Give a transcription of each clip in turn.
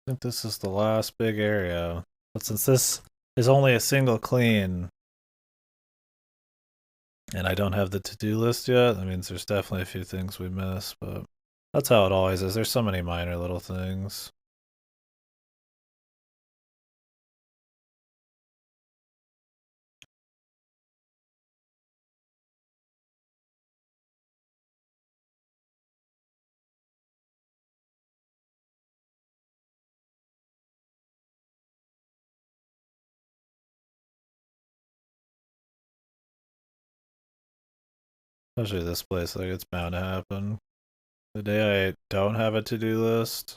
think this is the last big area. But since this is only a single clean, and I don't have the to-do list yet, that means there's definitely a few things we miss, but that's how it always is. There's so many minor little things. Especially this place, like it's bound to happen. The day I don't have a to-do list,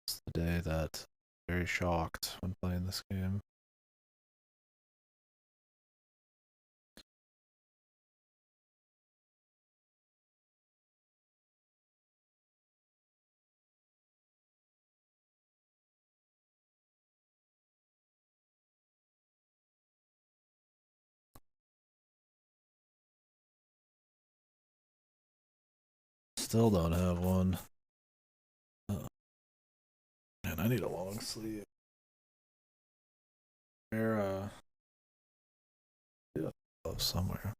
it's the day that I'm very shocked when playing this game. Still don't have one. Man, I need a long sleep. Where, yeah, somewhere.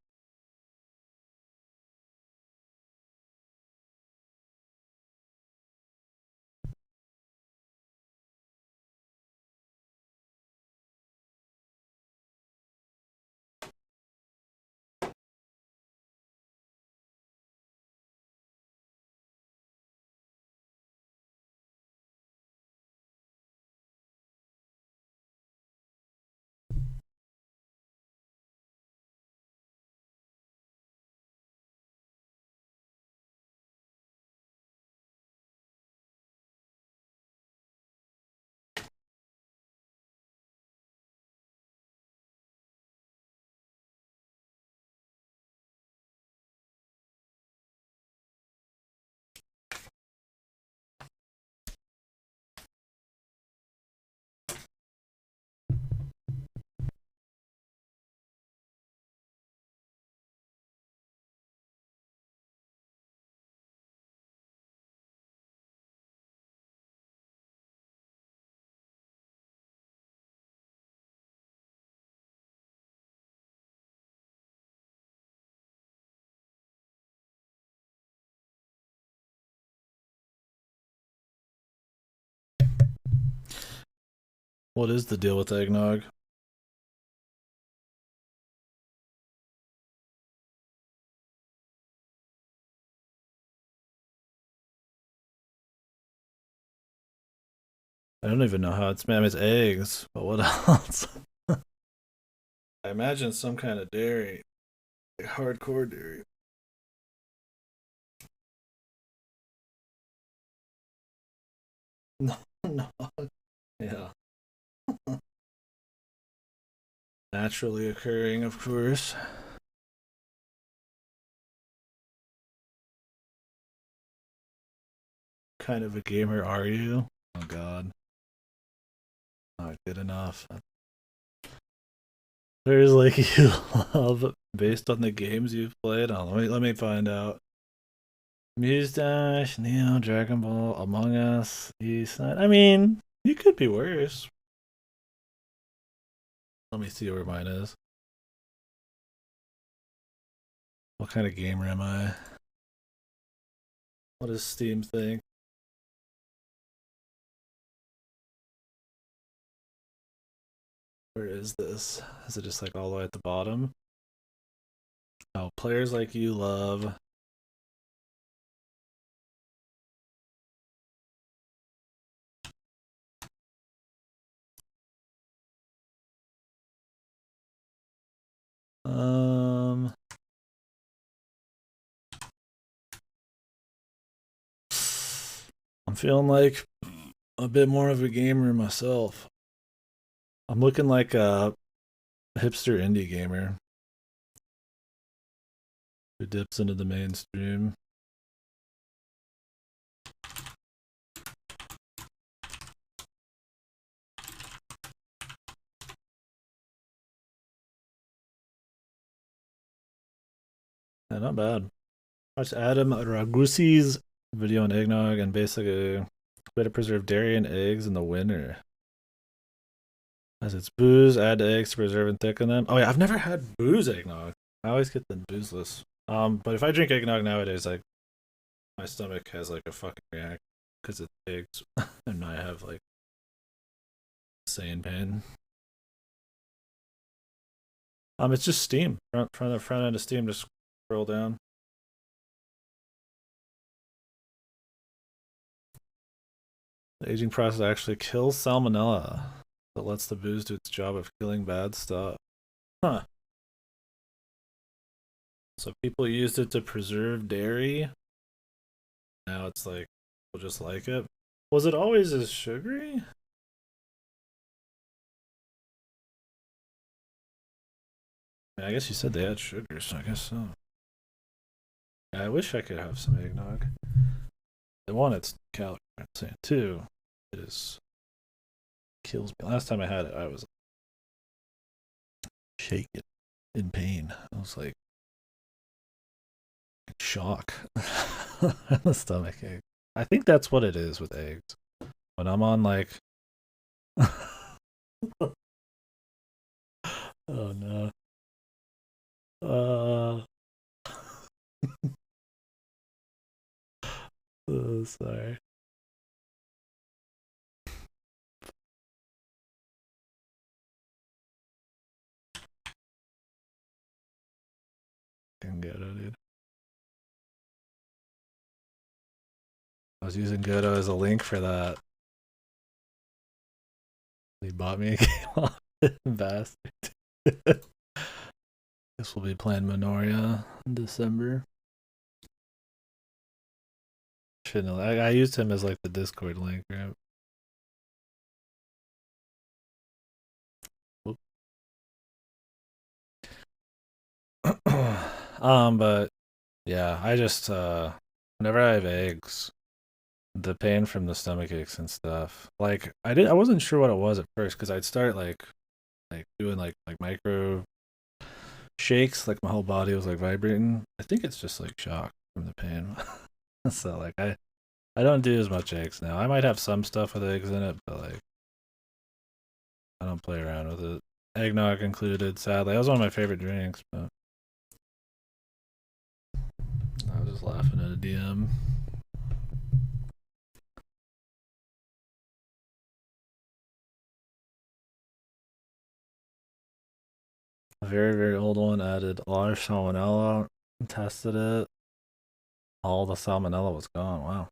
What is the deal with eggnog? I don't even know how it's made. It's eggs, but what else? I imagine some kind of dairy, like hardcore dairy. No, no. Yeah. Naturally occurring, of course. Kind of a gamer are you? Oh god. Not good enough. There's like you love based on the games you've played. Oh, let me find out. Muse Dash, Neo, Dragon Ball, Among Us, East Side. I mean, you could be worse. Let me see where mine is. What kind of gamer am I? What does Steam think? Where is this? Is it just like all the way at the bottom? Oh, players like you love. Um, I'm feeling like a bit more of a gamer myself. I'm looking like a hipster indie gamer who dips into the mainstream. Yeah, not bad. Watched Adam Ragusi's video on eggnog, and basically Way to preserve dairy and eggs in the winter. As it's booze, add eggs to preserve and thicken them. Oh yeah, I've never had booze eggnog. I always get the boozeless. But if I drink eggnog nowadays, like my stomach has like a fucking reaction because it's eggs, and I have like insane pain. It's just steam. Front end of steam. Just scroll down. The aging process actually kills salmonella. That lets the booze do its job of killing bad stuff. Huh. So people used it to preserve dairy. Now it's like people just like it. Was it always as sugary? I guess you said they had sugar, so I guess so. Yeah, I wish I could have some eggnog. One, it's calorie. Two, it is kills me. Last time I had it, I was shaking in pain. I was like shock. The stomach ache. I think that's what it is with eggs. When I'm on like oh no. Uh oh, sorry. Can get it, dude. I was using Goto as a link for that. He bought me a game off it, bastard. This will be playing Minoria in December. Shouldn't I used him as like the Discord link, right? But yeah, I just whenever I have eggs, the pain from the stomach aches and stuff. Like I wasn't sure what it was at first because I'd start like doing like micro shakes, like my whole body was like vibrating. I think it's just like shock from the pain. So like I don't do as much eggs now. I might have some stuff with eggs in it, but like I don't play around with it. Eggnog included, sadly. That was one of my favorite drinks, but I was just laughing at a DM. A very, very old one added large salmonella, tested it. All the salmonella was gone. Wow.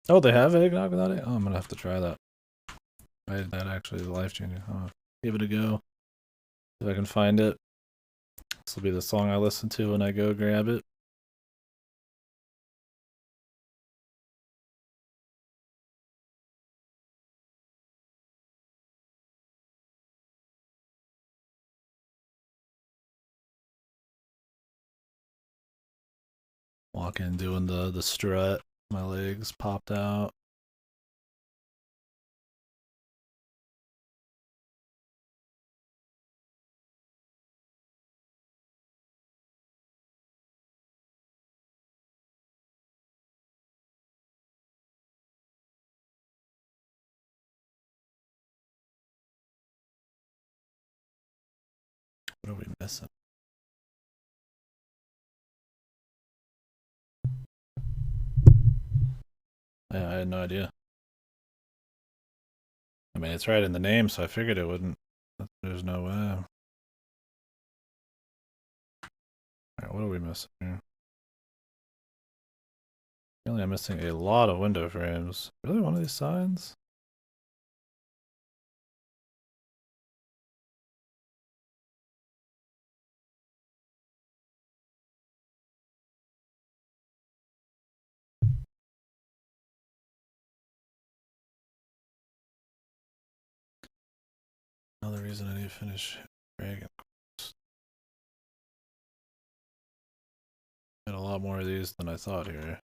Oh, they have eggnog without it? Oh, I'm gonna have to try that. That actually is life changing. Oh, give it a go. If I can find it. This will be the song I listen to when I go grab it. Walk in doing the strut. My legs popped out. What are we missing? Yeah, I had no idea. I mean, it's right in the name, so I figured it wouldn't. There's no way. Alright, what are we missing here? Apparently I'm missing a lot of window frames. Really, one of these signs? Another reason I need to finish Dragon Quest. Got a lot more of these than I thought here.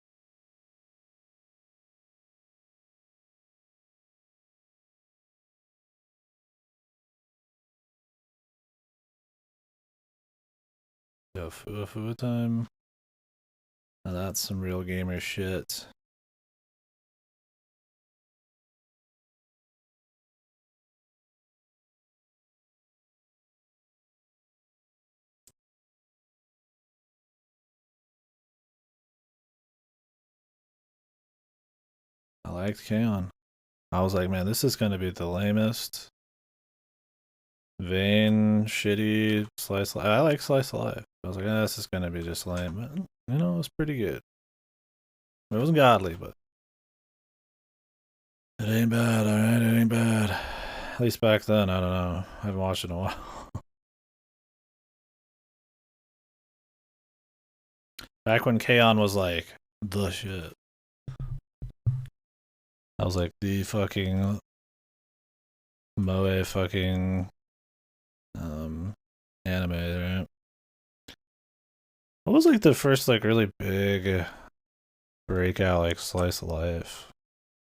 Yo, foo time. Now that's some real gamer shit. I liked Kaon. I was like, man, this is gonna be the lamest, vain, shitty slice. I like slice of life. I was like, this is gonna be just lame, but you know, it was pretty good. It wasn't godly, but it ain't bad. All right, it ain't bad. At least back then, I don't know. I haven't watched it in a while. Back when Kaon was like the shit. I was like the fucking moe fucking anime, right? What was like the first like really big breakout like slice of life?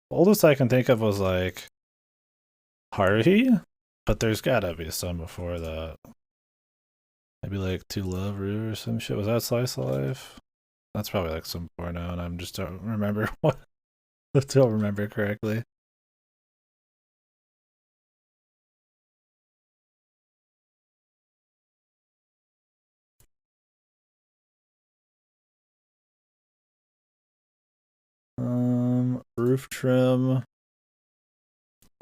Oldest I can think of was like Haruhi, but there's gotta be some before that. Maybe like To Love Ru or some shit. Was that slice of life? That's probably like some porno, and I'm just don't remember what. Don't remember correctly. Roof trim,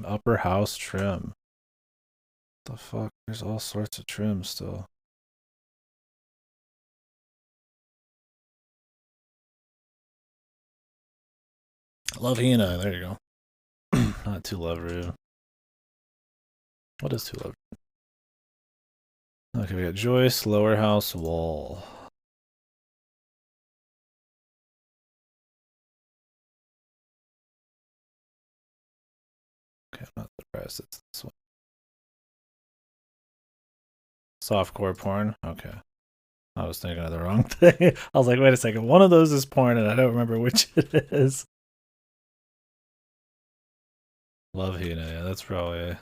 upper house trim. The fuck? There's all sorts of trim still. Love Hina. There you go. Not too love rude. What is too love? Okay, we got Joyce, lower house wall. Okay, I'm not surprised it's this one. Softcore porn. Okay. I was thinking of the wrong thing. I was like, wait a second. One of those is porn, and I don't remember which it is. Love Hina. Yeah, that's probably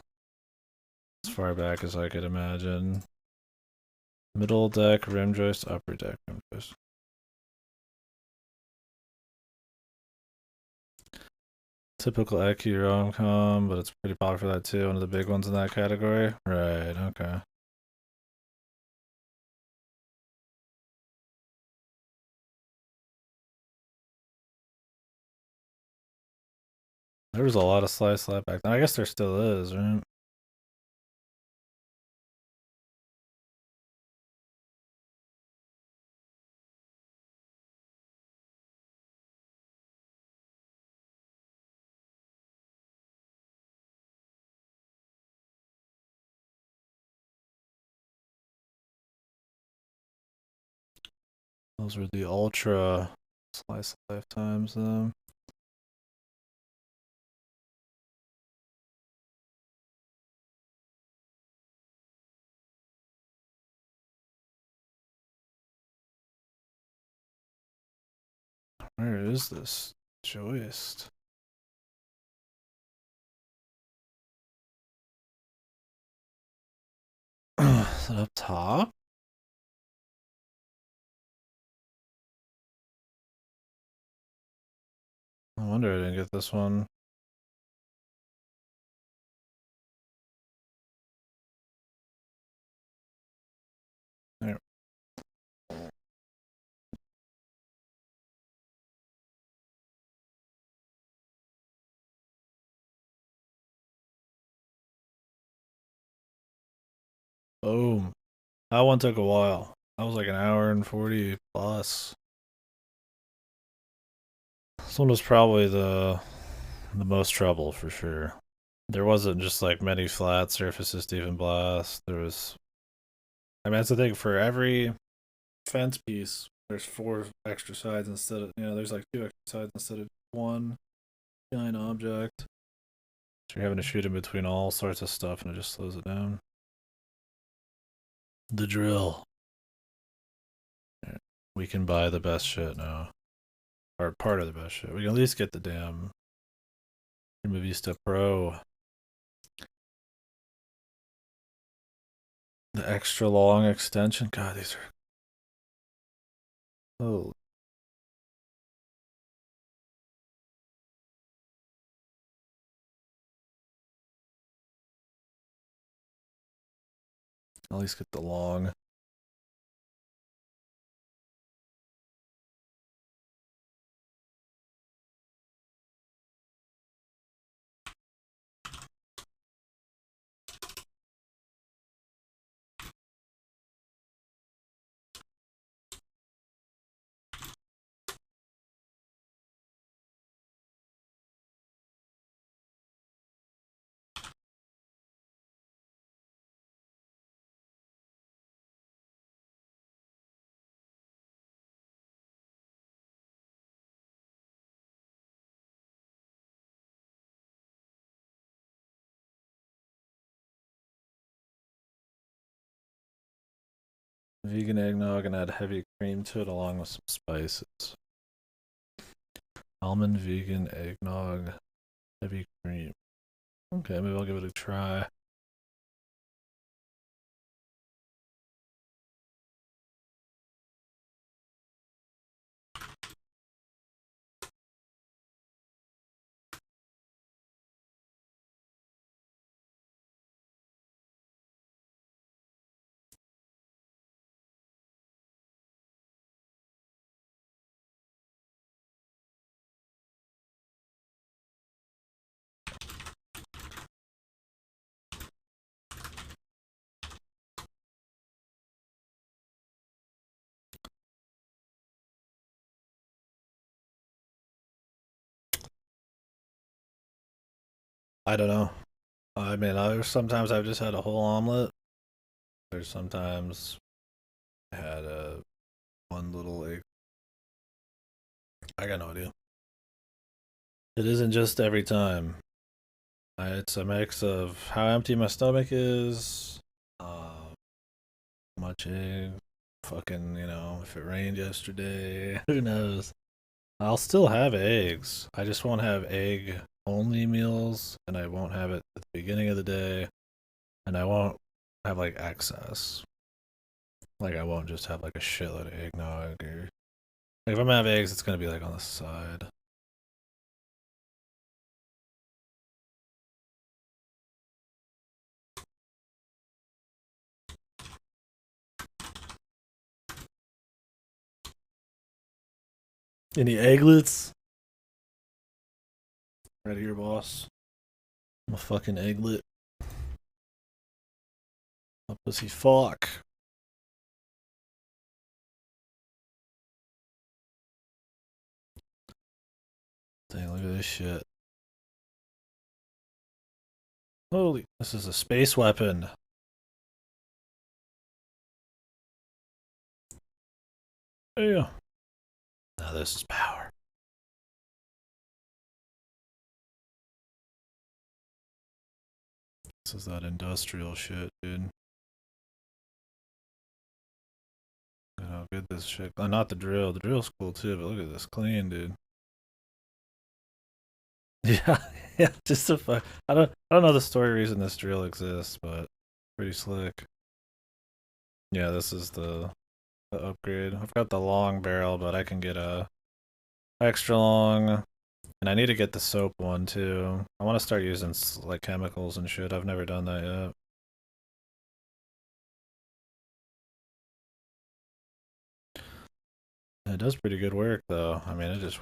as far back as I could imagine. Middle deck, rim joist, upper deck, rim joist. Typical Eki rom-com, but it's pretty popular for that too. One of the big ones in that category. Right, okay. There was a lot of slice slap back then. I guess there still is, right? Those were the ultra slice lifetimes, though. Where is this joist? Is it up top? No wonder I didn't get this one. There. Boom. That one took a while. That was like an hour and 40 plus. This one was probably the most trouble for sure. There wasn't just like many flat surfaces to even blast. There was, I mean, that's the thing. For every fence piece, there's 4 extra sides instead of, there's like 2 extra sides instead of one giant object. So you're having to shoot in between all sorts of stuff, and it just slows it down. The drill. We can buy the best shit now, or part of the best shit. We can at least get the damn Vista Pro. The extra long extension. God, these are Oh, at least get the long. Vegan eggnog and add heavy cream to it along with some spices. Almond vegan eggnog, heavy cream. Okay, maybe I'll give it a try. I don't know. I mean, there's sometimes I've just had a whole omelet. There's sometimes I had a one little egg. I got no idea. It isn't just every time. It's a mix of how empty my stomach is, how much egg, fucking, if it rained yesterday, who knows? I'll still have eggs. I just won't have egg only meals, and I won't have it at the beginning of the day, and I won't have like excess. Like I won't just have like a shitload of eggnog or like if I'm gonna have eggs, it's gonna be like on the side. Any egglets? Right here, boss. I'm a fucking egglet. A pussy fuck. Dang, look at this shit. Holy, this is a space weapon. Yeah. Now this is power. This is that industrial shit, dude. Look at how good this shit. Not the drill. The drill's cool too, but look at this clean, dude. Yeah, yeah. Just a fuck. I don't know the story reason this drill exists, but pretty slick. Yeah, this is the upgrade. I've got the long barrel, but I can get a extra long, and I need to get the soap one too. I want to start using like chemicals and shit. I've never done that yet. It does pretty good work though. I mean, it just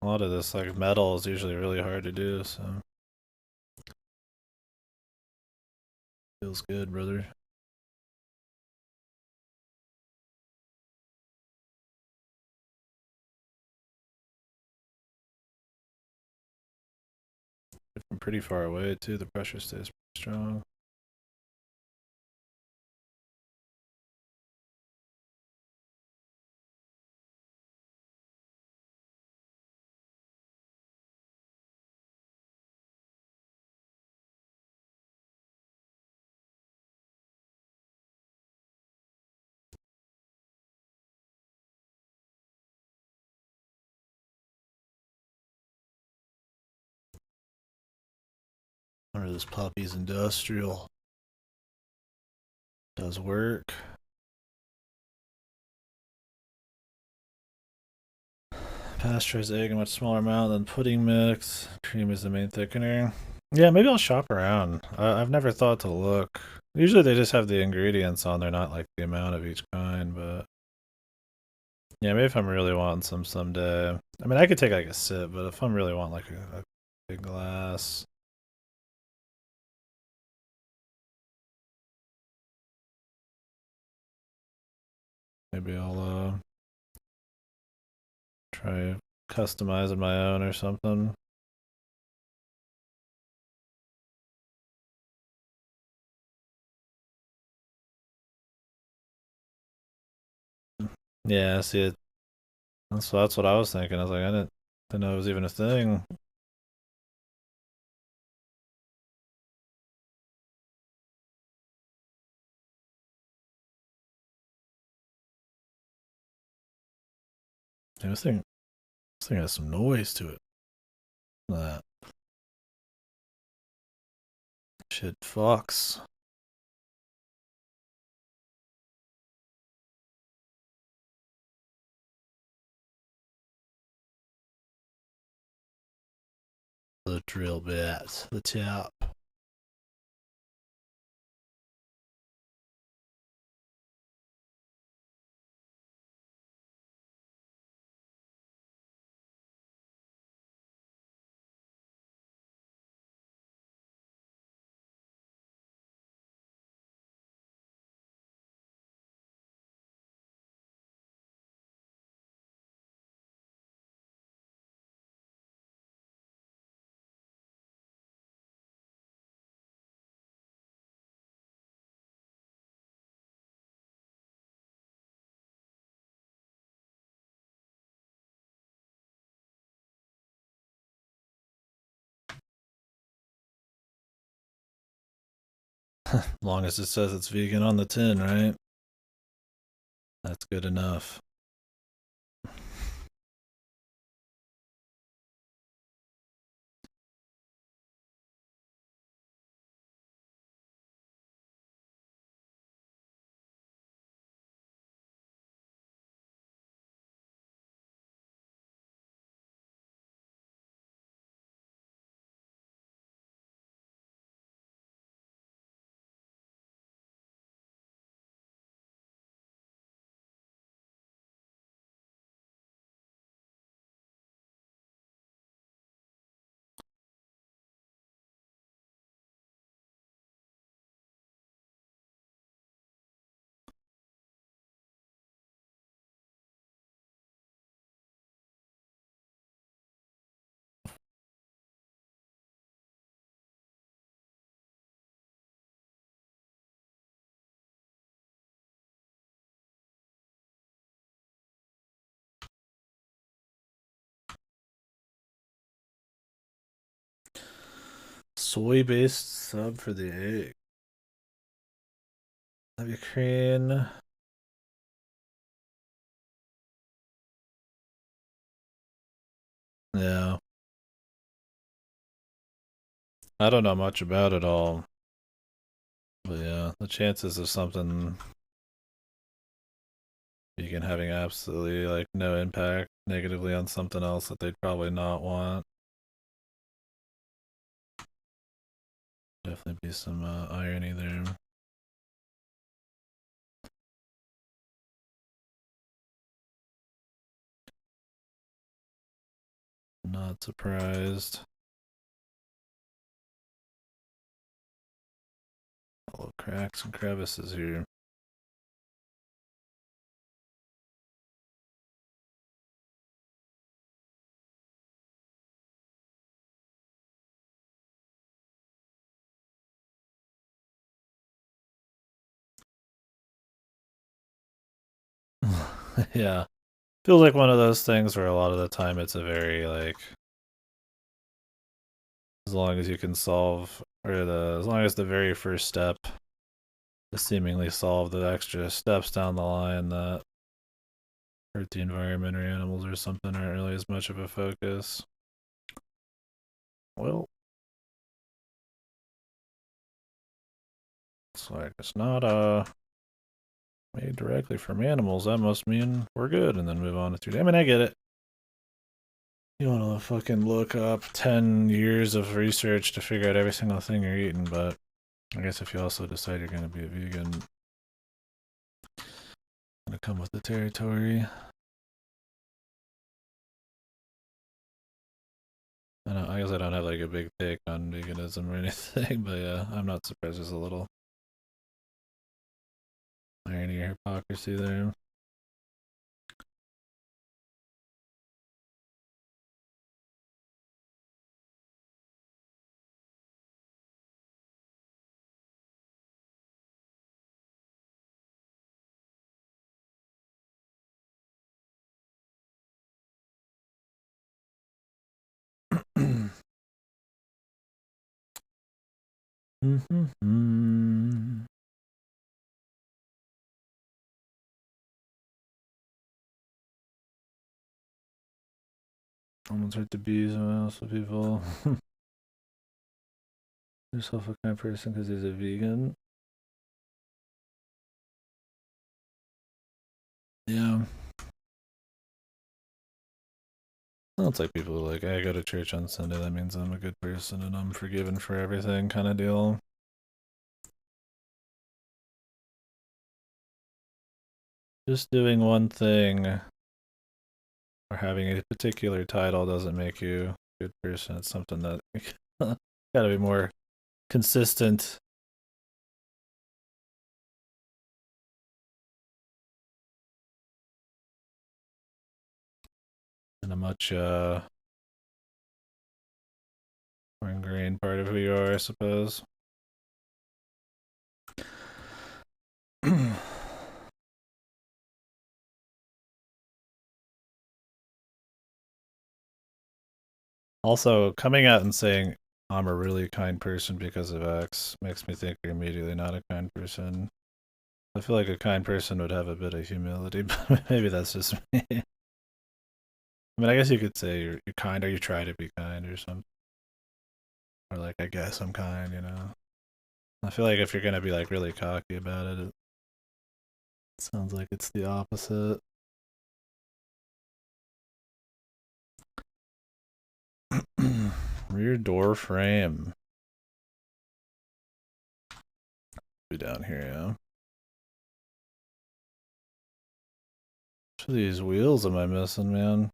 a lot of this like metal is usually really hard to do, so feels good, brother. From pretty far away too. The pressure stays pretty strong. Under this puppy's industrial. Does work. pasteurized egg in a much smaller amount than pudding mix. Cream is the main thickener. Yeah, maybe I'll shop around. I've never thought to look. Usually they just have the ingredients on there, not like the amount of each kind, but yeah, maybe if I'm really wanting some someday. I mean, I could take like a sip, but if I'm really wanting like a big glass. Maybe I'll try customizing my own or something. Yeah, see it. That's what I was thinking. I was like, I didn't know it was even a thing. Yeah, this thing has some noise to it. That shit fucks. The drill bit, the tap. As long as it says it's vegan on the tin, right? That's good enough. Soy-based sub for the egg. Heavy cream. Yeah. I don't know much about it all. But yeah, the chances of something vegan having absolutely like no impact negatively on something else that they'd probably not want. Definitely be some irony there. Not surprised. All cracks and crevices here. Yeah. Feels like one of those things where a lot of the time it's a very like as long as you can solve or the as long as the very first step to seemingly solve the extra steps down the line that hurt the environment or animals or something aren't really as much of a focus. Well, it's like it's not made directly from animals. That must mean we're good, and then move on to 3D. I mean, I get it. You want to fucking look up 10 years of research to figure out every single thing you're eating, but I guess if you also decide you're going to be a vegan, it's going to come with the territory. I guess I don't have like a big take on veganism or anything, but yeah, I'm not surprised there's a little irony or hypocrisy there. Almost hurt the bees and also people. Yourself a kind person because he's a vegan. Yeah. Well, it's like people are like, I go to church on Sunday, that means I'm a good person and I'm forgiven for everything kind of deal. Just doing one thing or having a particular title doesn't make you a good person. It's something that gotta be more consistent. And a much more ingrained part of who you are, I suppose. Also, coming out and saying I'm a really kind person because of X makes me think you're immediately not a kind person. I feel like a kind person would have a bit of humility, but maybe that's just me. I mean, I guess you could say you're kind or you try to be kind or something. Or like, I guess I'm kind, you know. I feel like if you're gonna be like really cocky about it, it sounds like it's the opposite. Rear door frame. Be down here, yeah. Which of these wheels am I missing, man?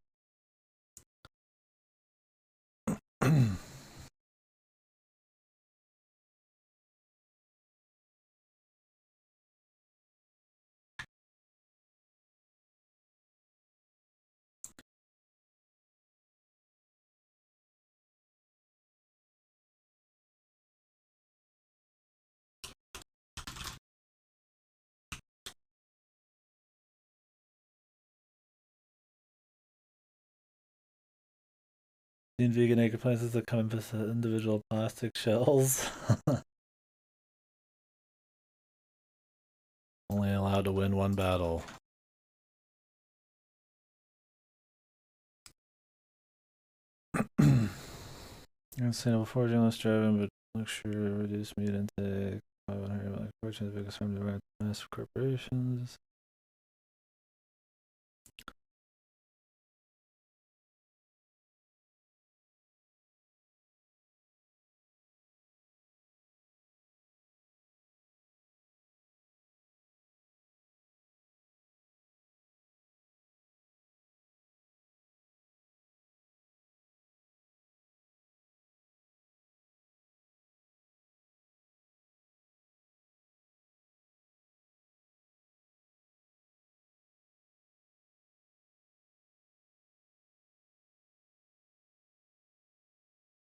In vegan egg appliances that come with individual plastic shells. Only allowed to win one battle. Sustainable foraging, less driving, but look sure reduce meat intake. 500 fortune, the biggest harm to massive corporations.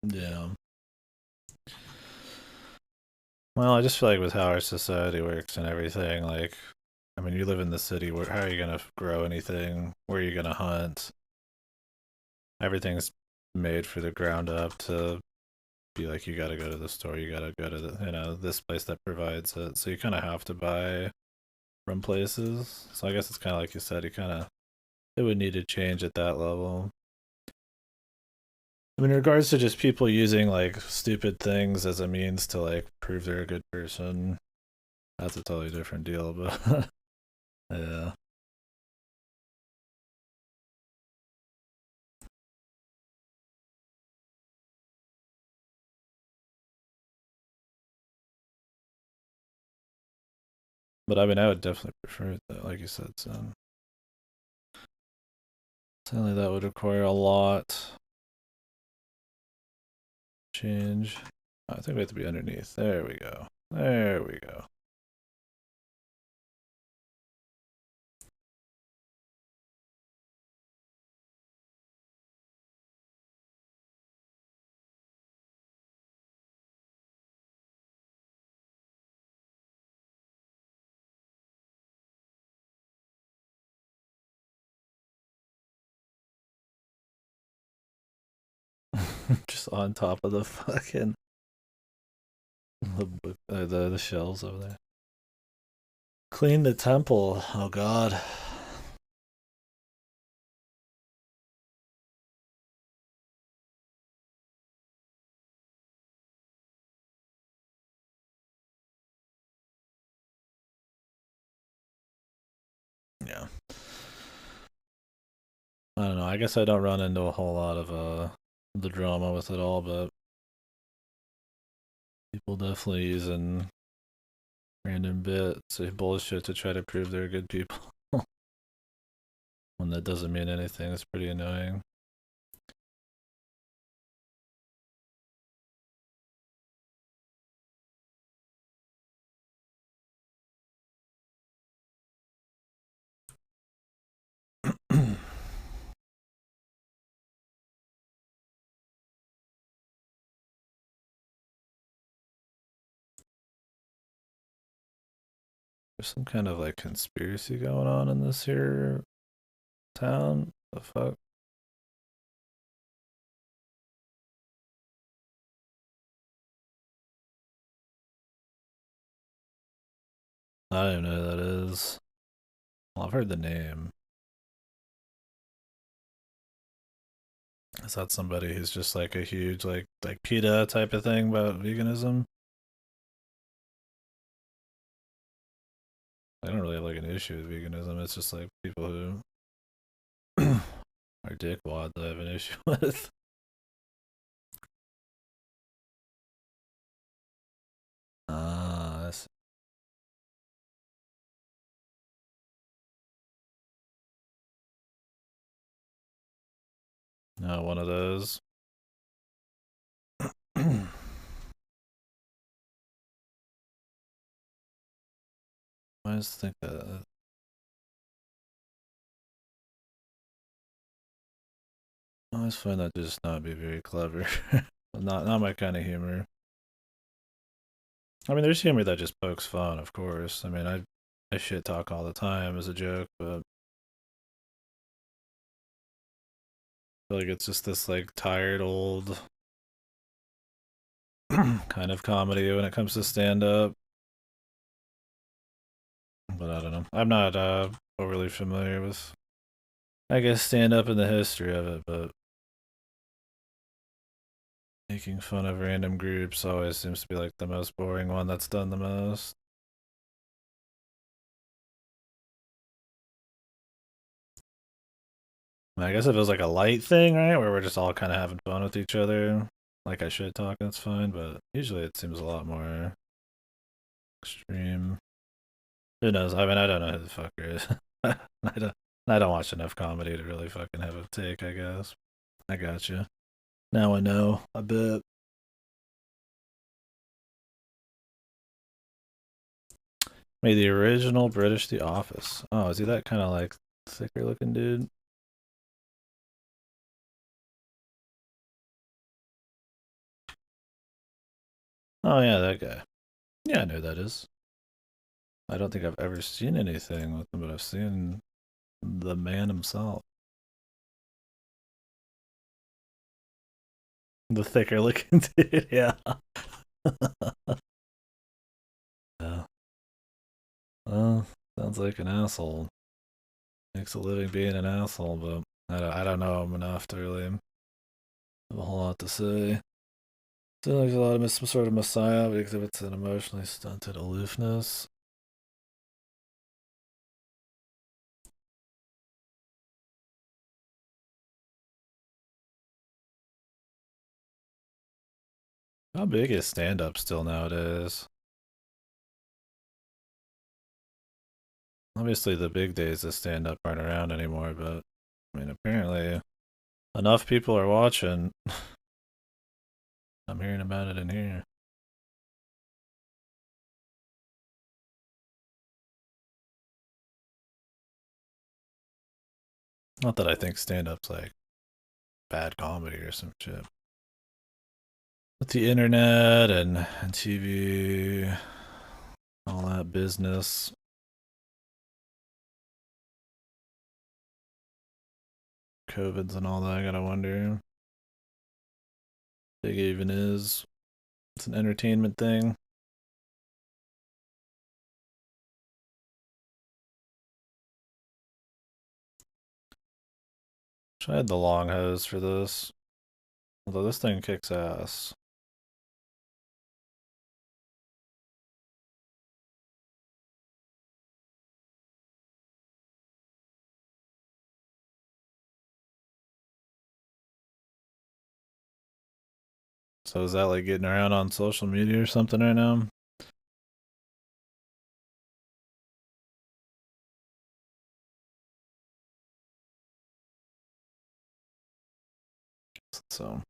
Yeah. Well, I just feel like with how our society works and everything, like, I mean, you live in the city. Where how are you gonna grow anything? Where are you gonna hunt? Everything's made for the ground up to be like you gotta go to the store, you gotta go to the this place that provides it. So you kind of have to buy from places. So I guess it's kind of like you said, you kind of it would need to change at that level. I mean, in regards to just people using like stupid things as a means to like prove they're a good person, that's a totally different deal. But yeah. But I mean, I would definitely prefer it, though, like you said, son. Certainly that would require a lot change. I think we have to be underneath. There we go. There we go. Just on top of the fucking the shells over there. Clean the temple. Oh god. Yeah. I don't know. I guess I don't run into a whole lot of the drama with it all, but people definitely using random bits of bullshit to try to prove they're good people. When that doesn't mean anything, it's pretty annoying. There's some kind of like conspiracy going on in this here town. The fuck? I don't even know who that is. Well, I've heard the name. Is that somebody who's just like a huge like PETA type of thing about veganism? I don't really have like an issue with veganism. It's just like people who are dickwad that I have an issue with. Ah, no, one of those. I just think that I always find that to just not be very clever. Not my kind of humor. I mean, there's humor that just pokes fun, of course. I mean, I shit talk all the time as a joke, but I feel like it's just this like tired old kind of comedy when it comes to stand up. But I don't know. I'm not overly familiar with, I guess, stand up and the history of it, but making fun of random groups always seems to be like the most boring one that's done the most. I guess if it was like a light thing, right, where we're just all kind of having fun with each other, like I should talk, that's fine. But usually it seems a lot more extreme. Who knows? I mean, I don't know who the fucker is. I don't watch enough comedy to really fucking have a take. I guess. I got you. Now I know a bit. Made the original British The Office. Oh, is he that kind of like thicker looking dude? Oh yeah, that guy. Yeah, I know who that is. I don't think I've ever seen anything with him, but I've seen the man himself. The thicker looking dude, yeah. Yeah. Well, sounds like an asshole. Makes a living being an asshole, but I don't know him enough to really have a whole lot to say. Seems like a lot of some sort of messiah, but exhibits an emotionally stunted aloofness. How big is stand up still nowadays? Obviously, the big days of stand up aren't around anymore, but I mean, apparently, enough people are watching. I'm hearing about it in here. Not that I think stand up's like bad comedy or some shit. With the internet and TV, all that business. COVIDs and all that, I gotta wonder. Big even is. It's an entertainment thing. I had the long hose for this. Although this thing kicks ass. So is that like getting around on social media or something right now? So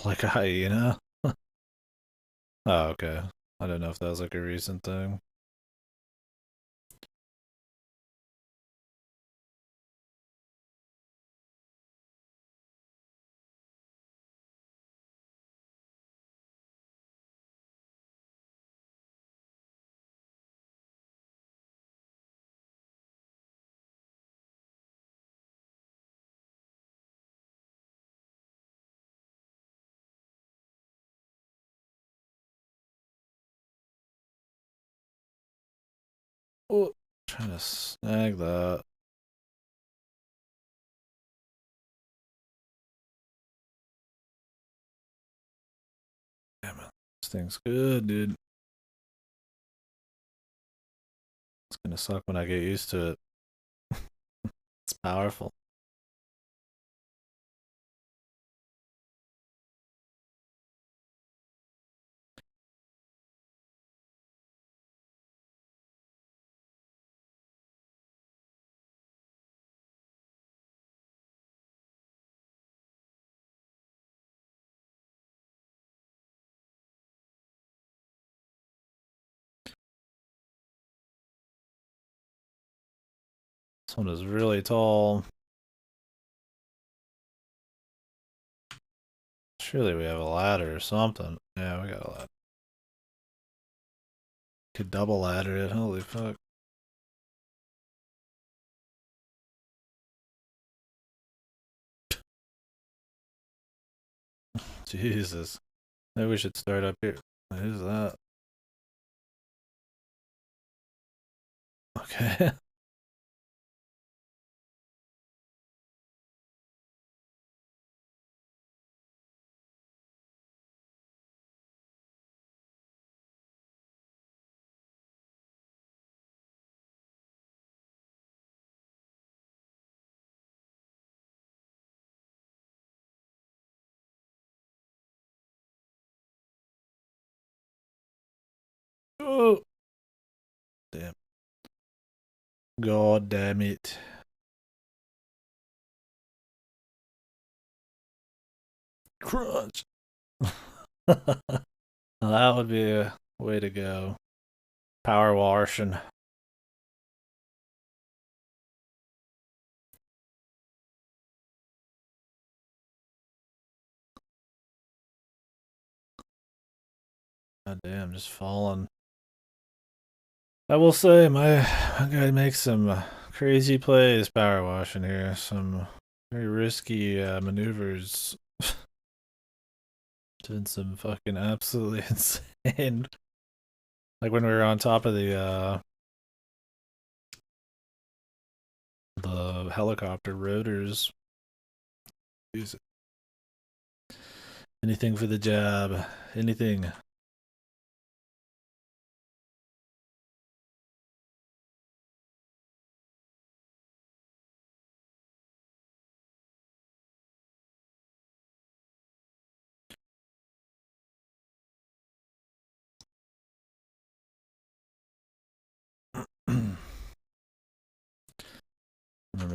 like a hyena. Oh, okay. I don't know if that was like a recent thing. Oh, trying to snag that. Damn it. This thing's good, dude. It's gonna suck when I get used to it. It's powerful. This one is really tall. Surely we have a ladder or something. Yeah, we got a ladder. Could double ladder it. Holy fuck. Jesus. Maybe we should start up here. Who's that? Okay. Oh, damn. God damn it. Crunch. Well, that would be a way to go. Power washing. God damn, just falling. I will say, my guy makes some crazy plays power washing here. Some very risky maneuvers. Doing some fucking absolutely insane. Like when we were on top of the helicopter rotors. Use it. Anything for the job. Anything.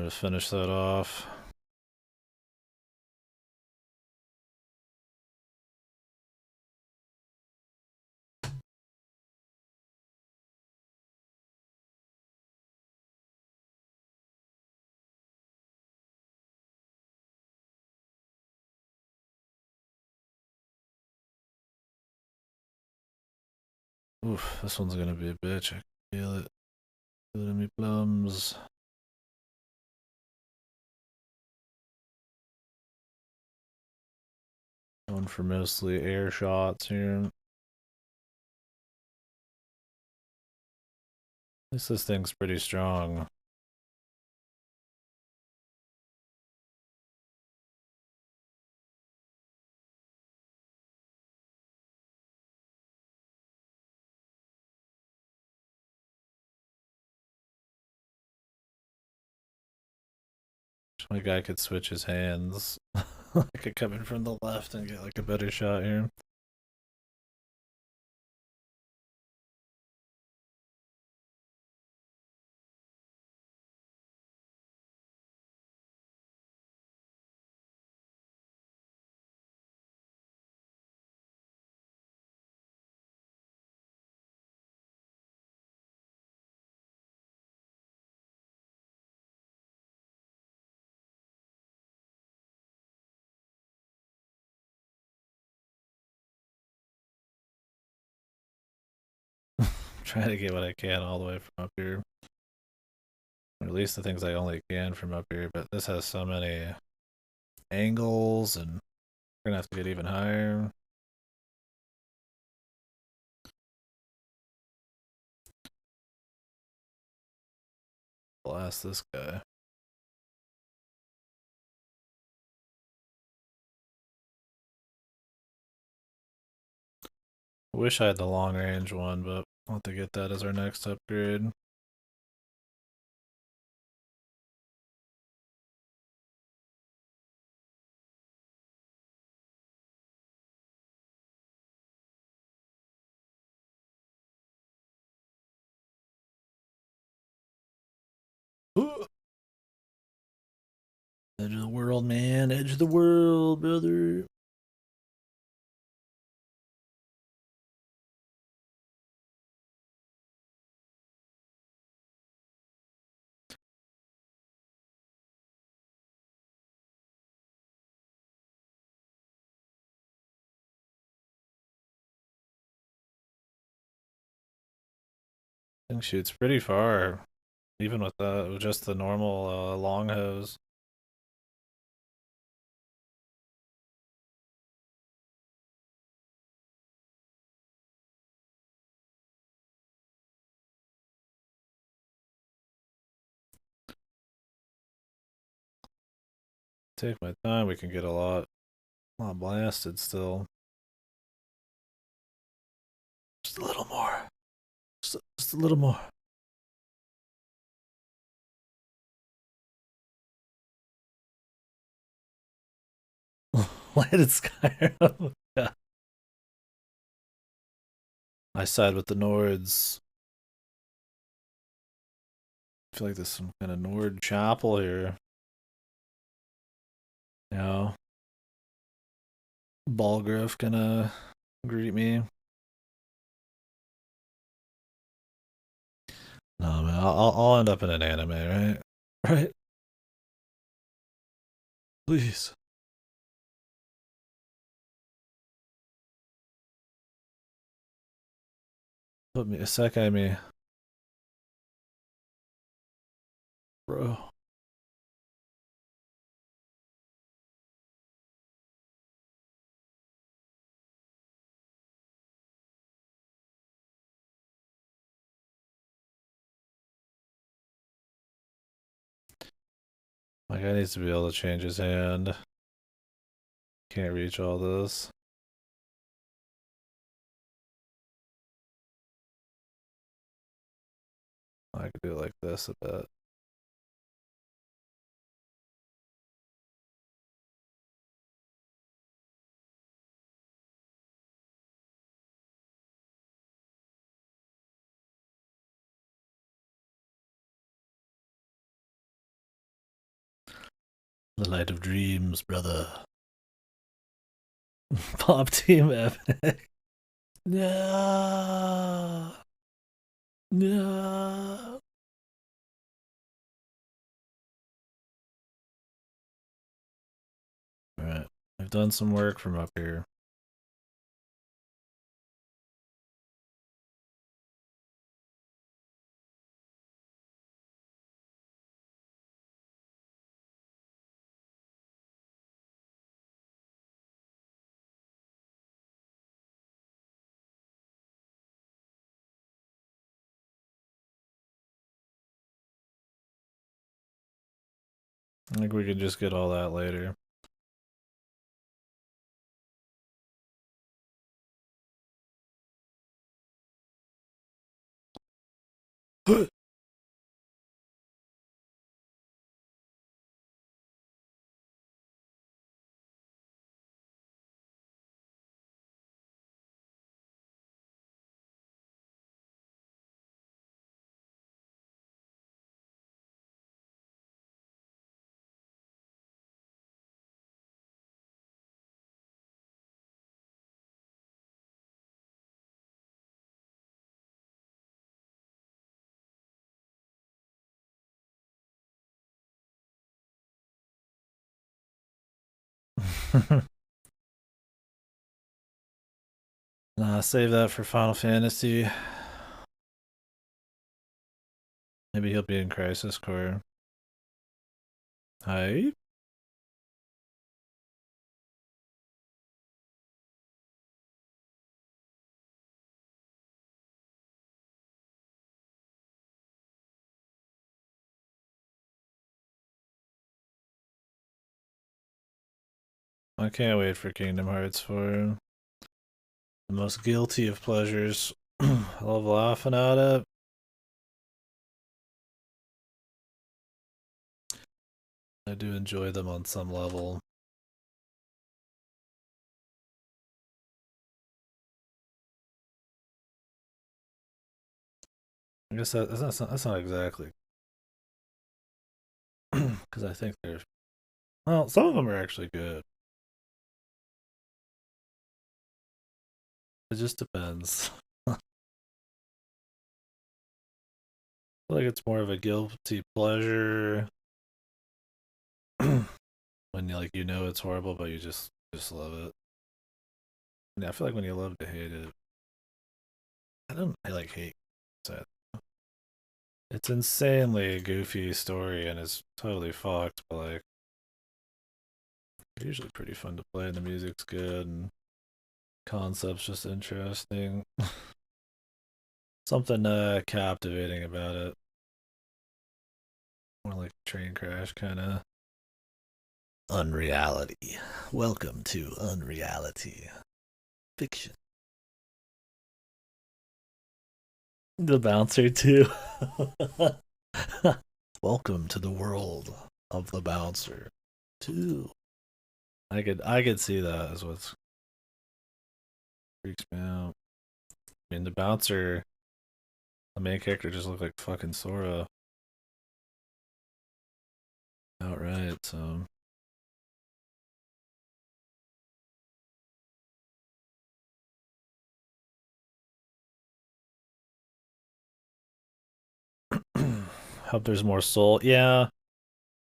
to finish that off. Oof, this one's gonna be a bitch. I can feel it. Feel it in me plums. Going for mostly air shots here. At least this thing's pretty strong. My guy could switch his hands. I could come in from the left and get like a better shot here. Trying to get what I can all the way from up here. Or at least the things I only can from up here, but this has so many angles and we're gonna have to get even higher. Blast this guy. Wish I had the long range one, but I'll have to get that as our next upgrade. Ooh. Edge of the world, man. Edge of the world, brother. Thing shoots pretty far, even with just the normal long hose. Take my time, we can get a lot blasted still. Just a little more. Just a little more. Landed Skyrim. Yeah. I side with the Nords. I feel like there's some kind of Nord chapel here. You know, Balgruuf gonna greet me. No man, I'll end up in an anime, right? Right? Please. Put me isekai me, bro. My guy needs to be able to change his hand. Can't reach all this. I could do it like this a bit. The light of dreams, brother. Pop Team Epic. No. No. Alright. I've done some work from up here. I think we could just get all that later. Nah, save that for Final Fantasy. Maybe he'll be in Crisis Core. Hi. I can't wait for Kingdom Hearts 4. The most guilty of pleasures. I love laughing at it. I do enjoy them on some level. I guess that's not exactly. Because I think they're. Well, some of them are actually good. It just depends. I feel like it's more of a guilty pleasure when you know it's horrible, but you just love it. Yeah, I feel like when you love to hate it, I like hate. So it's insanely goofy story and it's totally fucked, but like it's usually pretty fun to play and the music's good and concept's just interesting. Something captivating about it. More like a train crash kind of. Unreality. Welcome to unreality. Fiction. The bouncer too. Welcome to the world of the bouncer too. I could see that as what freaks me out. I mean the bouncer, the main character just looked like fucking Sora outright, so hope there's more soul. Yeah,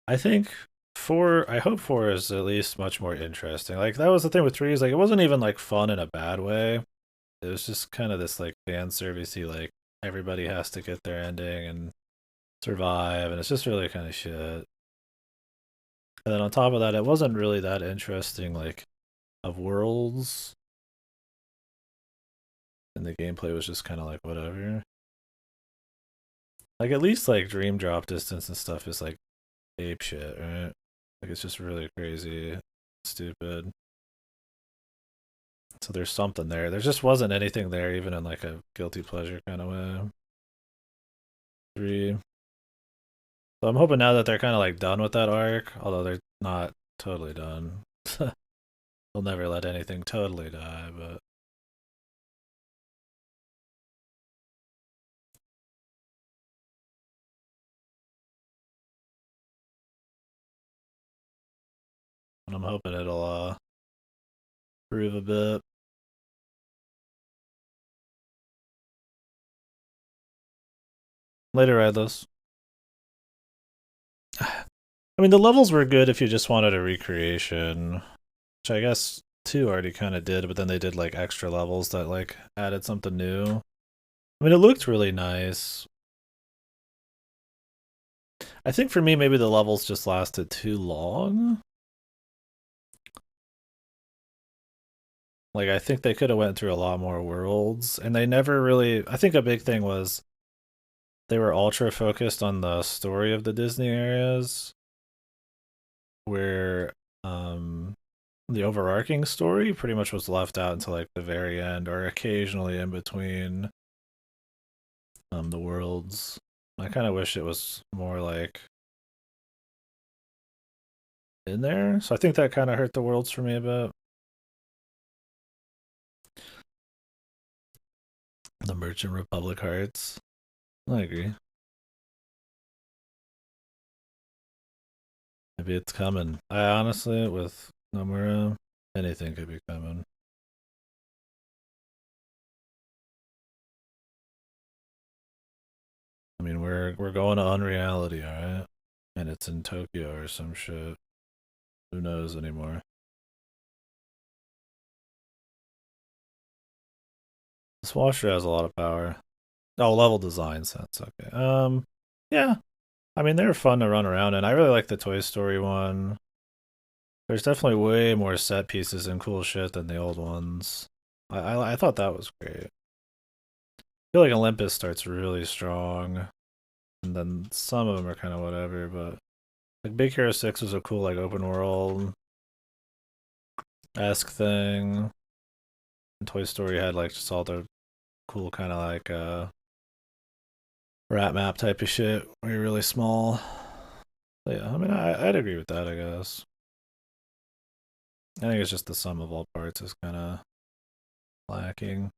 I think I hope 4 is at least much more interesting. Like that was the thing with 3 is like it wasn't even like fun in a bad way. It was just kind of this like fan servicey like everybody has to get their ending and survive and it's just really kind of shit. And then on top of that, it wasn't really that interesting like of worlds and the gameplay was just kind of like whatever. Like at least like dream drop distance and stuff is like ape shit, right? Like it's just really crazy, stupid. So there's something there. There just wasn't anything there, even in like a guilty pleasure kind of way. 3. So I'm hoping now that they're kind of like done with that arc, although they're not totally done. They'll never let anything totally die, but and I'm hoping it'll improve a bit. Later, Redless. I mean, the levels were good if you just wanted a recreation, which I guess 2 already kind of did, but then they did like extra levels that like added something new. I mean, it looked really nice. I think for me, maybe the levels just lasted too long. Like, I think they could have went through a lot more worlds, and they never really. I think a big thing was they were ultra focused on the story of the Disney areas, where the overarching story pretty much was left out until like the very end, or occasionally in between the worlds. I kind of wish it was more like in there. So I think that kind of hurt the worlds for me a bit. The Merchant Republic hearts. I agree. Maybe it's coming. I honestly, with Nomura, anything could be coming. I mean, we're going to Unreality, all right? And it's in Tokyo or some shit. Who knows anymore? This washer has a lot of power. Oh, level design sense. Okay. Yeah. I mean, they're fun to run around in. I really like the Toy Story one. There's definitely way more set pieces and cool shit than the old ones. I thought that was great. I feel like Olympus starts really strong, and then some of them are kind of whatever. But like Big Hero 6 was a cool like open world esque thing. And Toy Story had like just all the cool kind of like rat map type of shit where you're really small. But yeah, I mean, I'd agree with that, I guess. I think it's just the sum of all parts is kind of lacking.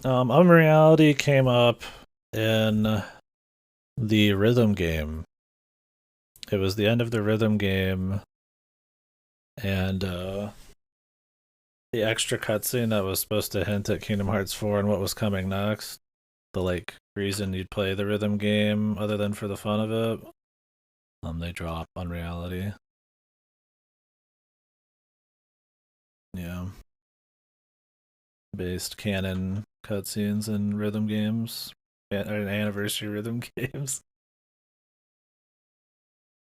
Unreality came up in the rhythm game. It was the end of the rhythm game, and the extra cutscene that was supposed to hint at Kingdom Hearts 4 and what was coming next. The like reason you'd play the rhythm game other than for the fun of it. They drop Unreality. Yeah. Based canon cutscenes in rhythm games. Anniversary rhythm games.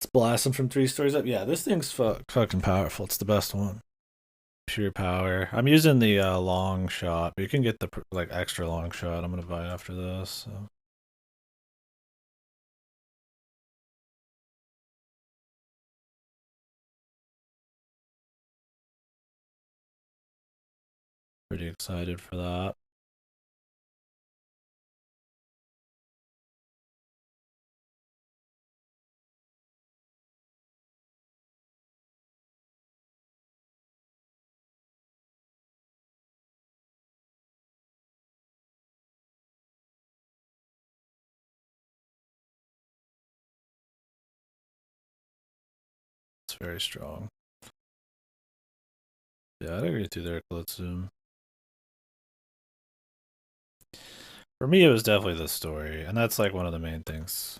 It's blasting from 3 stories up. Yeah, this thing's fucking powerful. It's the best one. Pure power. I'm using the long shot, but you can get the like extra long shot. I'm gonna buy it after this. So. Pretty excited for that. It's very strong. Yeah, I'd agree with you there, Klitsum. For me, it was definitely the story, and that's like one of the main things.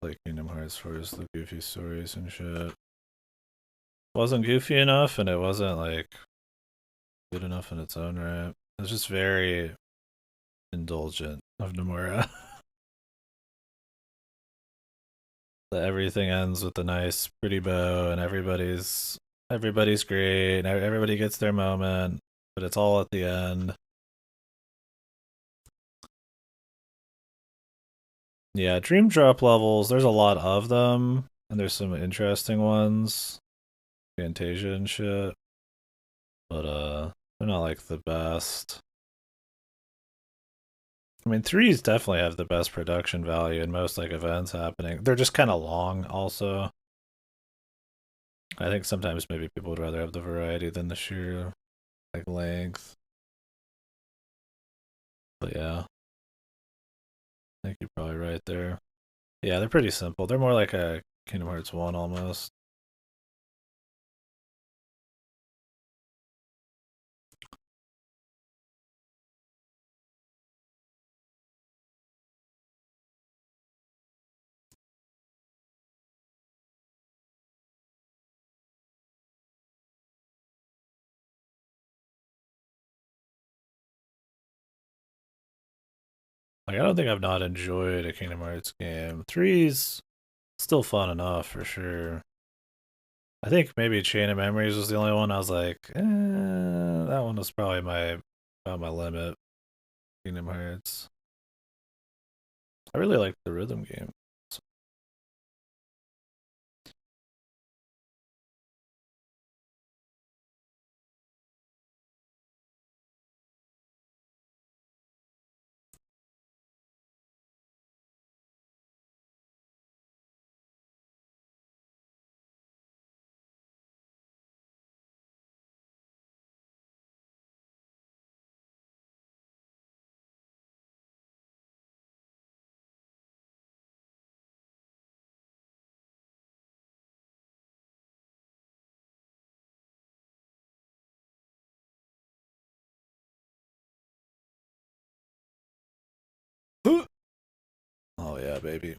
Like Kingdom Hearts, for is the goofy stories and shit. Wasn't goofy enough, and it wasn't like good enough in its own right. It's just very indulgent of Nomura. That everything ends with a nice, pretty bow, and everybody's great, and everybody gets their moment, but it's all at the end. Yeah, Dream Drop levels. There's a lot of them, and there's some interesting ones, Fantasia and shit. But they're not like the best. I mean, threes definitely have the best production value in most like events happening. They're just kind of long, also. I think sometimes maybe people would rather have the variety than the sheer like length. But yeah, I think you're probably right there. Yeah, they're pretty simple. They're more like a Kingdom Hearts 1 almost. Like I don't think I've not enjoyed a Kingdom Hearts game. Three's still fun enough for sure. I think maybe Chain of Memories was the only one I was like, that one was probably my about my limit. Kingdom Hearts. I really like the rhythm game. Oh yeah, baby.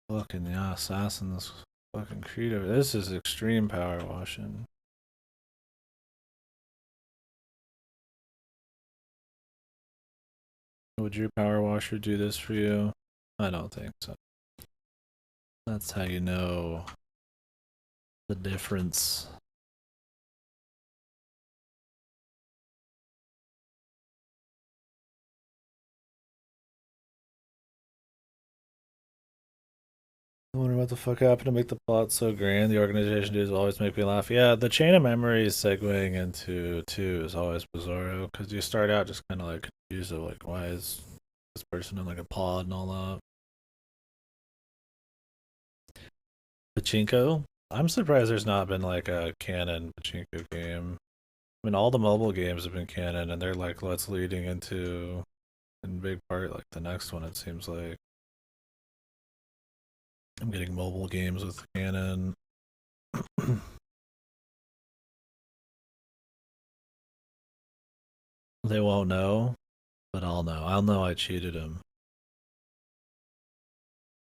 Fucking yeah, assassins. Fucking creative. This is extreme power washing. Would your power washer do this for you? I don't think so. That's how you know the difference. I wonder what the fuck happened to make the plot so grand. The organization dudes always make me laugh. Yeah, the chain of memories segueing into two is always bizarro because you start out just kind of like confused of like why is this person in like a pod and all that. Pachinko. I'm surprised there's not been like a canon pachinko game. I mean, all the mobile games have been canon, and they're like what's leading into, in big part, like the next one. It seems like I'm getting mobile games with canon. They won't know, but I'll know. I'll know I cheated him.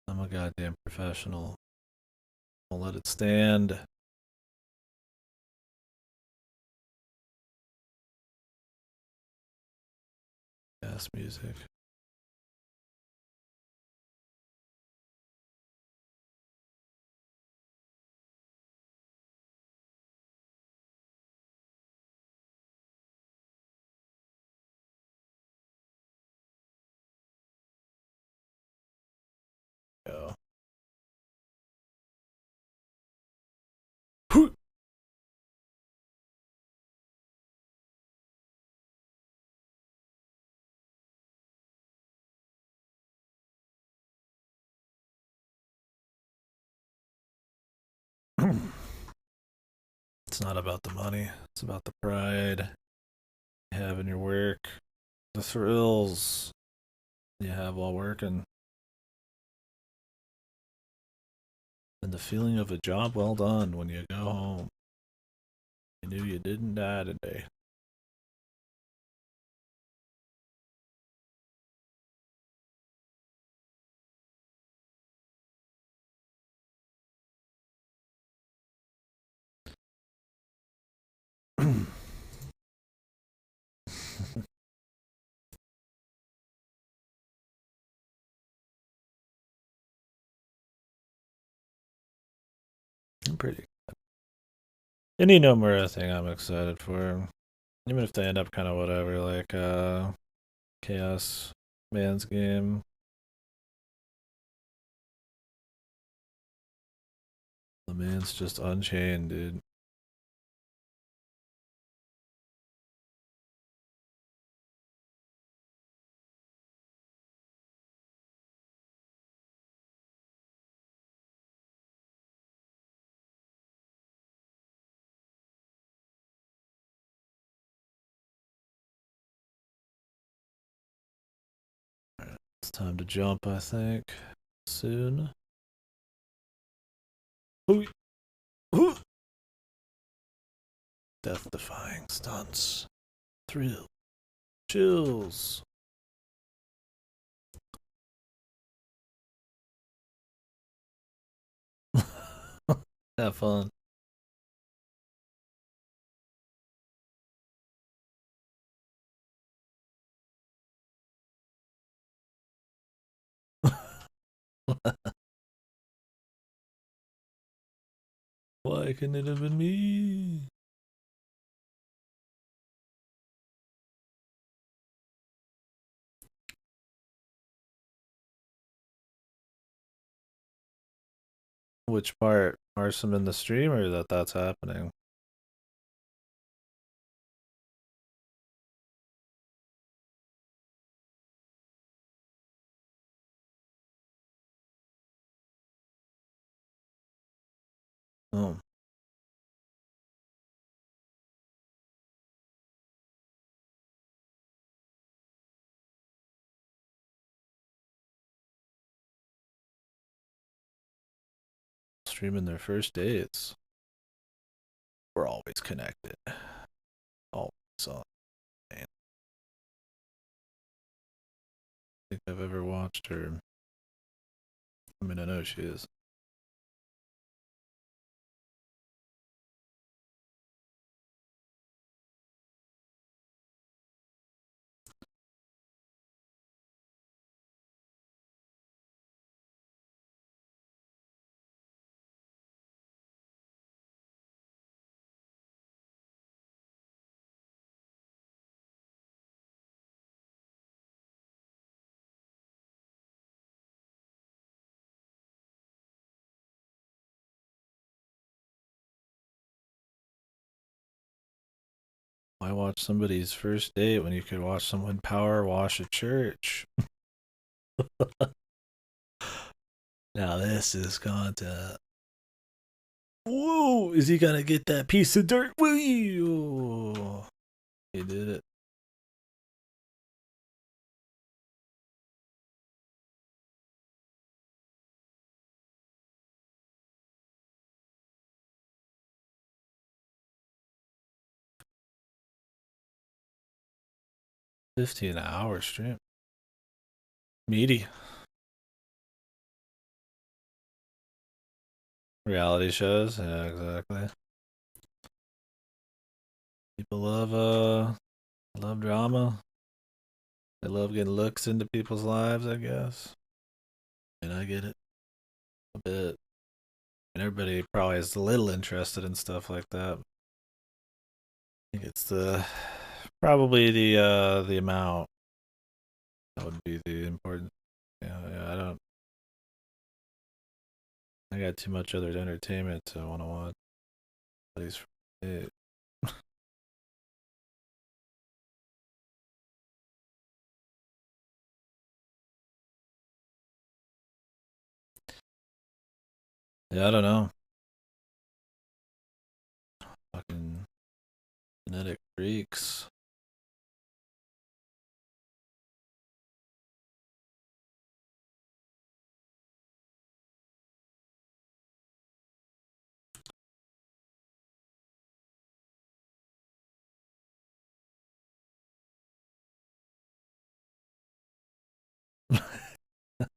I'm a goddamn professional. I'll let it stand. Yes, music. Go. It's not about the money. It's about the pride you have in your work, the thrills you have while working, and the feeling of a job well done when you go home. You knew you didn't die today. I'm pretty. Any Nomura thing I'm excited for. Even if they end up kind of whatever, like Chaos Man's game. The man's just unchained, dude. It's time to jump, I think. Soon. Ooh. Ooh. Death-defying stunts. Thrill. Chills. Have fun. Why couldn't it have been me? Which part? Arson in the stream or that's happening? Oh. Streaming their first dates. We're always connected. Always on. I think I've ever watched her. I mean, I know she is. Why watch somebody's first date when you could watch someone power wash a church? Now this is content. Whoa! Is he gonna get that piece of dirt? Woo! He did it. $15 stream. Meaty. Reality shows. Yeah, exactly. People love drama. They love getting looks into people's lives, I guess. And I get it a bit. And everybody probably is a little interested in stuff like that. I think it's probably the amount that would be the important. Yeah, I don't. I got too much other entertainment to want to watch. At least it. Yeah, I don't know. Fucking genetic freaks.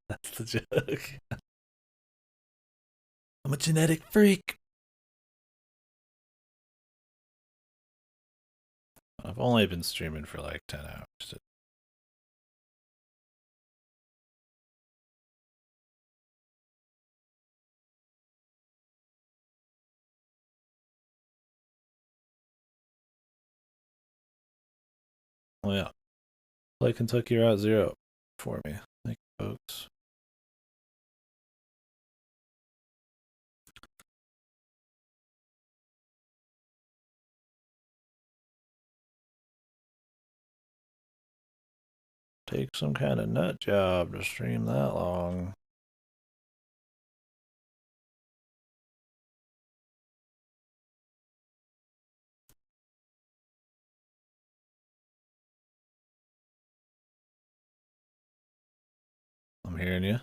That's the joke. I'm a genetic freak. I've only been streaming for like 10 hours. Oh yeah. Play Kentucky Route Zero for me. Thank you, folks. Take some kind of nut job to stream that long. hearing you. What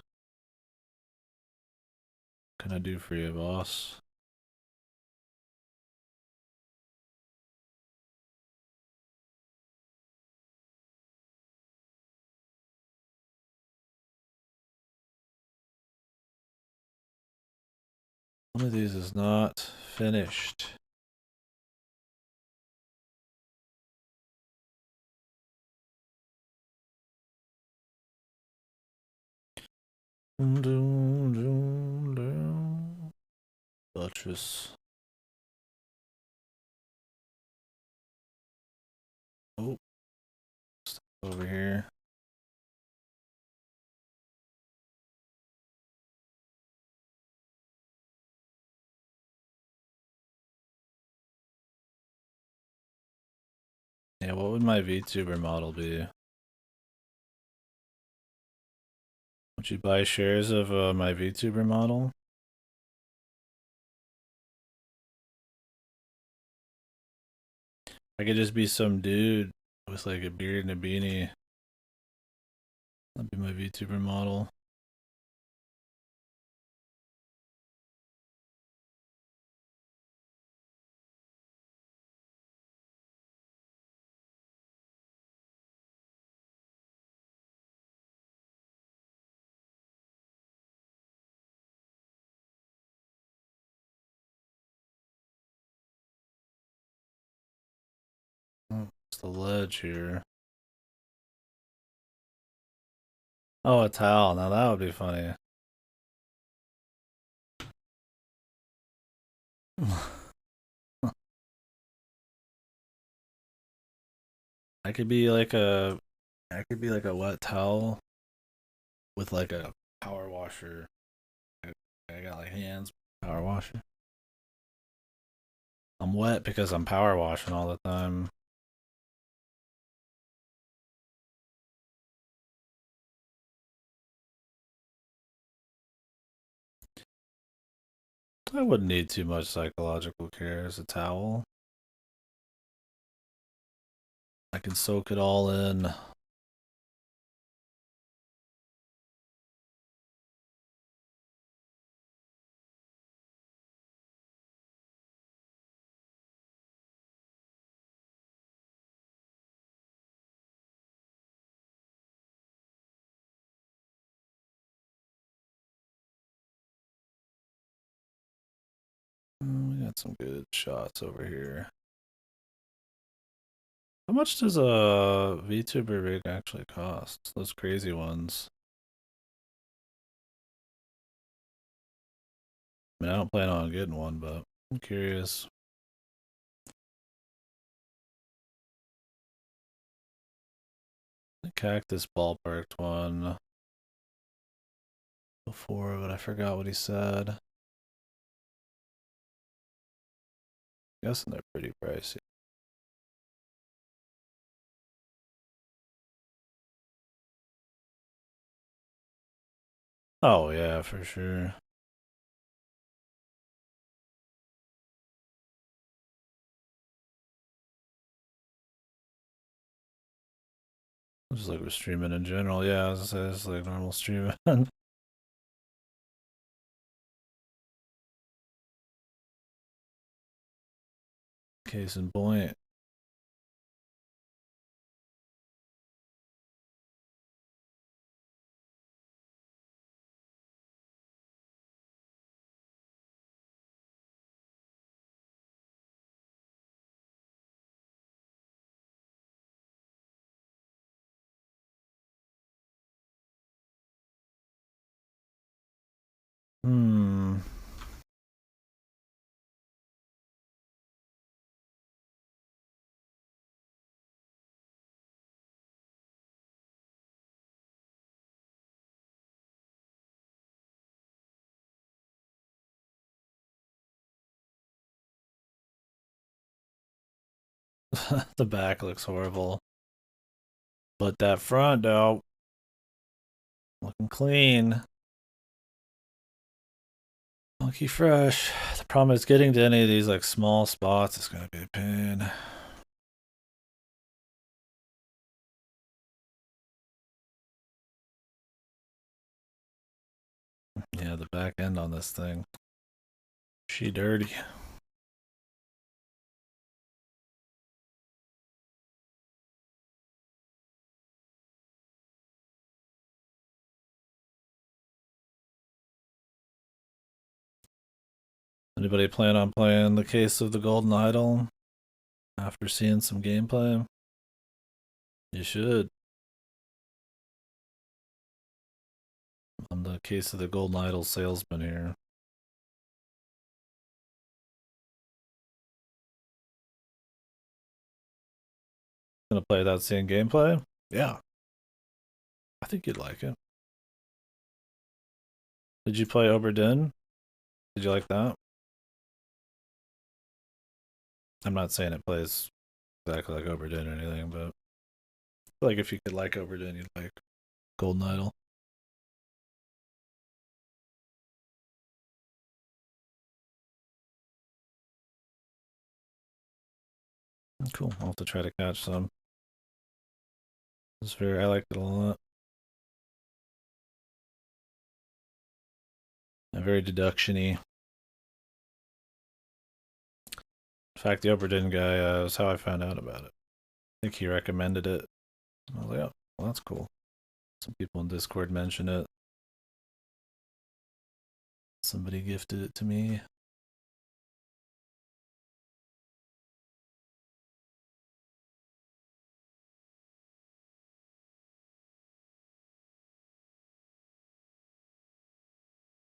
can I do for you, boss? One of these is not finished. Duchess. Oh, over here. Yeah, what would my VTuber model be? Would you buy shares of my VTuber model? I could just be some dude with like a beard and a beanie. That'd be my VTuber model. Oh, it's the ledge here. Oh, a towel. Now that would be funny. I could be like a I could be like a wet towel with like a power washer. I got like hands power washer. I'm wet because I'm power washing all the time. I wouldn't need too much psychological care as a towel. I can soak it all in. We got some good shots over here. How much does a VTuber rig actually cost? Those crazy ones. I mean, I don't plan on getting one, but I'm curious. The Cactus ballparked one before, but I forgot what he said. Guessing they're pretty pricey. Oh yeah, for sure. Just like we're streaming in general, yeah. I was gonna say it's like normal streaming. Case in point. Hmm. The back looks horrible. But that front though, looking clean. Funky fresh. The problem is getting to any of these like small spots is gonna be a pain. Yeah, the back end on this thing. She dirty. Anybody plan on playing the Case of the Golden Idol after seeing some gameplay? You should. I'm the Case of the Golden Idol salesman here. Gonna play that same gameplay? Yeah. I think you'd like it. Did you play Oberdin? Did you like that? I'm not saying it plays exactly like Oberdin or anything, but I feel like if you could like Oberdin, you'd like Golden Idol. Cool. I'll have to try to catch some. I liked it a lot. Very deduction-y. In fact, the Oberdin guy is how I found out about it. I think he recommended it. I was like, oh, well, that's cool. Some people in Discord mentioned it. Somebody gifted it to me.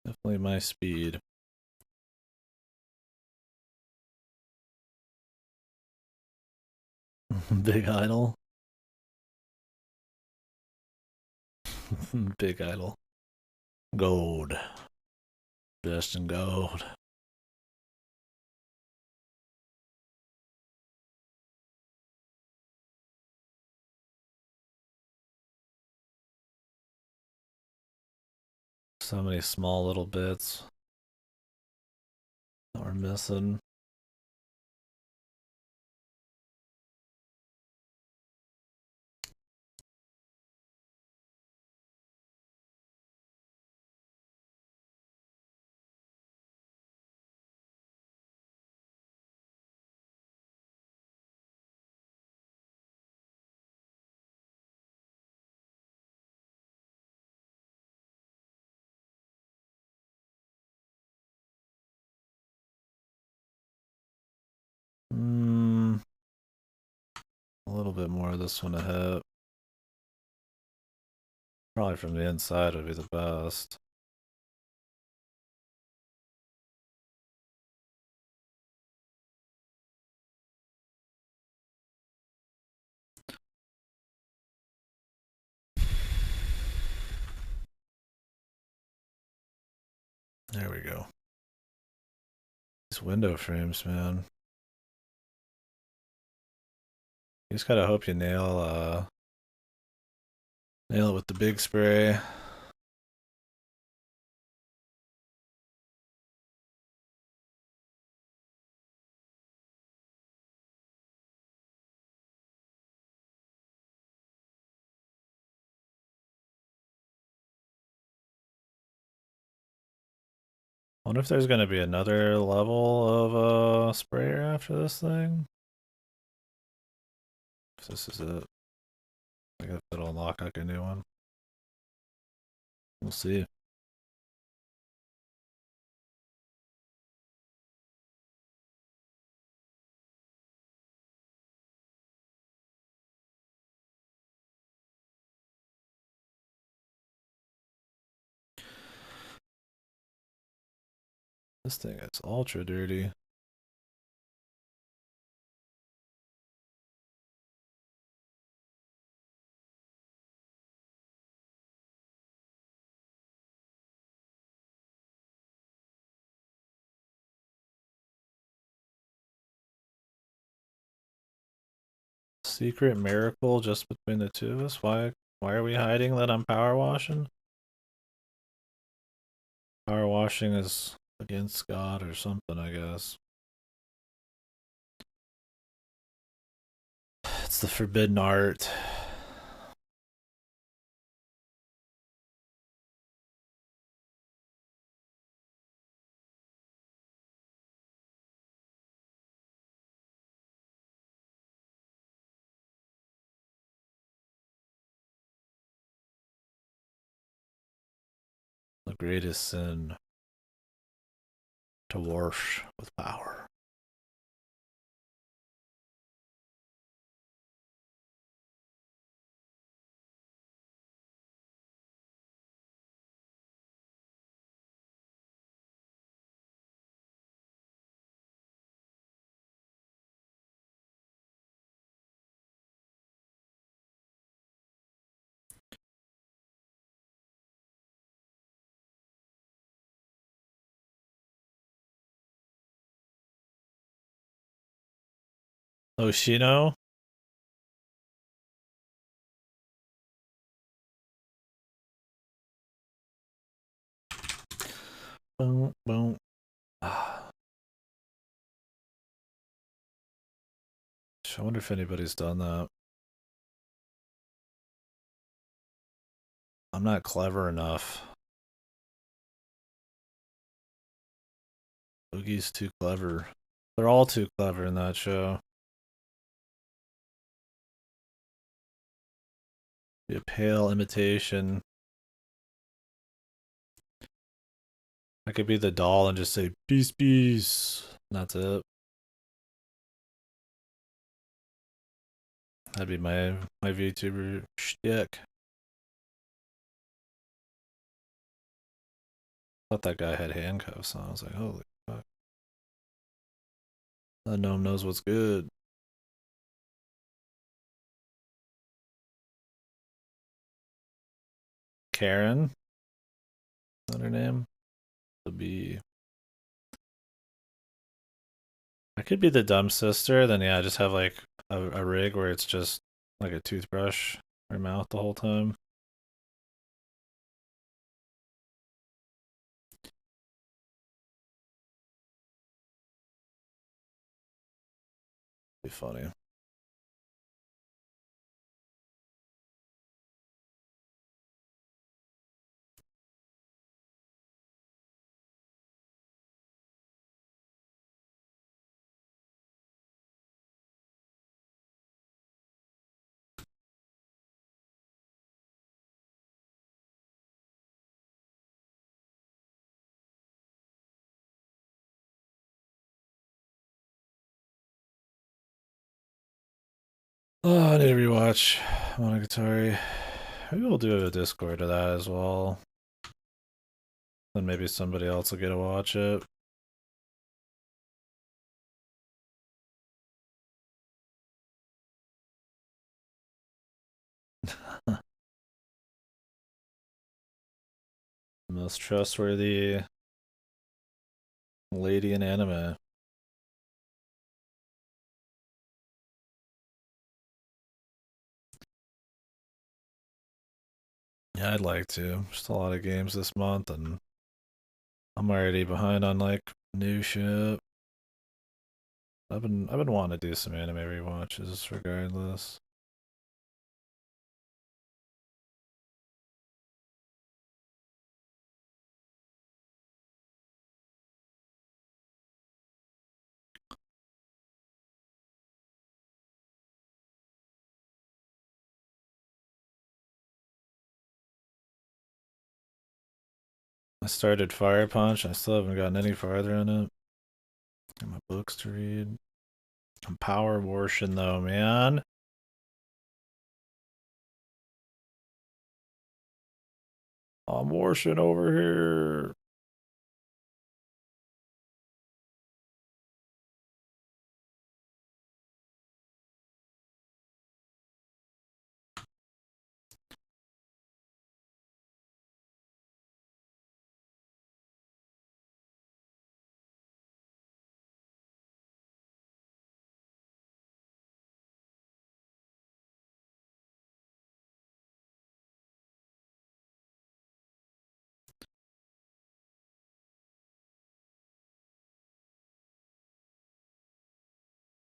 Definitely my speed. Big Idol. Big Idol. Gold. Just in gold. So many small little bits that we're missing. A little bit more of this one to hit. Probably from the inside would be the best. There we go. These window frames, man. You just gotta hope you nail it with the big spray. I wonder if there's gonna be another level of sprayer after this thing. If this is it. I guess it'll unlock like a new one. We'll see. This thing is ultra dirty. Secret miracle just between the two of us? Why are we hiding that I'm power washing? Power washing is against God or something, I guess. It's the forbidden art. greatest sin to wash with power. Oshino? Boom, boom. I wonder if anybody's done that. I'm not clever enough. Boogie's too clever. They're all too clever in that show. Be a pale imitation. I could be the doll and just say peace, peace. And that's it. That'd be my VTuber shtick. Thought that guy had handcuffs on. I was like, holy fuck. That gnome knows what's good. Karen? Is that her name? To be. I could be the dumb sister, then yeah, just have like a rig where it's just like a toothbrush in her mouth the whole time. Be funny. Oh, I need to rewatch Monogatari. Maybe we'll do a Discord to that as well. Then maybe somebody else will get to watch it. Most trustworthy lady in anime. Yeah, I'd like to. Just a lot of games this month, and I'm already behind on like new shit. I've been wanting to do some anime rewatches regardless. I started Fire Punch. I still haven't gotten any farther in it. Got my books to read. I'm power washing though, man. I'm washing over here.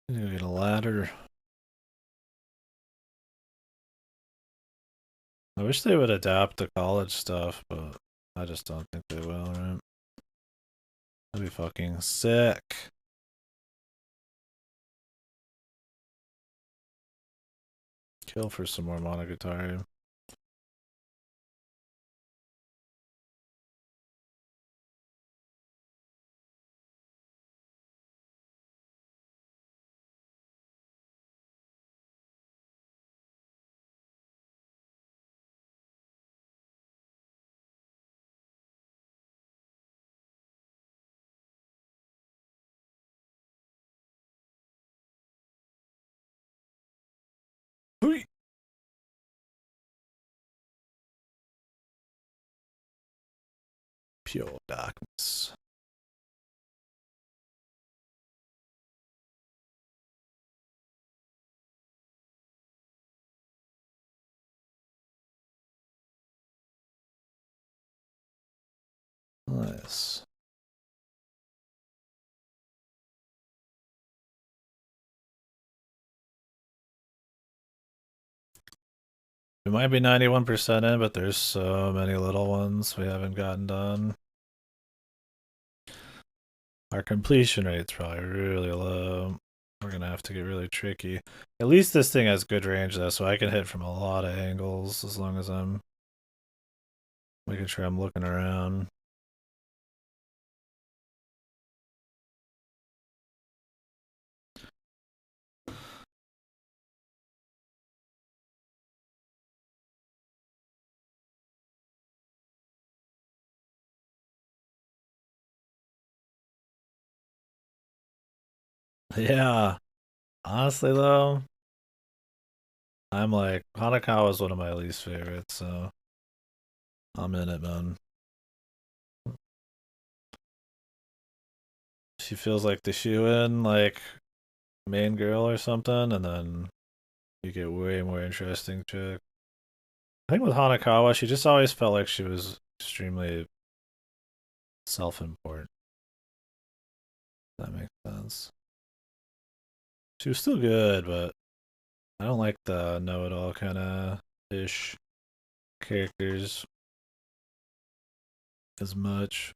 I'm gonna get a ladder. I wish they would adapt the college stuff, but I just don't think they will, right? That'd be fucking sick. Kill for some more Monogatari. Pure darkness. Nice. We might be 91% in, but there's so many little ones we haven't gotten done. Our completion rate's probably really low. We're gonna have to get really tricky. At least this thing has good range though, so I can hit from a lot of angles as long as I'm making sure I'm looking around. Yeah. Honestly though, I'm like Hanakawa is one of my least favorites, so I'm in it, man. She feels like the shoe-in, like main girl or something, and then you get way more interesting chick. I think with Hanakawa, she just always felt like she was extremely self-important. That makes sense. She was still good, but I don't like the know-it-all kind of ish characters as much.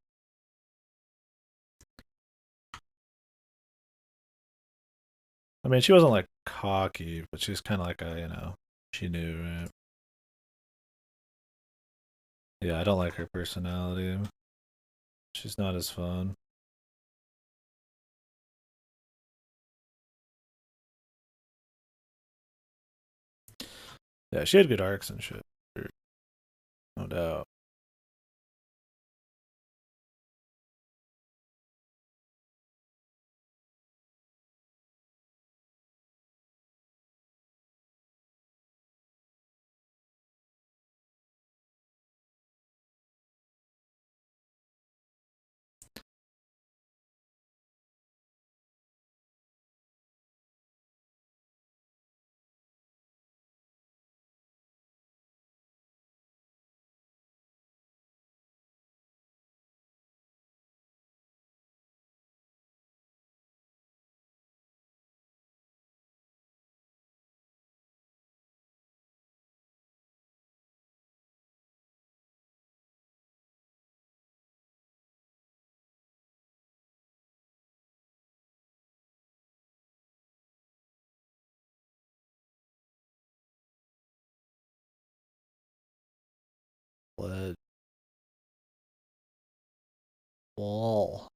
I mean, she wasn't like cocky, but she was kind of like a, she knew, right? Yeah, I don't like her personality. She's not as fun. Yeah, she had good arcs and shit. No doubt. What? Wall.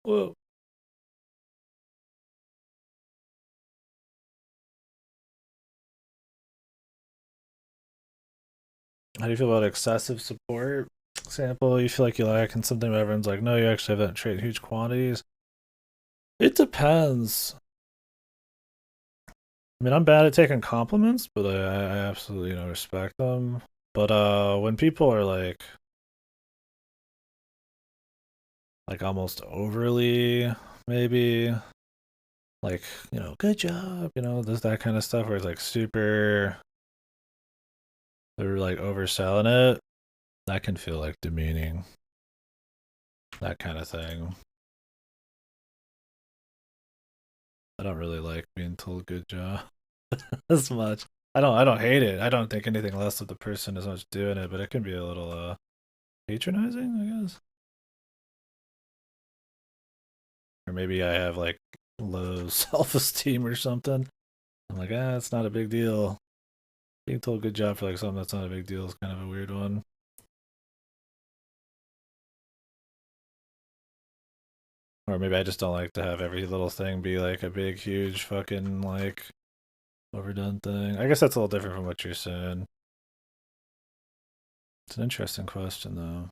Whoa. How do you feel about excessive support? Example, you feel like you lack in something, but everyone's like, no, you actually have that trait in huge quantities. It depends. I mean, I'm bad at taking compliments, but I absolutely, respect them. But when people are like almost overly, maybe like, good job, this that kind of stuff where it's like super, they're like overselling it. That can feel like demeaning. That kind of thing. I don't really like being told good job as much. I don't hate it. I don't think anything less of the person as much doing it, but it can be a little patronizing, I guess. Or maybe I have like low self-esteem or something. I'm like, it's not a big deal. Being told good job for like something that's not a big deal is kind of a weird one. Or maybe I just don't like to have every little thing be like a big, huge fucking like overdone thing. I guess that's a little different from what you're saying. It's an interesting question though.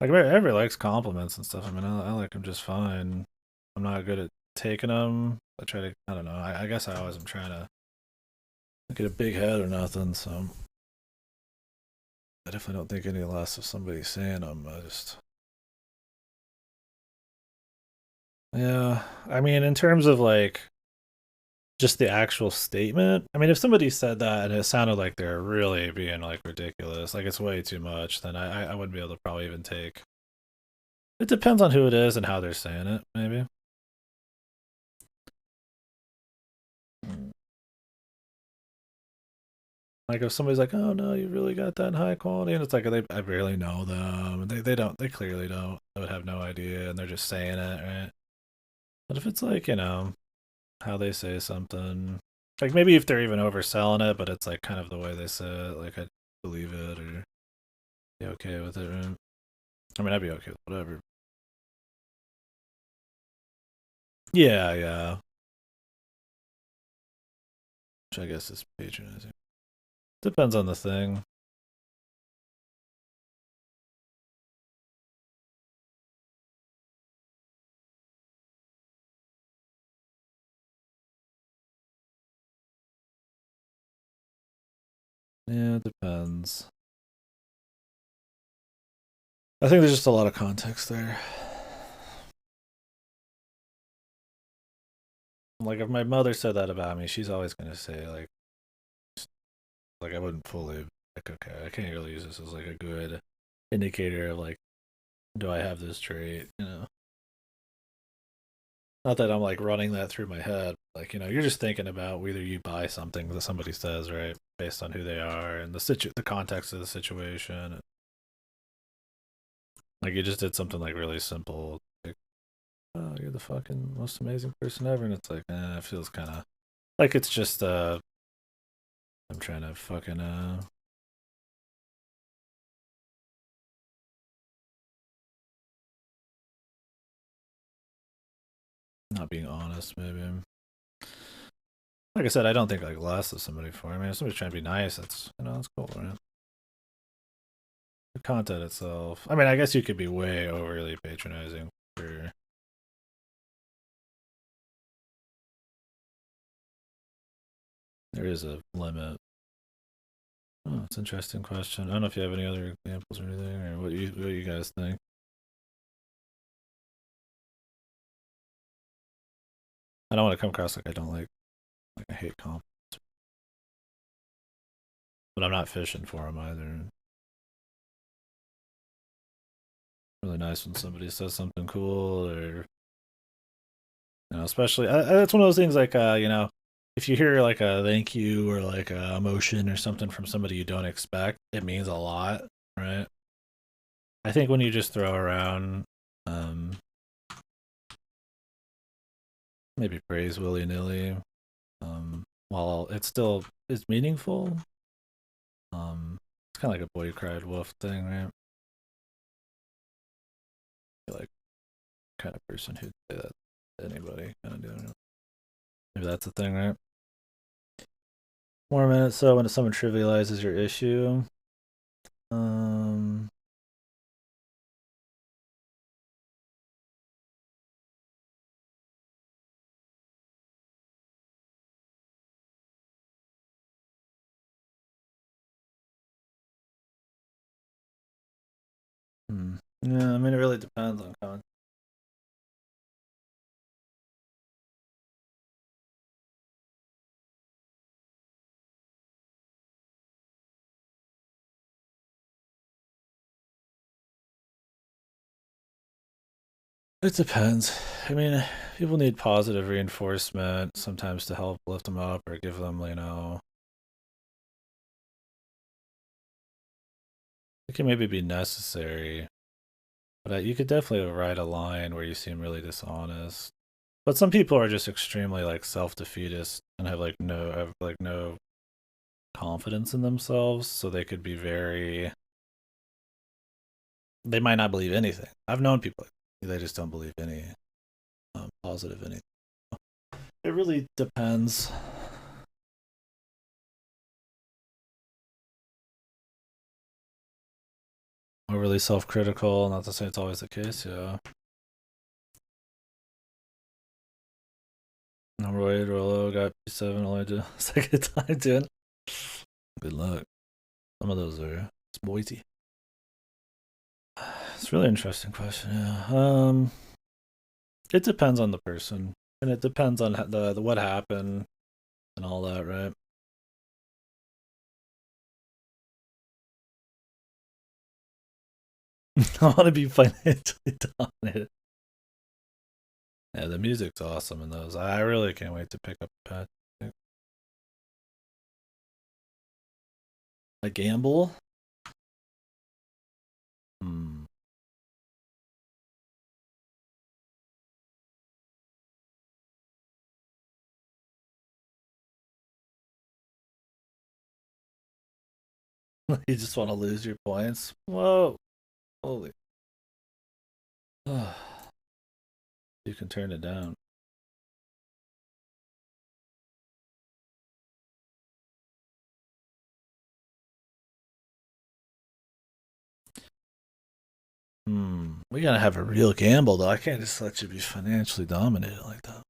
Like everybody likes compliments and stuff. I mean, I like them just fine. I'm not good at taking them. I try to. I don't know. I guess I always am trying to get a big head or nothing. So I definitely don't think any less of somebody saying them. I just. Yeah. I mean, in terms of like just the actual statement. I mean, if somebody said that and it sounded like they're really being like ridiculous, like it's way too much, then I wouldn't be able to probably even take. It depends on who it is and how they're saying it, maybe. Like if somebody's like, "Oh no, you really got that high quality," and it's like I barely know them, and they don't, they clearly don't. I would have no idea, and they're just saying it, right? But if it's like how they say something, like maybe if they're even overselling it, but it's like kind of the way they say it, like I believe it or be okay with it, right? I mean, I'd be okay with whatever. Yeah, yeah. Which I guess is patronizing. Depends on the thing. Yeah, it depends. I think there's just a lot of context there. Like if my mother said that about me, she's always gonna say like I wouldn't fully like okay, I can't really use this as like a good indicator of like do I have this trait, you know. Not that I'm like running that through my head. Like, you're just thinking about whether you buy something that somebody says, right? Based on who they are and the context of the situation. Like you just did something like really simple. Like, oh, you're the fucking most amazing person ever. And it's like, it feels kind of like it's just, I'm trying to fucking, not being honest, maybe. Like I said, I don't think like less of somebody for. I mean, if somebody's trying to be nice, that's cool, right? The content itself. I mean, I guess you could be way overly patronizing. For there is a limit. Oh, it's an interesting question. I don't know if you have any other examples or anything, or what you guys think. I don't want to come across like I don't like I hate comp, but I'm not fishing for them either. Really nice when somebody says something cool, or especially that's one of those things like if you hear like a thank you or like a emotion or something from somebody you don't expect, it means a lot, right? I think when you just throw around um maybe praise willy nilly, while it still is meaningful, it's kind of like a boy cried wolf thing, right? You're like kind of person who'd say that to anybody, kind of doing it. Maybe that's the thing, right? More minutes. So when someone trivializes your issue, um, yeah, I mean, it really depends on content. It depends. I mean, people need positive reinforcement sometimes to help lift them up or give them, it can maybe be necessary, but you could definitely write a line where you seem really dishonest. But some people are just extremely like self-defeatist and have no confidence in themselves, so they could be very. They might not believe anything. I've known people they just don't believe any positive anything. It really depends. overly self-critical. Not to say it's always the case, yeah. Roy Rolo got P7 only to second time doing. Good luck. Some of those are spoity. It's a really interesting question. Yeah. It depends on the person, and it depends on the what happened and all that, right? I want to be financially dominated. Yeah, the music's awesome in those. I really can't wait to pick up a patch. A gamble? Hmm. You just want to lose your points? Whoa. Holy. You can turn it down. We gotta have a real gamble though. I can't just let you be financially dominated like that.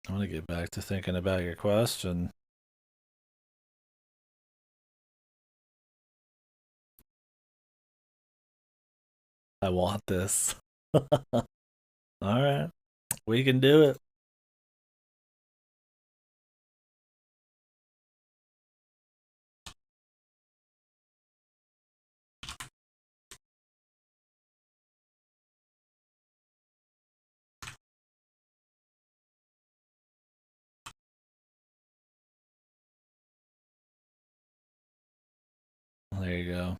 I want to get back to thinking about your question. I want this. All right, we can do it. There you go.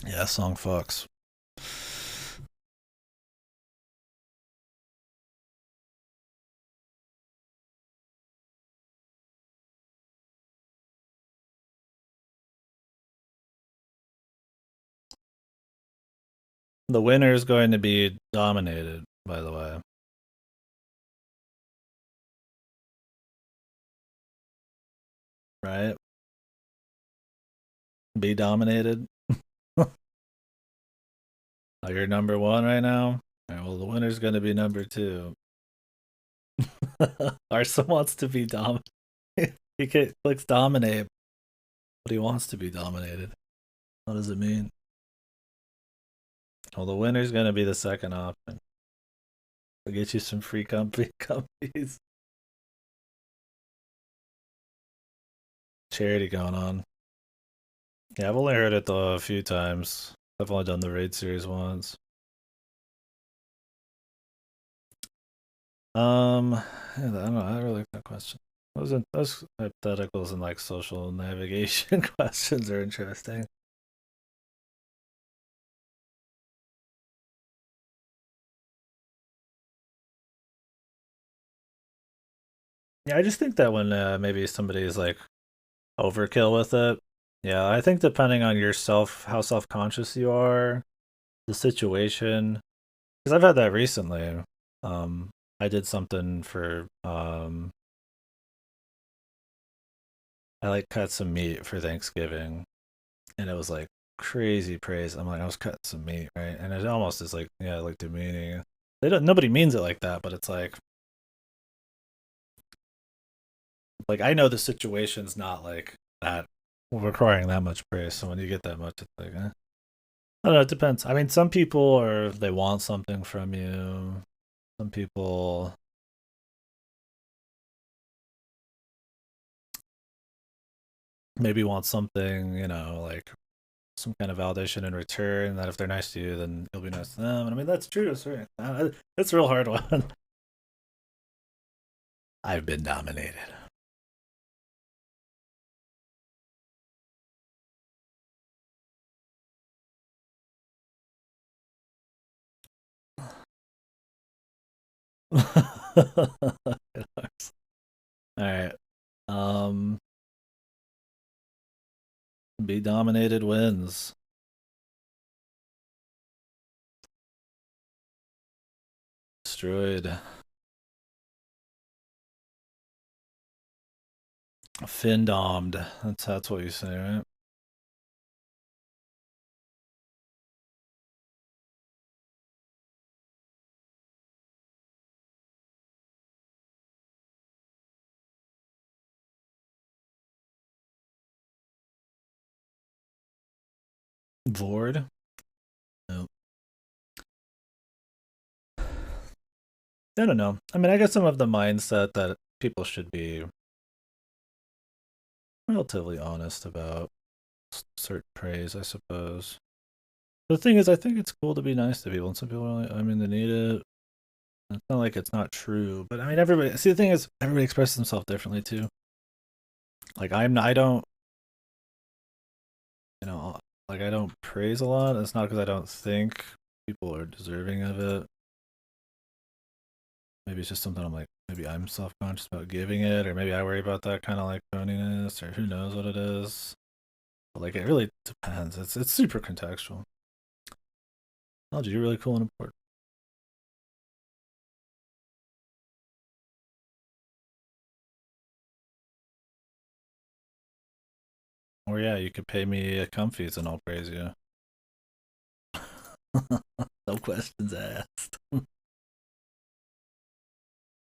Yeah, song fucks. The winner is going to be dominated, by the way. Right? Be dominated. Oh, you're number one right now? All right, well, the winner's going to be number two. Arson wants to be dominated. He clicks dominate, but he wants to be dominated. What does it mean? Well, the winner's going to be the second option. I'll get you some free companies. Charity going on. Yeah, I've only heard it though a few times. I've only done the raid series once. Yeah, I don't know. I really like that question. Those hypotheticals and like social navigation questions are interesting. Yeah, I just think that when maybe somebody is like overkill with it, yeah, I think depending on yourself, how self conscious you are, the situation, because I've had that recently. Um, I did something for I like cut some meat for Thanksgiving, and it was like crazy praise. I'm like, I was cutting some meat, right? And it almost is like, yeah, like demeaning. They don't. Nobody means it like that, but it's like I know the situation's not like that requiring that much praise. So when you get that much, it's like, I don't know. It depends. I mean, some people are they want something from you. Some people maybe want something, like some kind of validation in return. That if they're nice to you, then you'll be nice to them. And I mean, that's true. It's right. It's a real hard one. I've been dominated. All right. Um, be dominated wins. destroyed. Fin-domed. That's what you say, right? Vord? No. I don't know. I mean, I guess some of the mindset that people should be relatively honest about certain praise, I suppose. The thing is, I think it's cool to be nice to people, and some people are like, I mean, they need it. It's not like it's not true, but I mean, everybody. See, the thing is, everybody expresses themselves differently too. Like I don't, like I don't praise a lot. It's not because I don't think people are deserving of it. Maybe it's just something I'm like, maybe I'm self-conscious about giving it, or maybe I worry about that kind of like phoniness, or who knows what it is. But like, it really depends. It's super contextual. Technology, you're really cool and important. Or yeah, you could pay me a comfies and I'll praise you. No questions asked.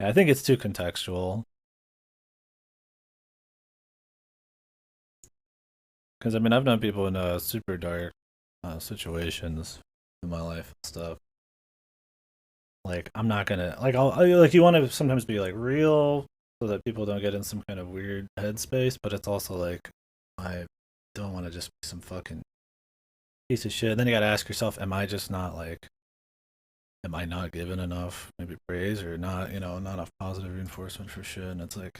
I think it's too contextual. Because I mean, I've known people in super dark situations in my life and stuff. Like, I'm not gonna like you want to sometimes be like real so that people don't get in some kind of weird headspace, but it's also like I don't want to just be some fucking piece of shit. Then you got to ask yourself, am I just not like, am I not given enough maybe praise or not, not enough positive reinforcement for shit? And it's like,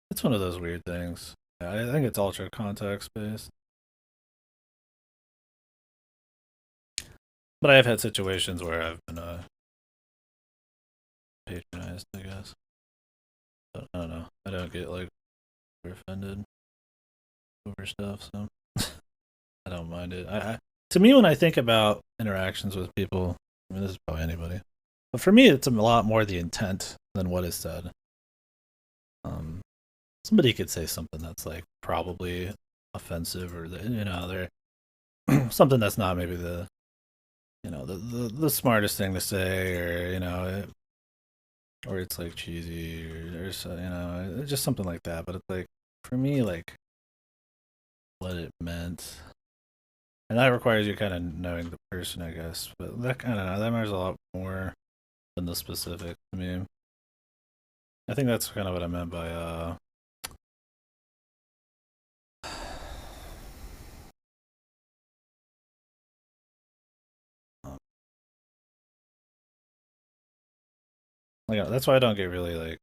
it's one of those weird things. Yeah, I think it's ultra context based. But I have had situations where I've been patronized, I guess. But I don't know. I don't get like offended over stuff, so I don't mind it. To me, when I think about interactions with people, I mean, this is probably anybody, but for me, it's a lot more the intent than what is said. Um, Somebody could say something that's like probably offensive, or they're something that's not maybe the smartest thing to say, or or it's like cheesy, or so, just something like that. But it's like, for me, like what it meant, and that requires you kind of knowing the person, I guess. But that kind of that matters a lot more than the specific to me. I think that's kind of what I meant by um, like that's why I don't get really like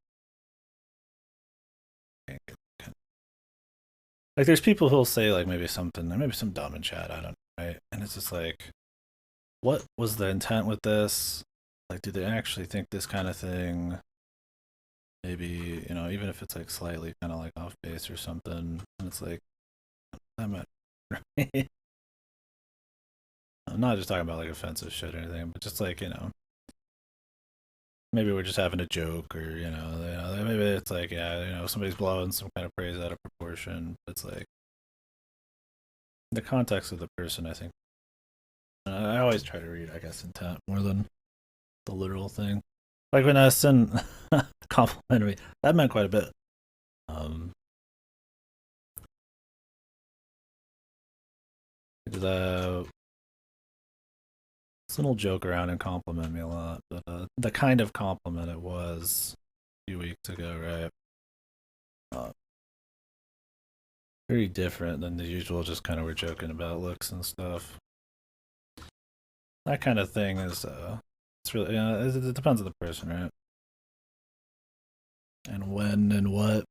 there's people who'll say like maybe something, maybe some dumb in chat, I don't know, right? And it's just like, what was the intent with this? Like, do they actually think this kind of thing? Maybe, even if it's like slightly kind of like off base or something, and it's like, I'm not, I'm not just talking about like offensive shit or anything, but just like, maybe we're just having a joke, or, maybe it's like, yeah, somebody's blowing some kind of praise out of proportion. It's like, the context of the person, I think. I always try to read, I guess, intent more than the literal thing. Like when Essen complimented me, that meant quite a bit. Um, because Sin will joke around and compliment me a lot, but the kind of compliment it was a few weeks ago, right? Uh, Very different than the usual, just kind of we're joking about looks and stuff. That kind of thing is, it's really, it depends on the person, right? And when and what.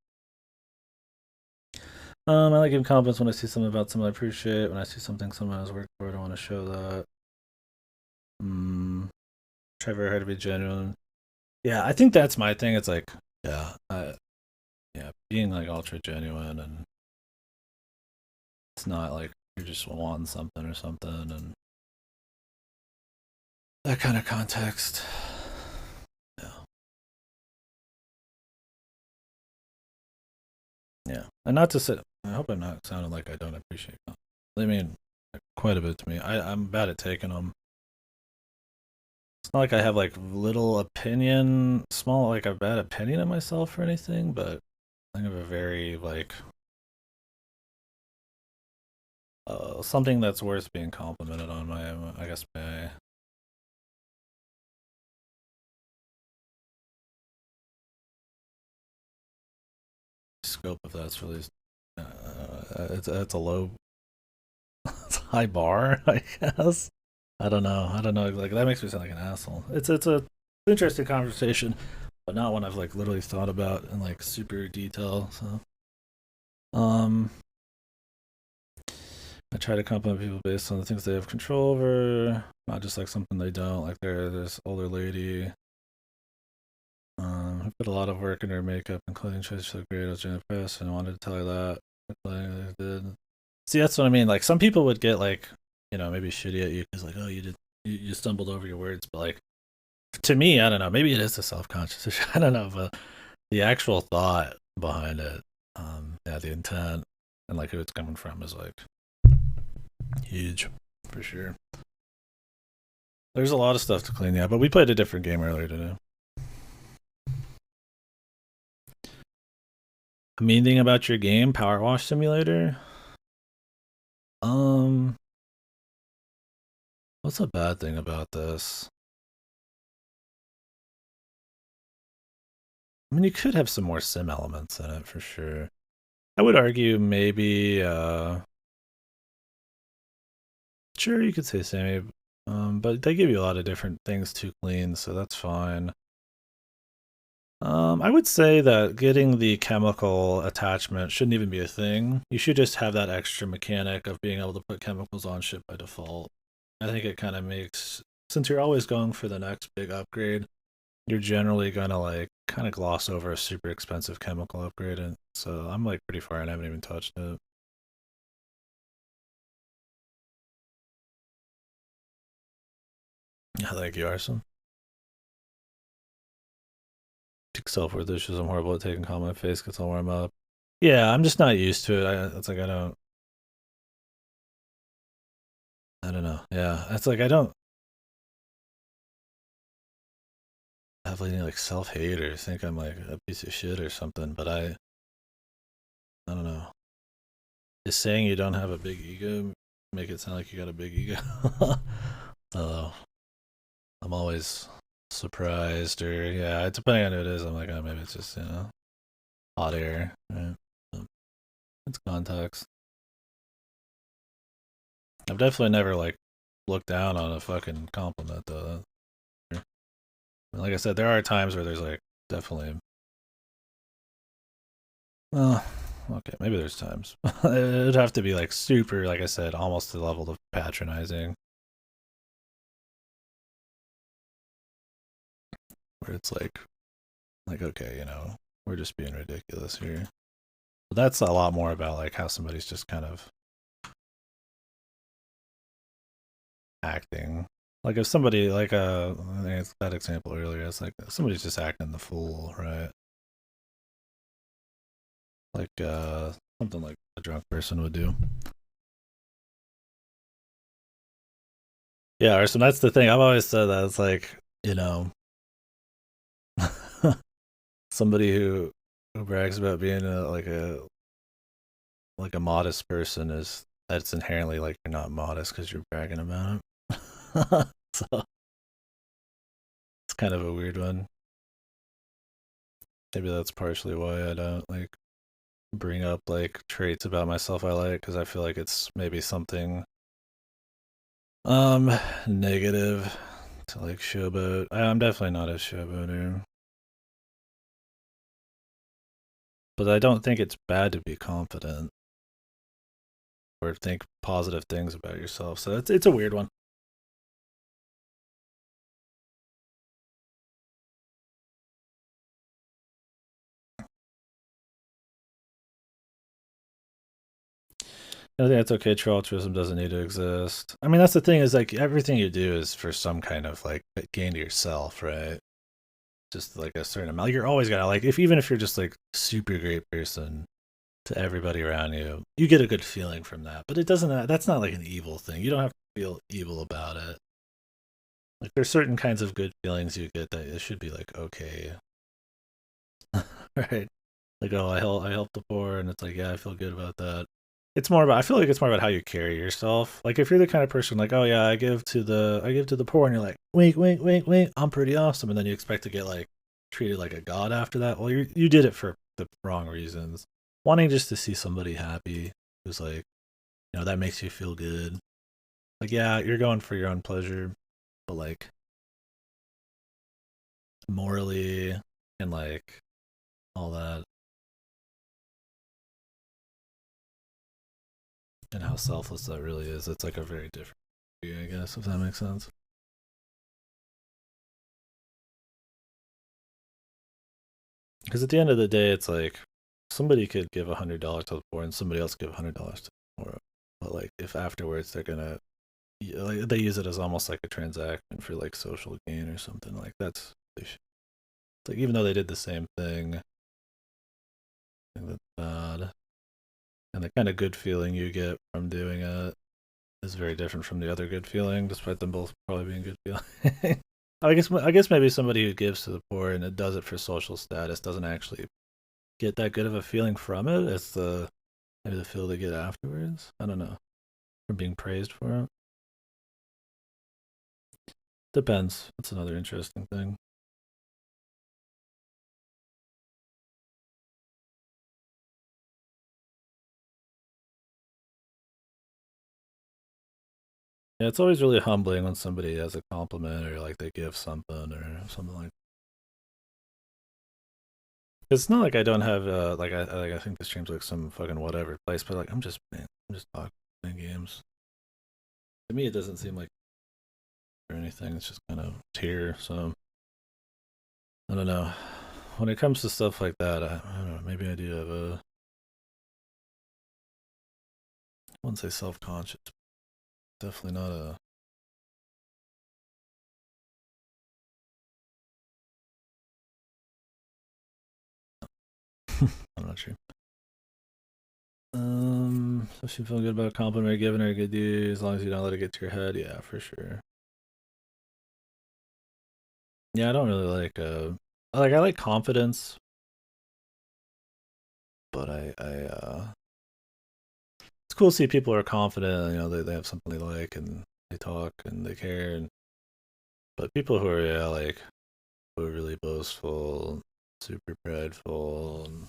I like giving compliments when I see something about someone I appreciate. When I see something someone has worked for, I want to show that. Try very hard to be genuine. Yeah, I think that's my thing. It's like, yeah, yeah, being like ultra genuine, and it's not like you're just wanting something or something, and that kind of context. Yeah. Yeah, and not to say, I hope I'm not sounding like I don't appreciate them. They mean quite a bit to me. I'm bad at taking them. It's not like I have like little opinion, small like a bad opinion of myself or anything, but I have a very like something that's worth being complimented on. My I guess my scope of that's really it's a low, it's a high bar, I guess. I don't know. I don't know. Like that makes me sound like an asshole. It's a interesting conversation, but not one I've like literally thought about in like super detail. So, um, I try to compliment people based on the things they have control over, not just like something they don't. Like this older lady, who put a lot of work in her makeup and clothing choice. She looked great. I was doing the press, and I wanted to tell her that. I did. See, that's what I mean. Like some people would get like, maybe shitty at you because like, oh, you stumbled over your words, but like to me, I don't know. Maybe it is a self-conscious issue. I don't know, but the actual thought behind it, yeah, the intent and like who it's coming from is like huge for sure. There's a lot of stuff to clean, yeah. But we played a different game earlier today. A mean thing about your game, PowerWash Simulator. Um, what's a bad thing about this? I mean, you could have some more sim elements in it for sure. I would argue maybe, sure, you could say Sammy, but they give you a lot of different things to clean, so that's fine. I would say that getting the chemical attachment shouldn't even be a thing. You should just have that extra mechanic of being able to put chemicals on shit by default. I think it kind of makes, since you're always going for the next big upgrade, you're generally gonna like kind of gloss over a super expensive chemical upgrade, and so I'm like pretty far and I haven't even touched it. Yeah, thank you, Arson. Self worth issues. I'm horrible at taking comment face because I'll warm up. Yeah, I'm just not used to it. It's like I don't know. Yeah, it's like I don't have any like self hate or think I'm like a piece of shit or something. But I don't know. Is saying you don't have a big ego make it sound like you got a big ego? Although I'm always surprised, or yeah, depending on who it is, I'm like, oh, maybe it's just hot air. Right? It's context. I've definitely never like looked down on a fucking compliment though. Like I said, there are times where there's like definitely. Oh, okay, maybe there's times. It'd have to be like super, like I said, almost to the level of patronizing, where it's like okay, we're just being ridiculous here. But that's a lot more about like how somebody's just kind of acting. Like if somebody like I think it's that example earlier, it's like somebody's just acting the fool, right? Like something like a drunk person would do. Yeah, or so that's the thing. I've always said that it's like, somebody who brags about being like a modest person is that's inherently like you're not modest because you're bragging about it. So it's kind of a weird one. Maybe that's partially why I don't like bring up like traits about myself I like because I feel like it's maybe something um negative to like showboat. I'm definitely not a showboater, but I don't think it's bad to be confident or think positive things about yourself. So it's a weird one. I think that's okay. True altruism doesn't need to exist. I mean, that's the thing is like everything you do is for some kind of like gain to yourself, right? Just like a certain amount. You're always gonna like if even if you're just like super great person to everybody around you, you get a good feeling from that. But it doesn't. That's not like an evil thing. You don't have to feel evil about it. Like there's certain kinds of good feelings you get that it should be like okay, right? Like oh, I help the poor, and it's like yeah, I feel good about that. It's more about I feel like it's more about how you carry yourself. Like if you're the kind of person like oh yeah, I give to the poor, and you're like wink wink wink wink, I'm pretty awesome, and then you expect to get like treated like a god after that. Well, you did it for the wrong reasons. Wanting just to see somebody happy who's like that makes you feel good. Like yeah, you're going for your own pleasure, but like morally and like all that and how selfless that really is. It's like a very different view, I guess, if that makes sense. Because at the end of the day, it's like somebody could give $100 to the poor and somebody else give $100 to the poor. But like if afterwards they're gonna like they use it as almost like a transaction for like social gain or something like it's like even though they did the same thing, I think that's bad. And the kind of good feeling you get from doing it is very different from the other good feeling, despite them both probably being good feeling. I guess maybe somebody who gives to the poor and it does it for social status doesn't actually get that good of a feeling from it. It's the maybe the feel they get afterwards. I don't know. From being praised for it. Depends. That's another interesting thing. Yeah, it's always really humbling when somebody has a compliment or like they give something or something like. It's not like I don't have like I think the stream's like some fucking whatever place, but like I'm just talking playing games. To me, it doesn't seem like or anything. It's just kind of here. So I don't know. When it comes to stuff like that, I don't know. Maybe I do have a I wouldn't say self conscious. Definitely not a. I'm not sure. So she feel good about a compliment or giving her a good deed as long as you don't let it get to your head. Yeah, for sure. Yeah, I don't really like I like confidence, but it's cool to see people who are confident. They have something they like and they talk and they care. And but people who are yeah like who are really boastful, super prideful, and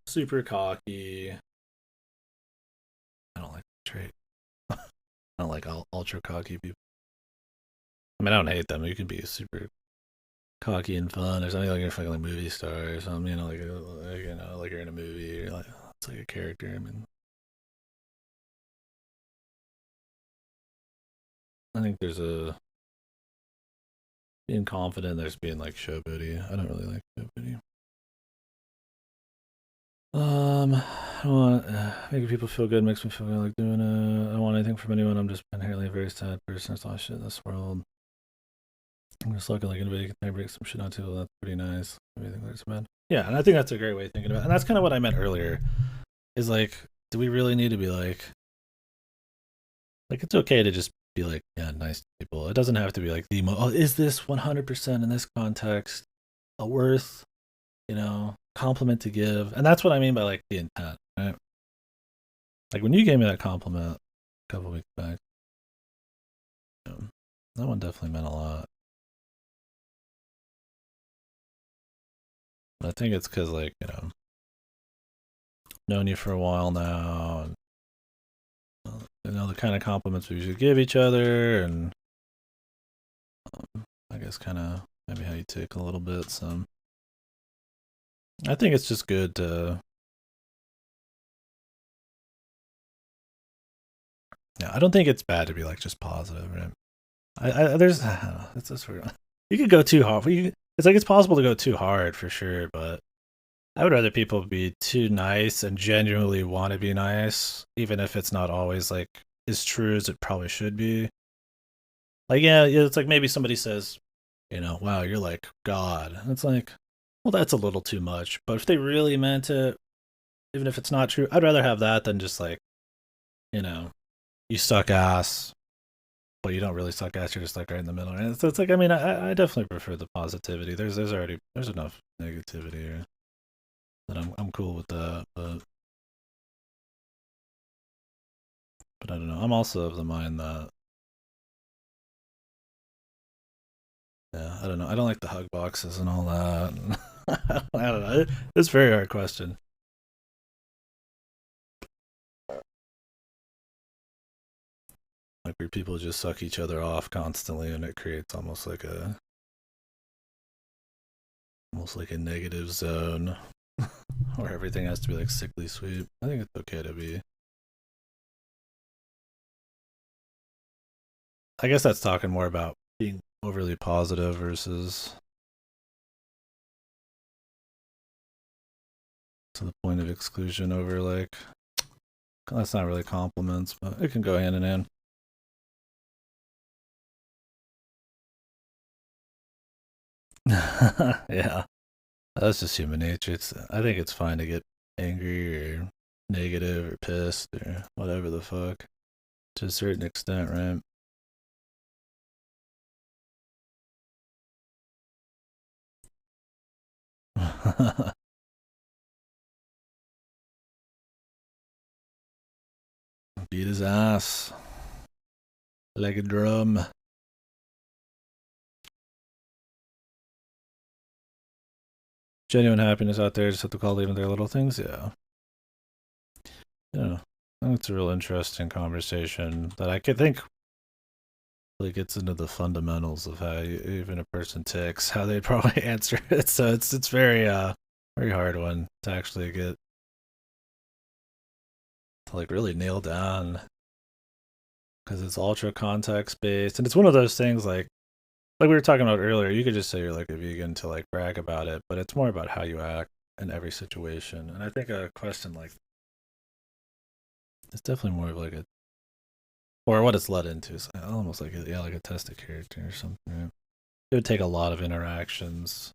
super cocky. I don't like that trait. I don't like ultra cocky people. I mean, I don't hate them. You can be super cocky and fun or something like you're a fucking like movie star or something. Like you're in a movie. You're like it's like a character. I mean, I think there's a being confident. There's being like showboaty. I don't really like showboaty. I don't want making people feel good makes me feel good like doing it. I don't want anything from anyone. I'm just inherently a very sad person. There's a lot of shit in this world. I'm just looking like anybody can break some shit on too. That's pretty nice. Everything that's bad. Yeah, and I think that's a great way of thinking about it. And that's kind of what I meant earlier. Is like, do we really need to be like it's okay to just be like, yeah, nice to people. It doesn't have to be like is this 100% in this context a worth, compliment to give? And that's what I mean by like the intent, right? Like when you gave me that compliment a couple weeks back, that one definitely meant a lot. But I think it's because like known you for a while now, and the kind of compliments we should give each other, and I guess kind of maybe how you take a little bit. So I think it's just good to. Yeah, I don't think it's bad to be like just positive, right? There's I don't know, it's just weird. You could go too hard. It's like it's possible to go too hard for sure, but I would rather people be too nice and genuinely want to be nice, even if it's not always like as true as it probably should be. Like, yeah, it's like maybe somebody says, wow, you're like God. And it's like, well, that's a little too much. But if they really meant it, even if it's not true. I'd rather have that than just like, you know, you suck ass, but you don't really suck ass. You're just like right in the middle. And so it's like, I mean, I definitely prefer the positivity. There's enough negativity here that I'm cool with that. But I don't know. I'm also of the mind that, yeah, I don't know. I don't like the hug boxes and all that. I don't know. It's a very hard question. Like where people just suck each other off constantly, and it creates almost like a negative zone where everything has to be like sickly sweet. I think it's okay to be. I guess that's talking more about being overly positive versus to the point of exclusion over like, that's not really compliments, but it can go hand in hand. Yeah, that's just human nature. I think it's fine to get angry or negative or pissed or whatever the fuck to a certain extent, right? Beat his ass like a drum. Genuine happiness out there, just have to call even their little things. Yeah, yeah. I think it's a real interesting conversation that I could think really gets into the fundamentals of how even a person ticks, how they'd probably answer it. So it's very hard one to actually get to like really nail down because it's ultra context based and it's one of those things like we were talking about earlier. You could just say you're like a vegan to like brag about it, but it's more about how you act in every situation. And I think a question like it's definitely more of like a or what it's led into is almost like like a tested character or something. Right? It would take a lot of interactions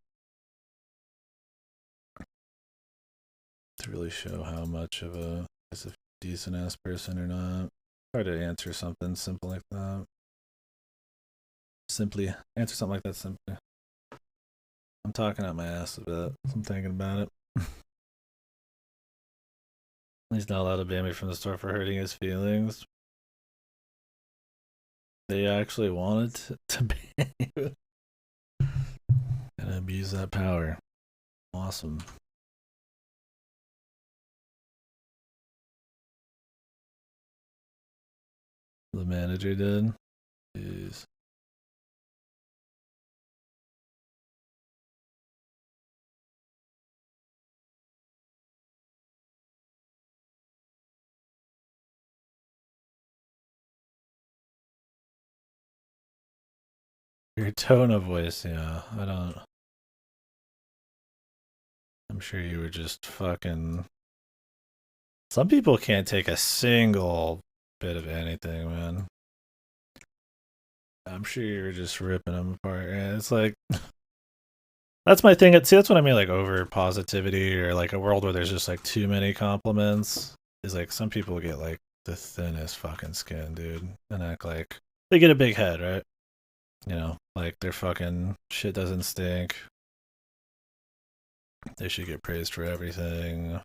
to really show how much of a decent ass person or not. Try to answer something simple like that. Simply answer something like that simply. I'm talking out my ass a bit. I'm thinking about it. He's not allowed to ban me from the store for hurting his feelings. They actually wanted to ban you and abuse that power. Awesome. The manager did. Jeez. Your tone of voice, yeah. I don't. I'm sure you were just fucking. Some people can't take a single bit of anything, man. I'm sure you were just ripping them apart. And it's like that's my thing. See, that's what I mean. Like over positivity or like a world where there's just like too many compliments. Is like some people get like the thinnest fucking skin, dude, and act like they get a big head, right? Like their fucking shit doesn't stink. They should get praised for everything.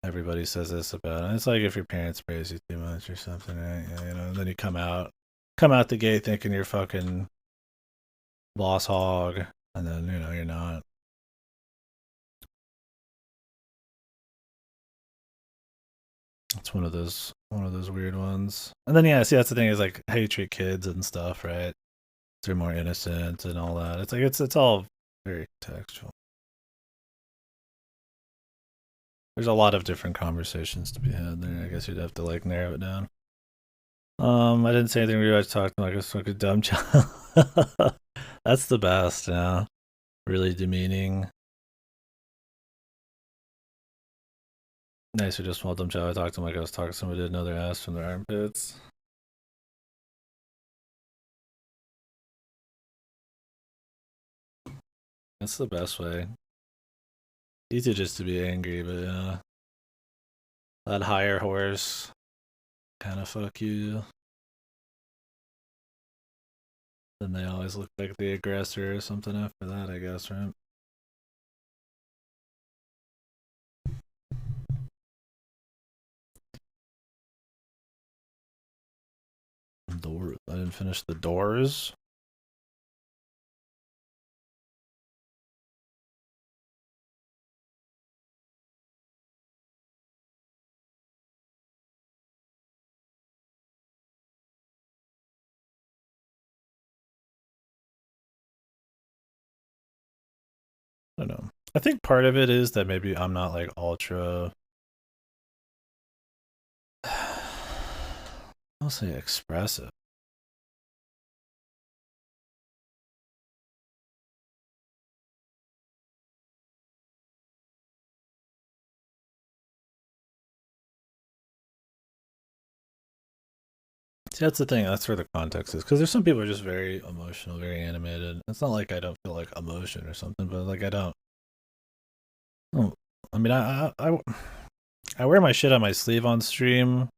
Everybody says this about it. It's like if your parents praise you too much or something, right? And then you come out the gate thinking you're fucking boss hog, and then you're not. It's one of those weird ones. And then yeah, see that's the thing is like how you treat kids and stuff, right? They're more innocent and all that. It's like it's all very contextual. There's a lot of different conversations to be had there. I guess you'd have to like narrow it down. I didn't say anything weird. I talked like a fucking dumb child. That's the best, yeah. Really demeaning. Nice or just small dumb child. I talked to him like I was talking to somebody who did another ass from their armpits. That's the best way. Easy just to be angry, but yeah, that higher horse kind of fuck you. Then they always look like the aggressor or something after that, I guess, right? Door. I didn't finish the doors. I don't know. I think part of it is that maybe I'm not like ultra. I'll say expressive. See, that's the thing. That's where the context is. Because there's some people who are just very emotional, very animated. It's not like I don't feel like emotion or something, but like I don't. Oh, I mean, I wear my shit on my sleeve on stream.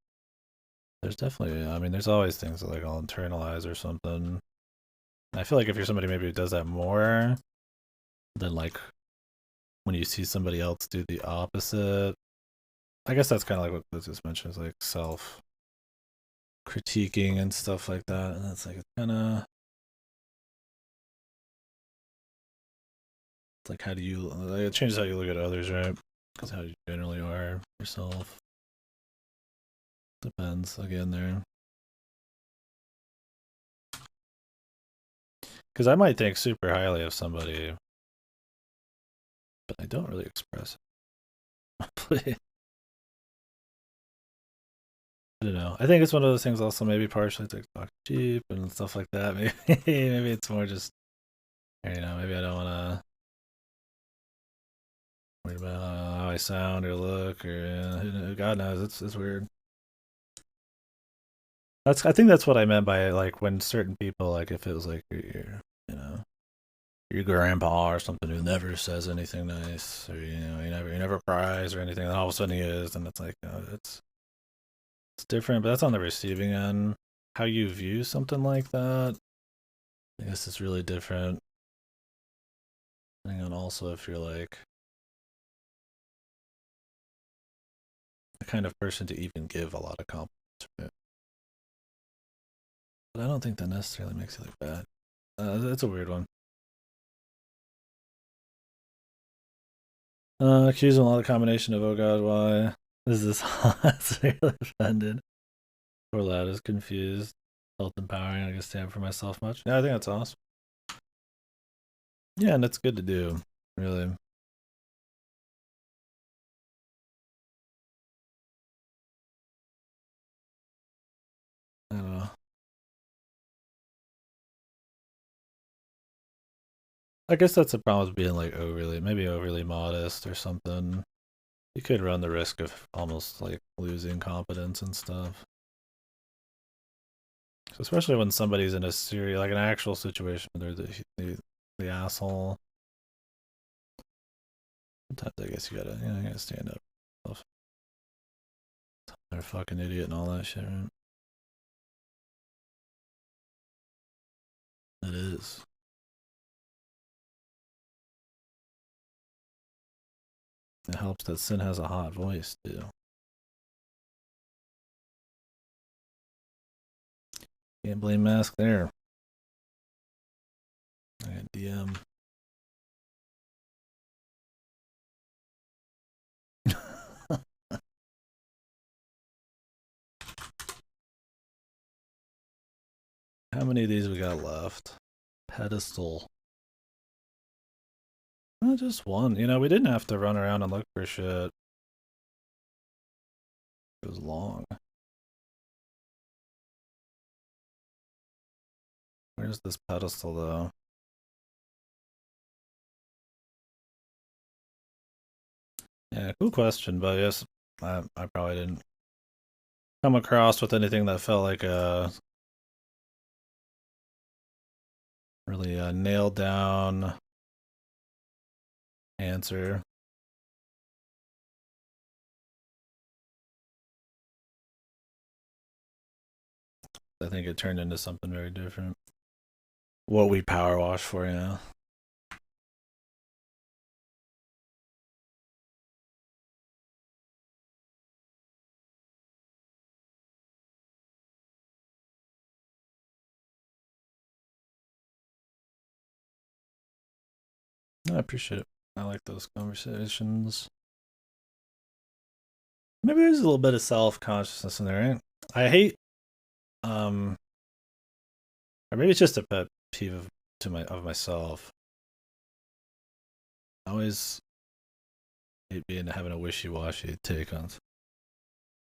There's definitely. I mean, there's always things that like I'll internalize or something. I feel like if you're somebody maybe who does that more, then like when you see somebody else do the opposite, I guess that's kind of like what Liz just mentioned, is like self critiquing and stuff like that. And that's like it's kind of it's like how do you like, it changes how you look at others, right? Because how you generally are yourself depends again there. Because I might think super highly of somebody, but I don't really express it. I don't know. I think it's one of those things. Also, maybe partially to talk cheap and stuff like that. Maybe maybe it's more just maybe I don't want to worry about how I sound or look or God knows. It's weird. I think that's what I meant by like when certain people like if it was like you know your grandpa or something who never says anything nice or he never cries or anything, and all of a sudden he is, and it's like it's different, but that's on the receiving end. How you view something like that, I guess it's really different. Depending on also if you're like the kind of person to even give a lot of compliments. Right? But I don't think that necessarily makes you look bad. That's a weird one. Accusing a lot of combination of oh god, why is this hot? Really offended. Poor lad is confused. Felt empowering. I can stand for myself much. Yeah, I think that's awesome. Yeah, and it's good to do. Really. I don't know. I guess that's the problem with being like maybe overly modest or something. You could run the risk of almost like losing confidence and stuff. So especially when somebody's in a serious, like an actual situation where they're the asshole. Sometimes I guess you gotta stand up. They're a fucking idiot and all that shit, right? It is. It helps that Sin has a hot voice too. Can't blame Mask there. I got DM. How many of these we got left? Pedestal. Just one. We didn't have to run around and look for shit. It was long. Where's this pedestal though? Yeah, cool question, but yes, I probably didn't come across with anything that felt like a really nailed down answer. I think it turned into something very different. What we power wash for, you know. I appreciate it. I like those conversations. Maybe there's a little bit of self consciousness in there, right? I hate, um, or maybe it's just a pet peeve of myself. I always hate being having a wishy washy take on,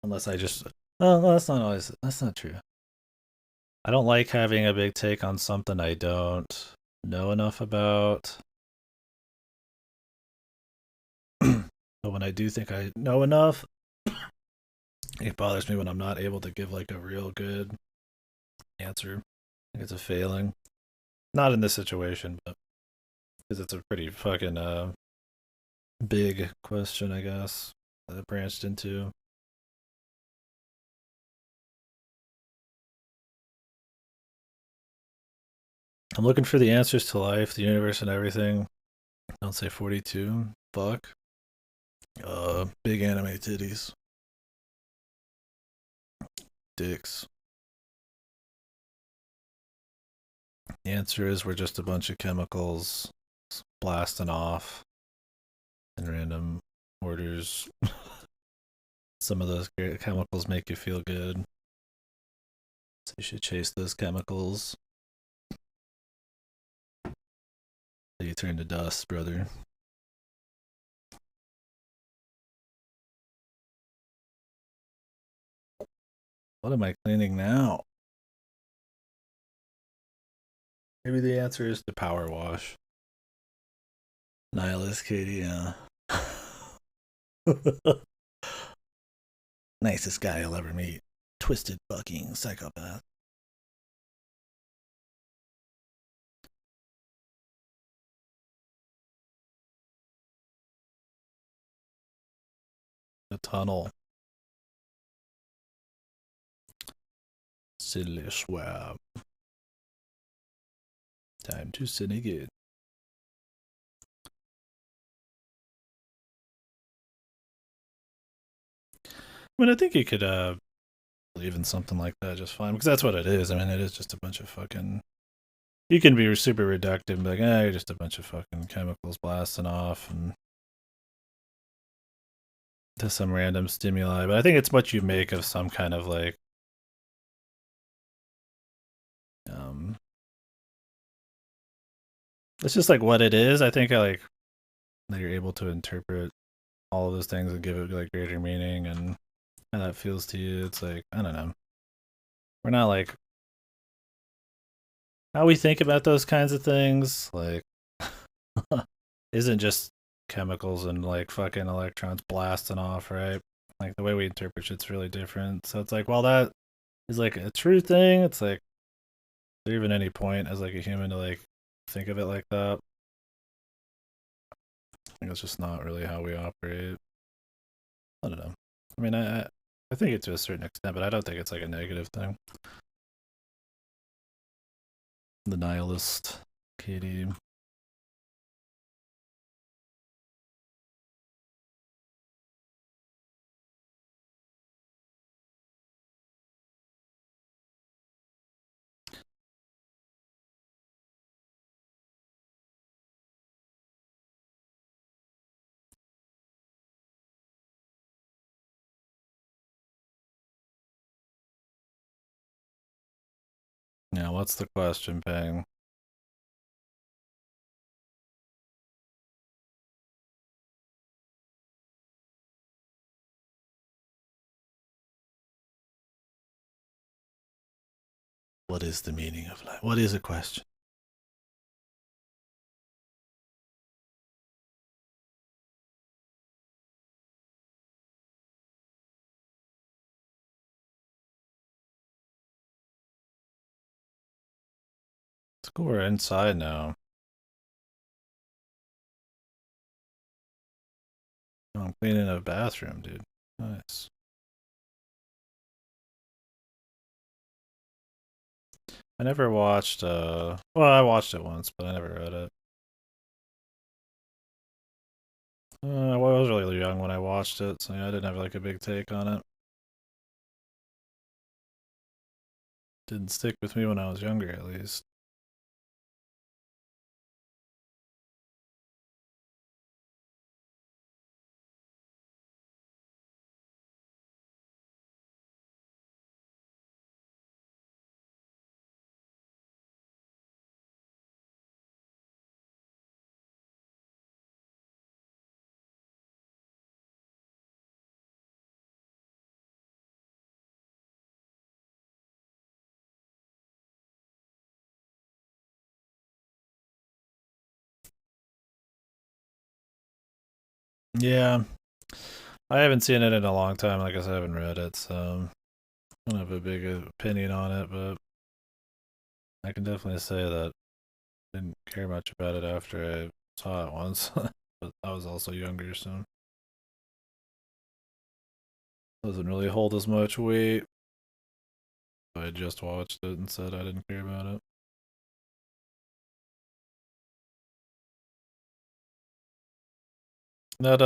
unless I just. Oh, well, that's not always. That's not true. I don't like having a big take on something I don't know enough about. But when I do think I know enough, it bothers me when I'm not able to give like a real good answer. I think it's a failing. Not in this situation, but because it's a pretty fucking big question, I guess, that it branched into. I'm looking for the answers to life, the universe, and everything. Don't say 42. Fuck. Big anime titties. Dicks. The answer is we're just a bunch of chemicals blasting off in random orders. Some of those chemicals make you feel good. So you should chase those chemicals. So you turn to dust, brother. What am I cleaning now? Maybe the answer is the power wash. Nihilist Katie, yeah. Nicest guy you'll ever meet. Twisted fucking psychopath. The tunnel. Silly swab. Time to sin again. I mean, I think you could believe in something like that just fine, because that's what it is. I mean, it is just a bunch of fucking. You can be super reductive and be like, you're just a bunch of fucking chemicals blasting off and to some random stimuli. But I think it's what you make of some kind of like um it's just like what it is. I think I like that you're able to interpret all of those things and give it like greater meaning and how that feels to you. It's like, I don't know. We're not like how we think about those kinds of things, like isn't just chemicals and like fucking electrons blasting off, right? Like the way we interpret shit's really different. So it's like, while that is like a true thing, it's like, is there even any point as like a human to like think of it like that? I think it's just not really how we operate. I don't know. I mean, I think it to a certain extent, but I don't think it's like a negative thing. The nihilist, Katie. Yeah, what's the question, Pang? What is the meaning of life? What is a question? Let's go. We're inside now. Oh, I'm cleaning a bathroom, dude. Nice. I never watched, well, I watched it once, but I never read it. I was really young when I watched it, so yeah, I didn't have like a big take on it. Didn't stick with me when I was younger, at least. Yeah, I haven't seen it in a long time. Like I said, I haven't read it, so I don't have a big opinion on it, but I can definitely say that I didn't care much about it after I saw it once. But I was also younger, so it doesn't really hold as much weight. I just watched it and said I didn't care about it. That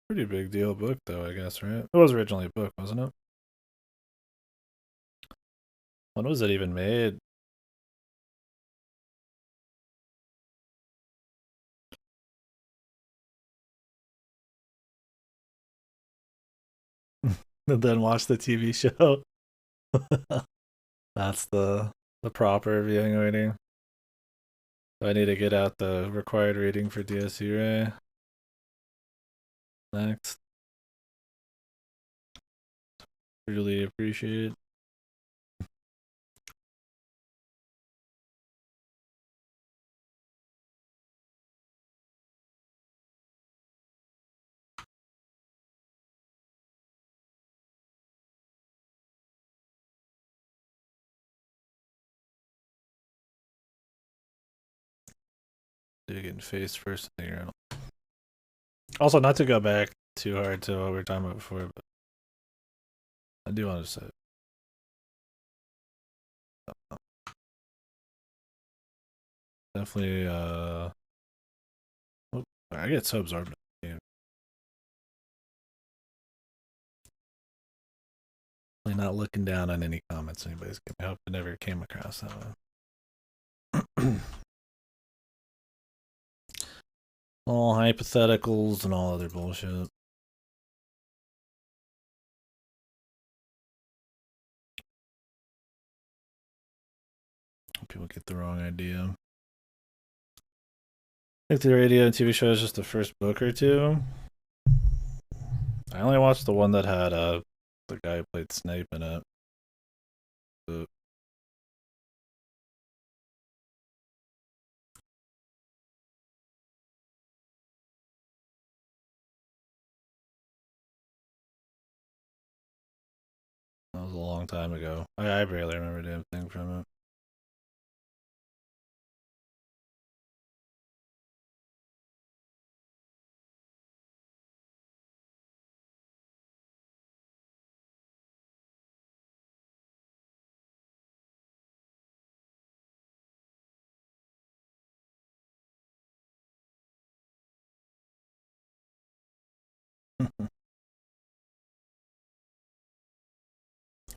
pretty big deal book though, I guess, right? It was originally a book, wasn't it? When was it even made? And then watch the TV show. That's the proper viewing rating. Do I need to get out the required rating for DSU Ray next? Really appreciate. Digging face first in the urinal. Also, not to go back too hard to what we were talking about before, but I do want to say definitely. I get so absorbed in the game. Definitely not looking down on any comments anybody's giving. I hope I never came across that one. All hypotheticals and all other bullshit. People get the wrong idea. I think the radio and TV show is just the first book or two. I only watched the one that had the guy who played Snape in it. But that was a long time ago. I barely remember damn thing from it.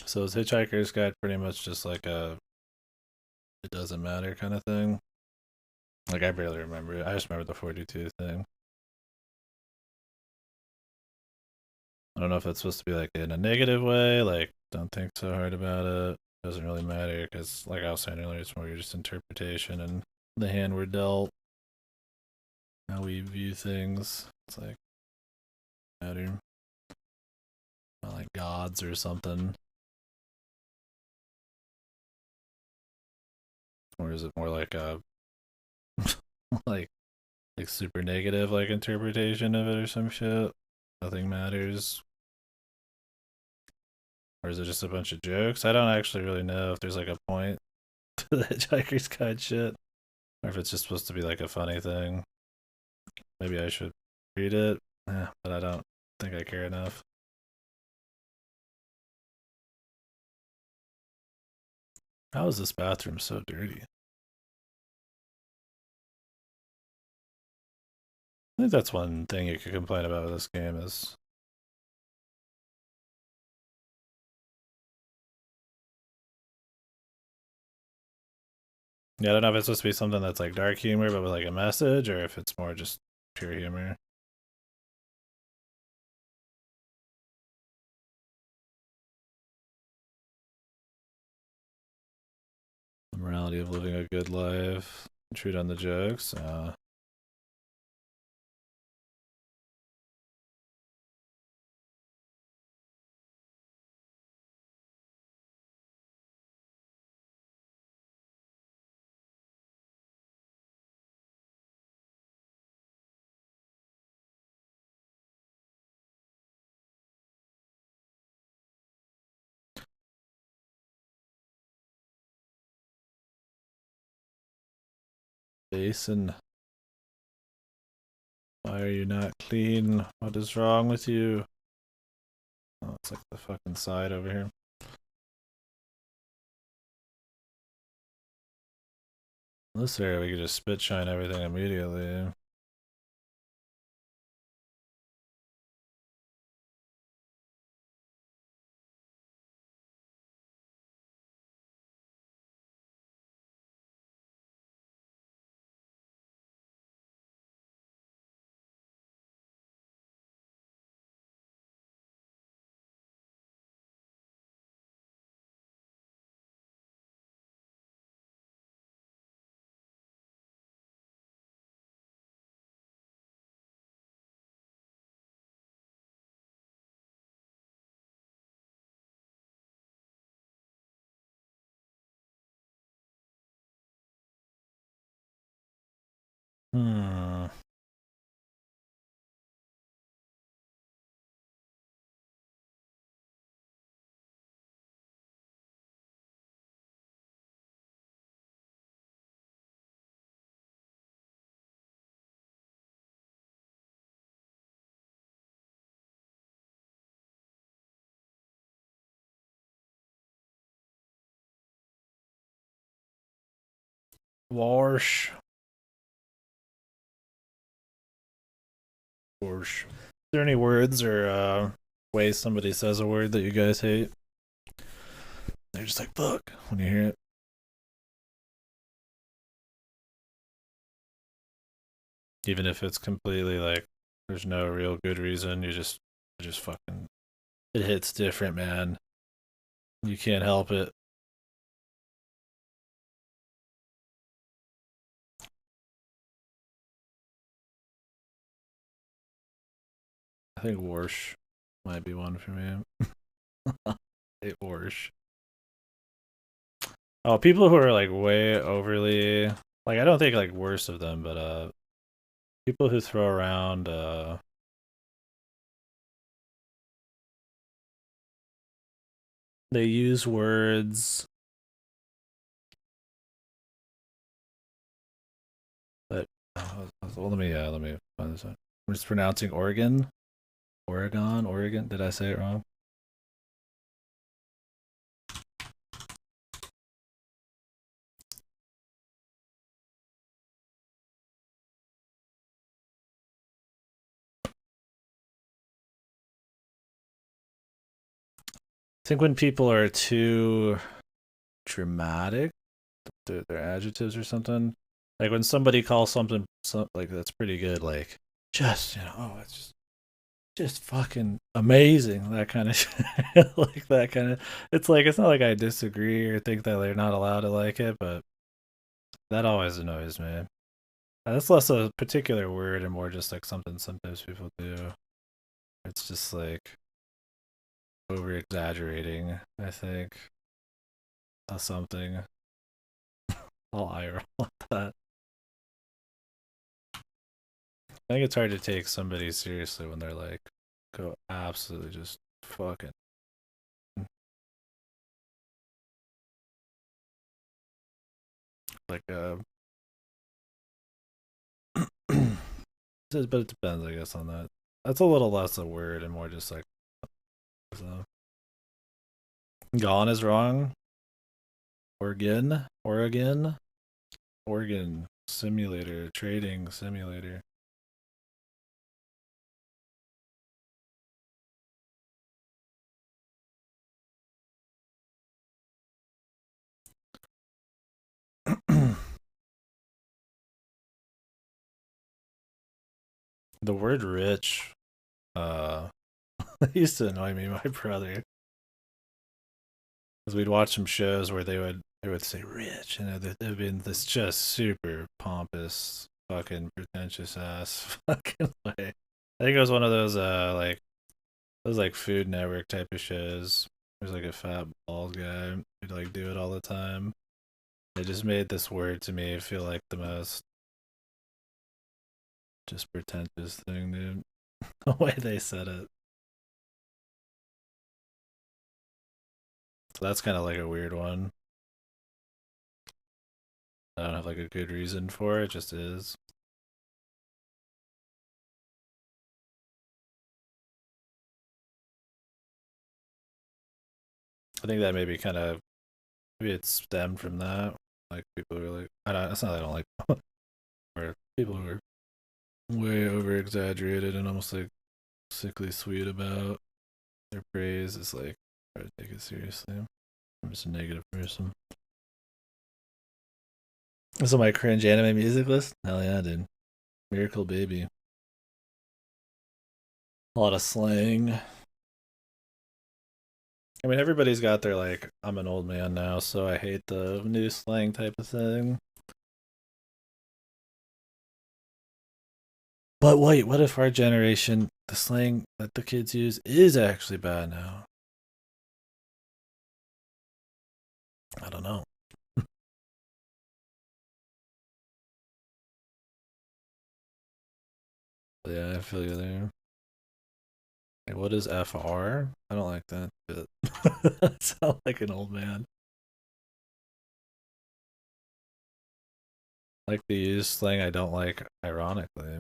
So is Hitchhiker's Guide pretty much just like a it doesn't matter kind of thing? Like I barely remember it. I just remember the 42 thing. I don't know if it's supposed to be like in a negative way, like don't think so hard about it. Doesn't really matter because, like I was saying earlier, it's more just interpretation and the hand we're dealt, how we view things. It's like matter, not like gods or something. Or is it more like a like super negative like interpretation of it or some shit? Nothing matters. Or is it just a bunch of jokes? I don't actually really know if there's like a point to the Hitchhiker's Guide shit. Or if it's just supposed to be like a funny thing. Maybe I should read it. But I don't think I care enough. How is this bathroom so dirty? I think that's one thing you could complain about with this game is yeah, I don't know if it's supposed to be something that's like dark humor but with like a message or if it's more just pure humor. The morality of living a good life. True on the jokes. Jason, why are you not clean? What is wrong with you? Oh, it's like the fucking side over here. In this area, we could just spit shine everything immediately. Hmm. Is Wash. Wash. Is there any words or ways somebody says a word that you guys hate? They're just like, fuck, when you hear it. Even if it's completely like, there's no real good reason, just fucking, it hits different, man. You can't help it. I think Warsh might be one for me. Hate Warsh. Oh, people who are like way overly like I don't think like worst of them, but people who throw around they use words that well, let me find this out. I'm just pronouncing Oregon. Did I say it wrong? I think when people are too dramatic, their adjectives or something. Like when somebody calls something like that's pretty good, like just oh, it's just fucking amazing. That kind of shit. Like that kind of. It's like it's not like I disagree or think that they're not allowed to like it, but that always annoys me. That's less a particular word and more just like something sometimes people do. It's just like over exaggerating. I think something. I'll eye roll at that. I think it's hard to take somebody seriously when they're like go absolutely just fucking like but it depends I guess on that. That's a little less a word and more just like so. Gone is wrong. Oregon simulator, trading simulator. The word rich used to annoy me, my brother, because we'd watch some shows where they would say rich, and it'd been this just super pompous, fucking pretentious ass fucking way. I think it was one of those like those like Food Network type of shows. There's like a fat bald guy who'd like do it all the time. It just made this word to me feel like the most just pretentious thing, dude. The way they said it. So that's kind of like a weird one. I don't have like a good reason for it, it just is. I think that maybe it stemmed from that. Like people were like, I don't. It's not that I don't like, or people who are way over exaggerated and almost like sickly sweet about their praise. It's like try to take it seriously. I'm just a negative person. So my cringe anime music list? Hell yeah, dude. Miracle Baby. A lot of slang. I mean, everybody's got their like, I'm an old man now, so I hate the new slang type of thing. But wait, what if our generation, the slang that the kids use is actually bad now? I don't know. But yeah, I feel you there. Like, what is FR? I don't like that shit. I sound like an old man. Like the use slang I don't like, ironically.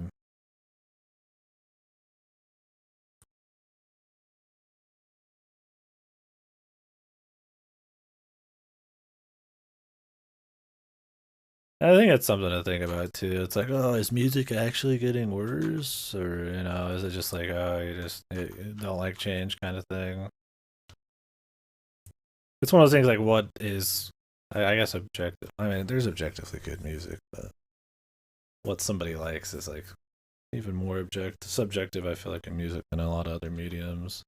I think it's something to think about too. It's like, oh, is music actually getting worse, or is it just like, oh, you don't like change kind of thing? It's one of those things like, what is, I guess, objective. I mean, there's objectively good music, but what somebody likes is like even more subjective. I feel like in music than a lot of other mediums.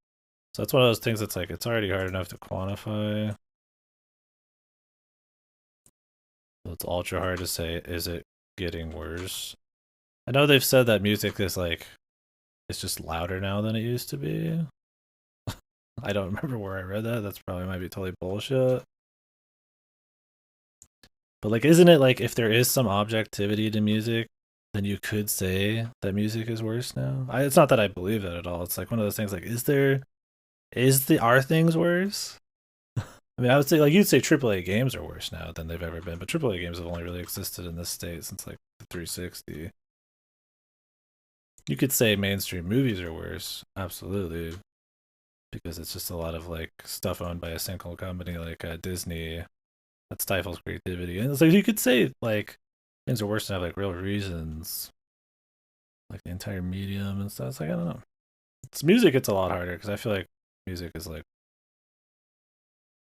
So that's one of those things that's like it's already hard enough to quantify. So it's ultra hard to say, is it getting worse? I know they've said that music is like it's just louder now than it used to be. I don't remember where I read that. That's probably might be totally bullshit. But like, isn't it like if there is some objectivity to music, then you could say that music is worse now? It's not that I believe that at all. It's like one of those things. Like, are things worse? I mean, I would say like you'd say AAA games are worse now than they've ever been, but AAA games have only really existed in this state since like the 360. You could say mainstream movies are worse, absolutely, because it's just a lot of like stuff owned by a single company like Disney that stifles creativity. And it's like you could say like things are worse than have like real reasons, like the entire medium and stuff. It's like I don't know. It's music. It's a lot harder because I feel like music is like,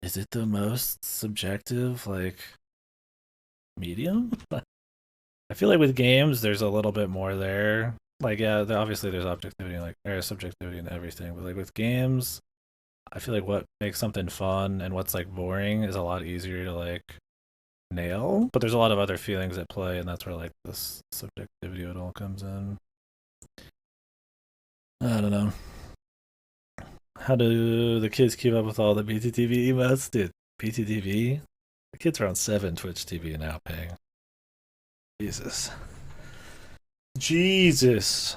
is it the most subjective like medium? I feel like with games, there's a little bit more there. Like yeah, obviously there's objectivity like there's subjectivity and everything, but like with games, I feel like what makes something fun and what's like boring is a lot easier to like nail. But there's a lot of other feelings at play, and that's where like this subjectivity of it all comes in. I don't know. How do the kids keep up with all the BTTV emotes? Dude, BTTV? The kids are on 7 Twitch TV now paying. Jesus. Jesus.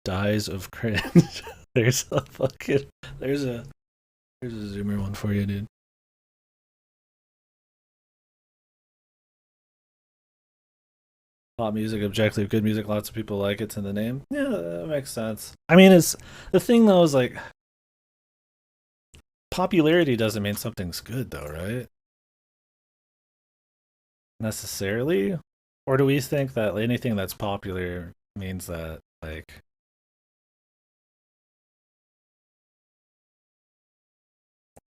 Dies of cringe. there's a fucking there's a zoomer one for you, dude. Pop music, objective, good music. Lots of people like it's in the name. Yeah, that makes sense. I mean, it's the thing though is like popularity doesn't mean something's good, though, right? Necessarily, or do we think that anything that's popular means that like?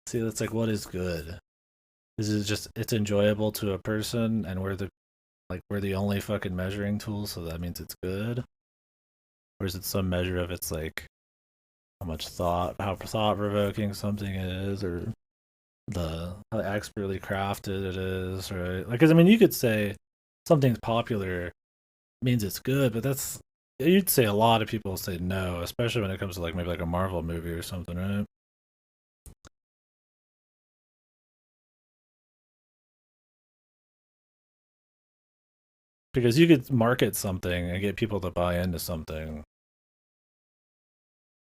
See, that's like what is good? Is it just it's enjoyable to a person, and we're the only fucking measuring tool, so that means it's good? Or is it some measure of it's like how much thought, how thought provoking something is, or the how expertly crafted it is, right? Like, 'cause I mean, you could say something's popular means it's good, but that's you'd say a lot of people say no, especially when it comes to like maybe like a Marvel movie or something, right? Because you could market something and get people to buy into something,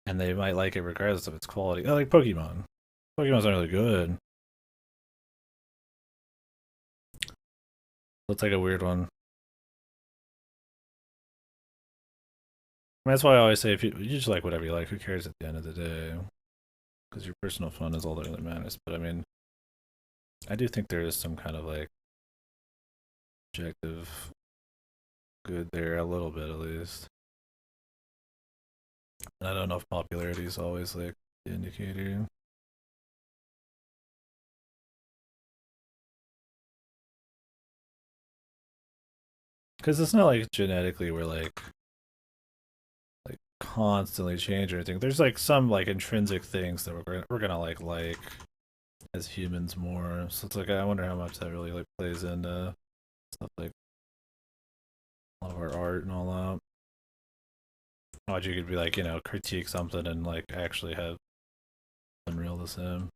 and they might like it regardless of its quality. Oh, like Pokemon. Pokemon's not really good. Looks like a weird one. I mean, that's why I always say if you just like whatever you like, who cares at the end of the day? Because your personal fun is all that really matters. But I mean, I do think there is some kind of like objective good there, a little bit at least. And I don't know if popularity is always like the indicator. Because it's not like genetically we're like constantly change or anything. There's like some like intrinsic things that we're gonna like as humans more. So it's like I wonder how much that really like plays into stuff like a lot of our art and all that. How much you could be like critique something and like actually have unreal the same.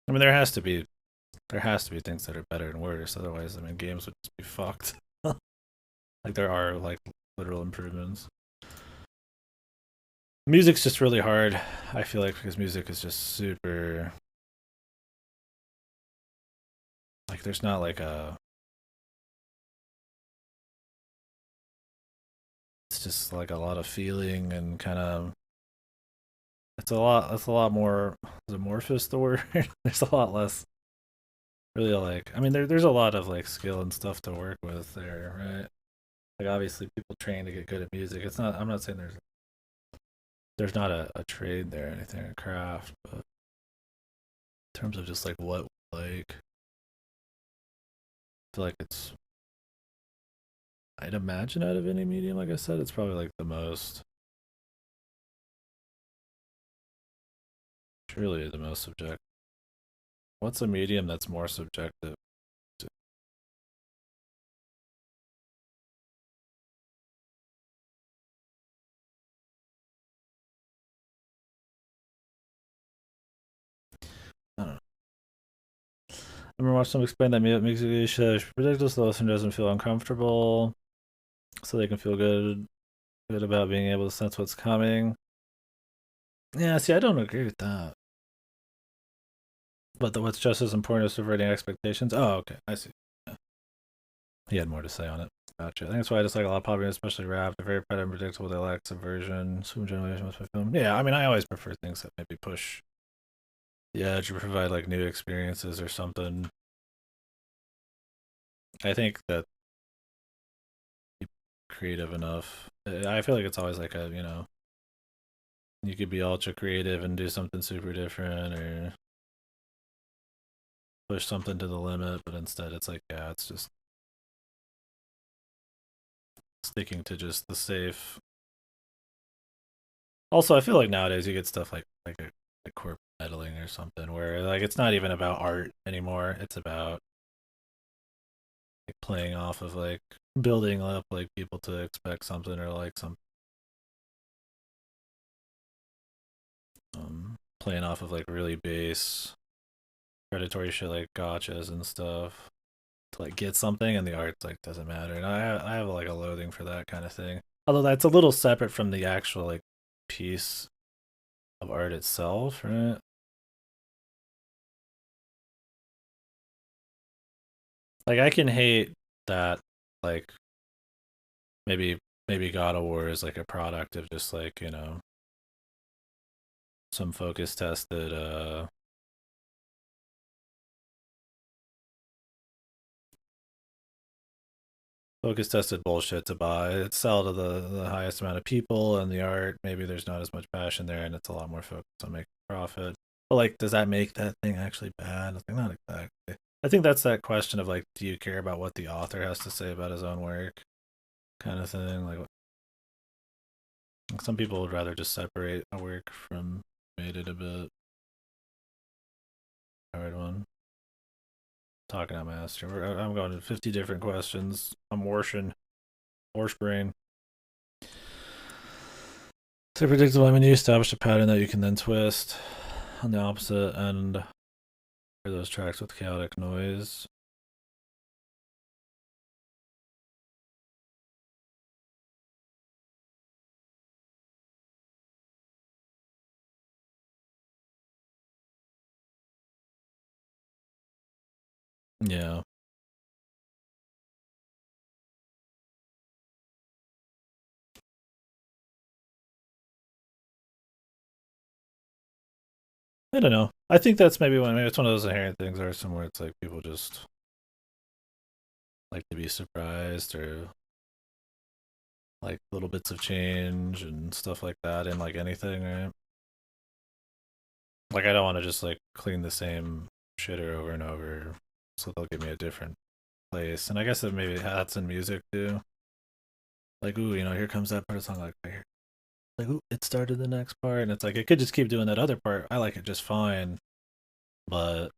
I mean, there has to be things that are better and worse. Otherwise, I mean, games would just be fucked. Like there are like literal improvements. Music's just really hard. I feel like because music is just super like there's not like a it's just like a lot of feeling and kind of it's a lot more is amorphous the word. There's a lot less really like I mean there's a lot of like skill and stuff to work with there, right? Like obviously people train to get good at music. It's not I'm not saying there's not a trade there or anything, a craft, but in terms of just like what like I feel like it's I'd imagine out of any medium, like I said, it's probably like the most truly the most subjective. What's a medium that's more subjective? I don't know. I remember watching them explain that music should predict us, the listener doesn't feel uncomfortable, so they can feel good about being able to sense what's coming. Yeah, see, I don't agree with that. But what's just as important is subverting expectations. Oh, okay, I see. Yeah. He had more to say on it. Gotcha. I think that's why I just like a lot of pop music, especially rap. They're very unpredictable. They lack subversion. Some generation must be film. Yeah, I mean, I always prefer things that maybe push the edge or provide like new experiences or something. I think that creative enough. I feel like it's always like you could be ultra creative and do something super different or push something to the limit, but instead it's like, yeah, it's just sticking to just the safe. Also, I feel like nowadays you get stuff like a corporate meddling or something where like it's not even about art anymore. It's about like playing off of like building up like people to expect something or like some playing off of like really base predatory shit like gotchas and stuff to like get something and the art's like doesn't matter. And I have like a loathing for that kind of thing. Although that's a little separate from the actual like piece of art itself, right? Like I can hate that like maybe maybe God of War is like a product of just like, some focus tested bullshit to buy. It's sell to the highest amount of people, and the art, maybe there's not as much passion there, and it's a lot more focused on making profit. But like, does that make that thing actually bad? I think not exactly. I think that's that question of like, do you care about what the author has to say about his own work, kind of thing. Like, some people would rather just separate a work from made it a bit. Hard one. Talking out master. I'm going to 50 different questions. I'm washing. Horse brain. So predictable, I mean, you establish a pattern that you can then twist on the opposite end for those tracks with chaotic noise. Yeah. I don't know. I think that's maybe it's one of those inherent things or somewhere it's like people just like to be surprised or like little bits of change and stuff like that in like anything, right? Like I don't want to just like clean the same shitter over and over, so they'll give me a different place. And I guess that maybe that's in music too. Like, ooh, here comes that part of the song. Like, ooh, it started the next part, and it's like it could just keep doing that other part. I like it just fine, but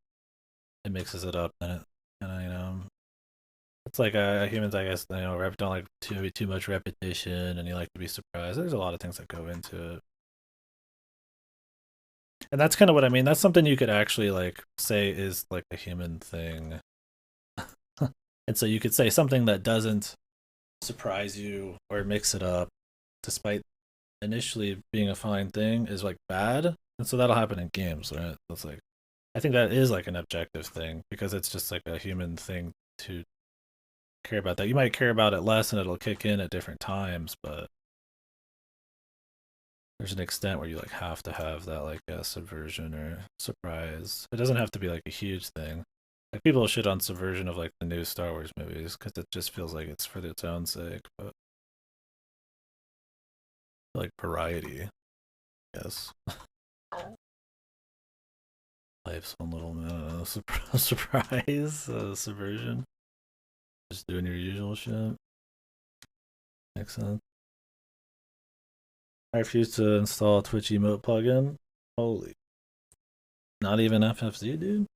it mixes it up, and it kind of it's like humans, I guess, don't like too much repetition, and you like to be surprised. There's a lot of things that go into it. And that's kind of what I mean. That's something you could actually like say is like a human thing. And so you could say something that doesn't surprise you or mix it up, despite initially being a fine thing, is like bad. And so that'll happen in games, right? It's like I think that is like an objective thing because it's just like a human thing to care about that. You might care about it less and it'll kick in at different times, but there's an extent where you like have to have that like subversion or surprise. It doesn't have to be like a huge thing. Like people shit on subversion of like the new Star Wars movies because it just feels like it's for its own sake, but like variety, yes. Life's one little surprise, subversion. Just doing your usual shit. Makes sense. I refuse to install a Twitch emote plugin. Holy. Not even FFZ, dude?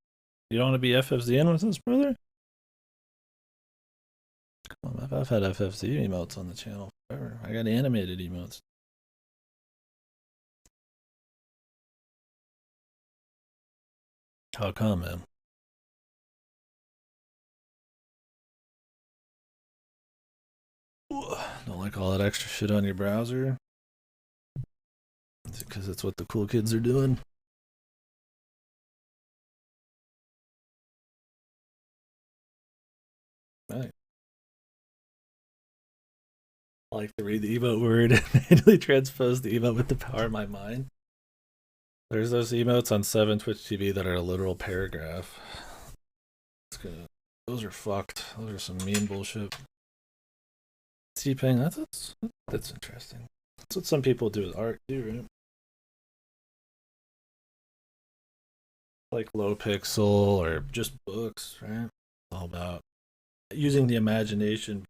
You don't want to be FFZ in with us, brother? Come on, I've had FFZ emotes on the channel forever. I got animated emotes. How come, man? Don't like all that extra shit on your browser? Because it's what the cool kids are doing. Right. I like to read the emote word and manually transpose the emote with the power of my mind. There's those emotes on 7 Twitch TV that are a literal paragraph. It's good. Those are fucked. Those are some mean bullshit. T-Pain, that's interesting. That's what some people do with art too, right? Like low pixel or just books, right? It's all about using the imagination,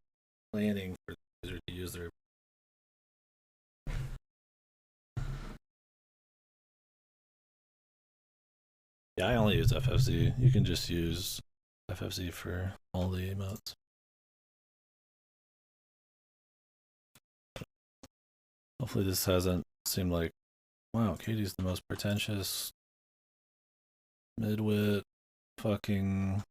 planning for the user to use their. Yeah, I only use FFZ. You can just use FFZ for all the emotes. Hopefully this hasn't seemed like, wow, Katie's the most pretentious midwit fucking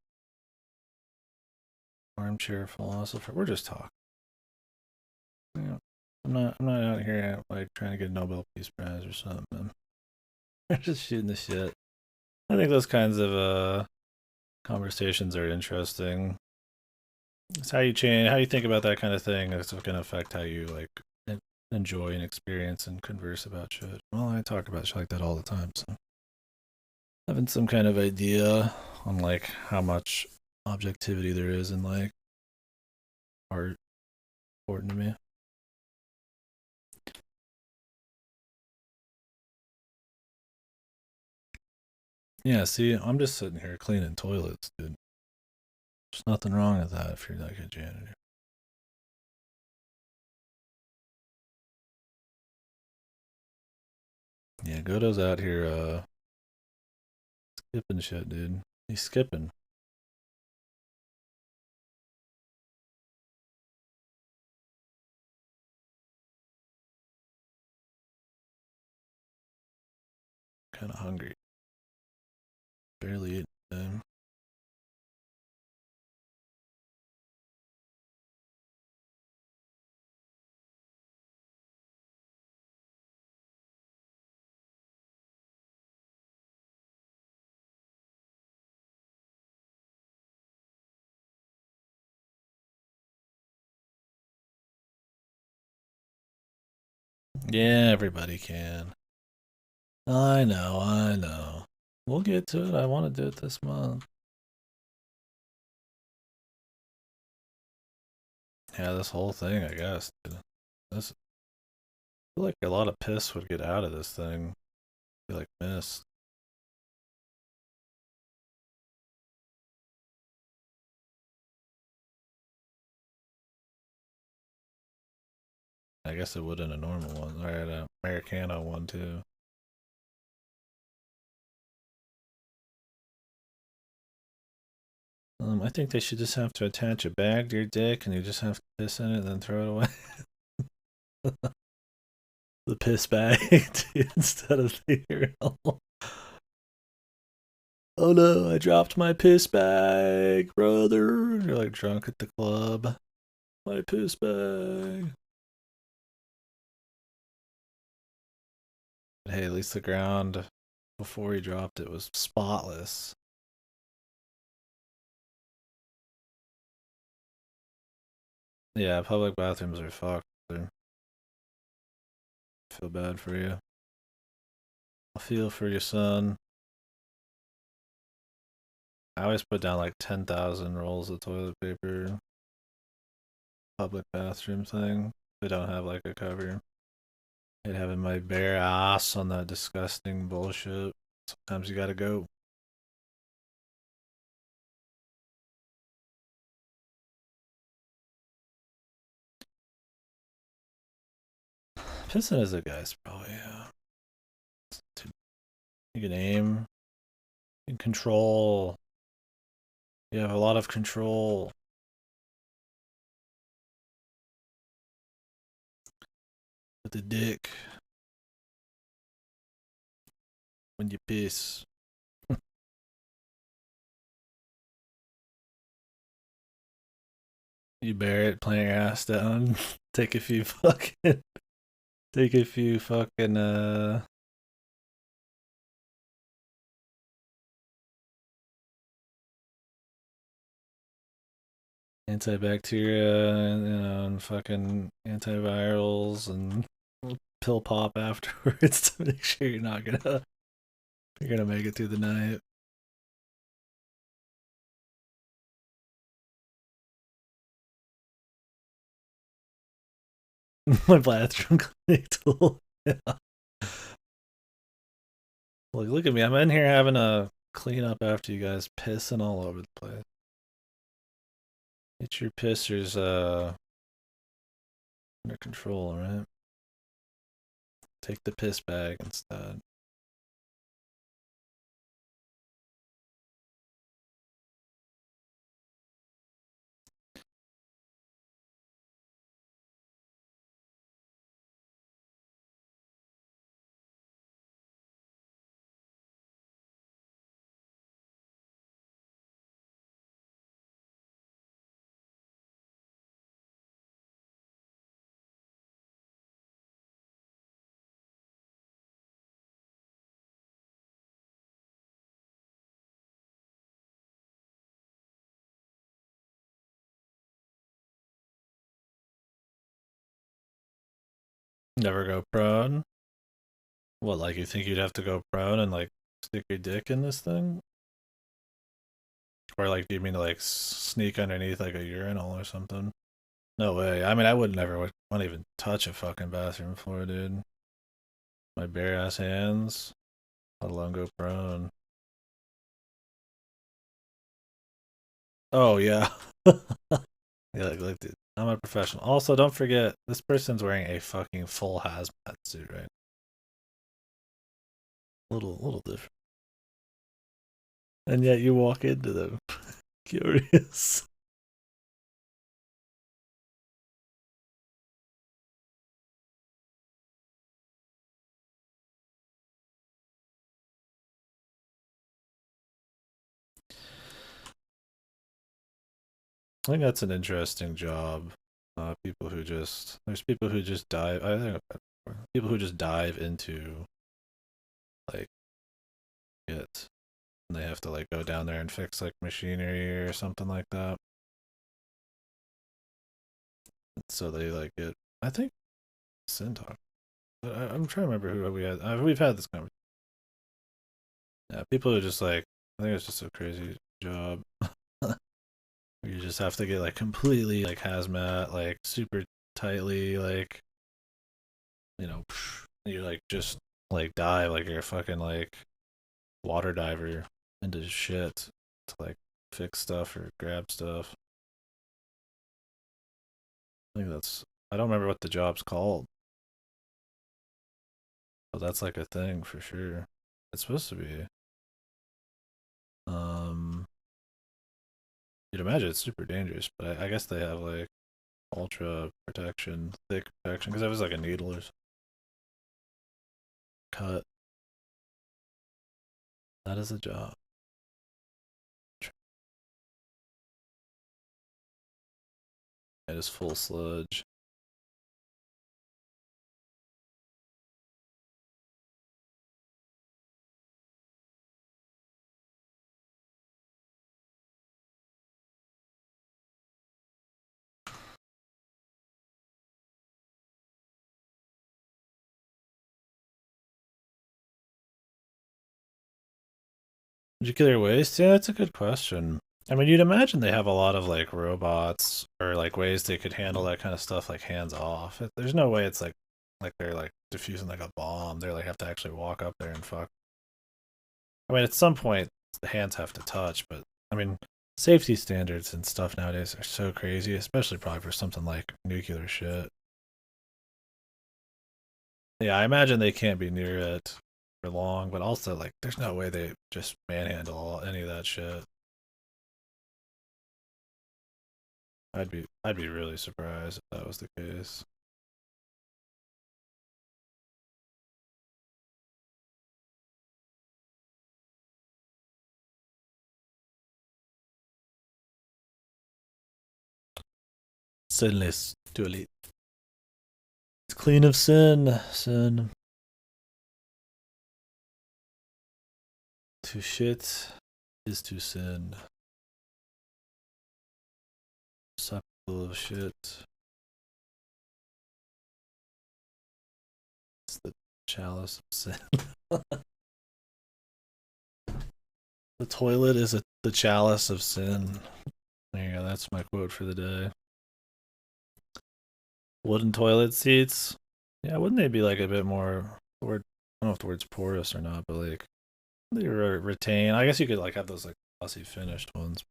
armchair philosopher. We're just talking. I'm not out here like trying to get a Nobel Peace Prize or something, man. We're just shooting the shit. I think those kinds of conversations are interesting. It's how you change, how you think about that kind of thing. It's going to affect how you like enjoy and experience and converse about shit. Well, I talk about shit like that all the time, so having some kind of idea on like how much objectivity there is in like art important to me. Yeah, see, I'm just sitting here cleaning toilets, dude. There's nothing wrong with that if you're like a janitor. Yeah, Godo's out here skipping shit, dude. He's skipping. Kinda hungry. Barely eating, man. Yeah, everybody can. I know, I know. We'll get to it. I want to do it this month. Yeah, this whole thing, I guess, dude. This, I feel like a lot of piss would get out of this thing. Be like mist. I guess it would in a normal one, or an Americano one too. I think they should just have to attach a bag to your dick, and you just have to piss in it, and then throw it away. The piss bag instead of the urinal. Oh no, I dropped my piss bag, brother. You're like drunk at the club. My piss bag. But hey, at least the ground before he dropped it was spotless. Yeah, public bathrooms are fucked. I feel bad for you. I feel for your son. I always put down like 10,000 rolls of toilet paper. Public bathroom thing. They don't have like a cover. I'd having my bare ass on that disgusting bullshit. Sometimes you gotta go. Pissing is a guy's probably, yeah. You can aim, you can control. You have a lot of control. With the dick when you piss. You bear it, plant your ass down, take a few fucking, take a few fucking antibacteria and fucking antivirals and pill pop afterwards to make sure you're gonna make it through the night. My bathroom cleaning tool. Yeah. Look at me. I'm in here having a clean up after you guys pissing all over the place. Get your pissers under control, alright? Take the piss bag instead. Never go prone. What, like you think you'd have to go prone and like stick your dick in this thing? Or like, do you mean to like sneak underneath like a urinal or something? No way. I mean, I would never want to even touch a fucking bathroom floor, dude. My bare ass hands, let alone go prone. Oh yeah. Yeah, dude, I'm a professional. Also, don't forget this person's wearing a fucking full hazmat suit, right? Little different. And yet you walk into them. Curious. I think that's an interesting job. People who just there's people who just dive. I think people who just dive into like it, and they have to like go down there and fix like machinery or something like that. So they like get. I think Sin talk. I'm trying to remember who we had. We've had this conversation. Yeah, people who just like. I think it's just a crazy job. You just have to get like completely like hazmat, like super tightly, like you like just like dive like you're a fucking like water diver into shit to like fix stuff or grab stuff. I think that's I don't remember what the job's called, but that's like a thing for sure. It's supposed to be. Um, you'd imagine it's super dangerous, but I guess they have like ultra protection, thick protection, because that was like a needle or cut. That is a job. It is full sludge. Nuclear waste? Yeah, that's a good question. I mean, you'd imagine they have a lot of like robots or like ways they could handle that kind of stuff like hands off. There's no way it's like they're like diffusing like a bomb. They like have to actually walk up there and fuck. I mean, at some point the hands have to touch, but I mean, safety standards and stuff nowadays are so crazy, especially probably for something like nuclear shit. Yeah, I imagine they can't be near it for long, but also like there's no way they just manhandle any of that shit. I'd be really surprised if that was the case. Sinless to elite. It's clean of sin. Sin. To shit is to sin. Suck full of shit. It's the chalice of sin. The toilet is the chalice of sin. There you go. That's my quote for the day. Wooden toilet seats. Yeah, wouldn't they be like a bit more? Word, I don't know if the word's porous or not, but like they retain. I guess you could like have those like glossy finished ones.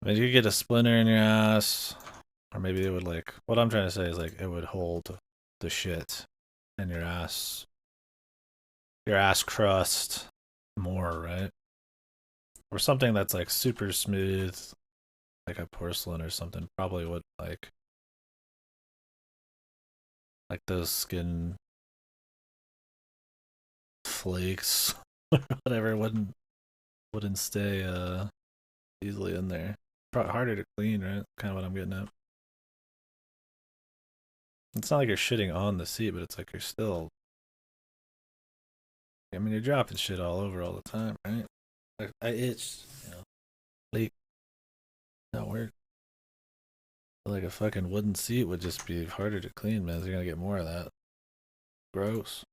I mean, you could get a splinter in your ass, or maybe it would like. What I'm trying to say is like it would hold the shit in your ass crust more, right? Or something that's like super smooth, like a porcelain or something. Probably would like those skin flakes, or whatever. Wouldn't stay easily in there. Probably harder to clean, right? Kind of what I'm getting at. It's not like you're shitting on the seat, but it's like you're still. I mean, you're dropping shit all over all the time, right? I itch, leak, not work. Like a fucking wooden seat would just be harder to clean, man. You're gonna get more of that. Gross.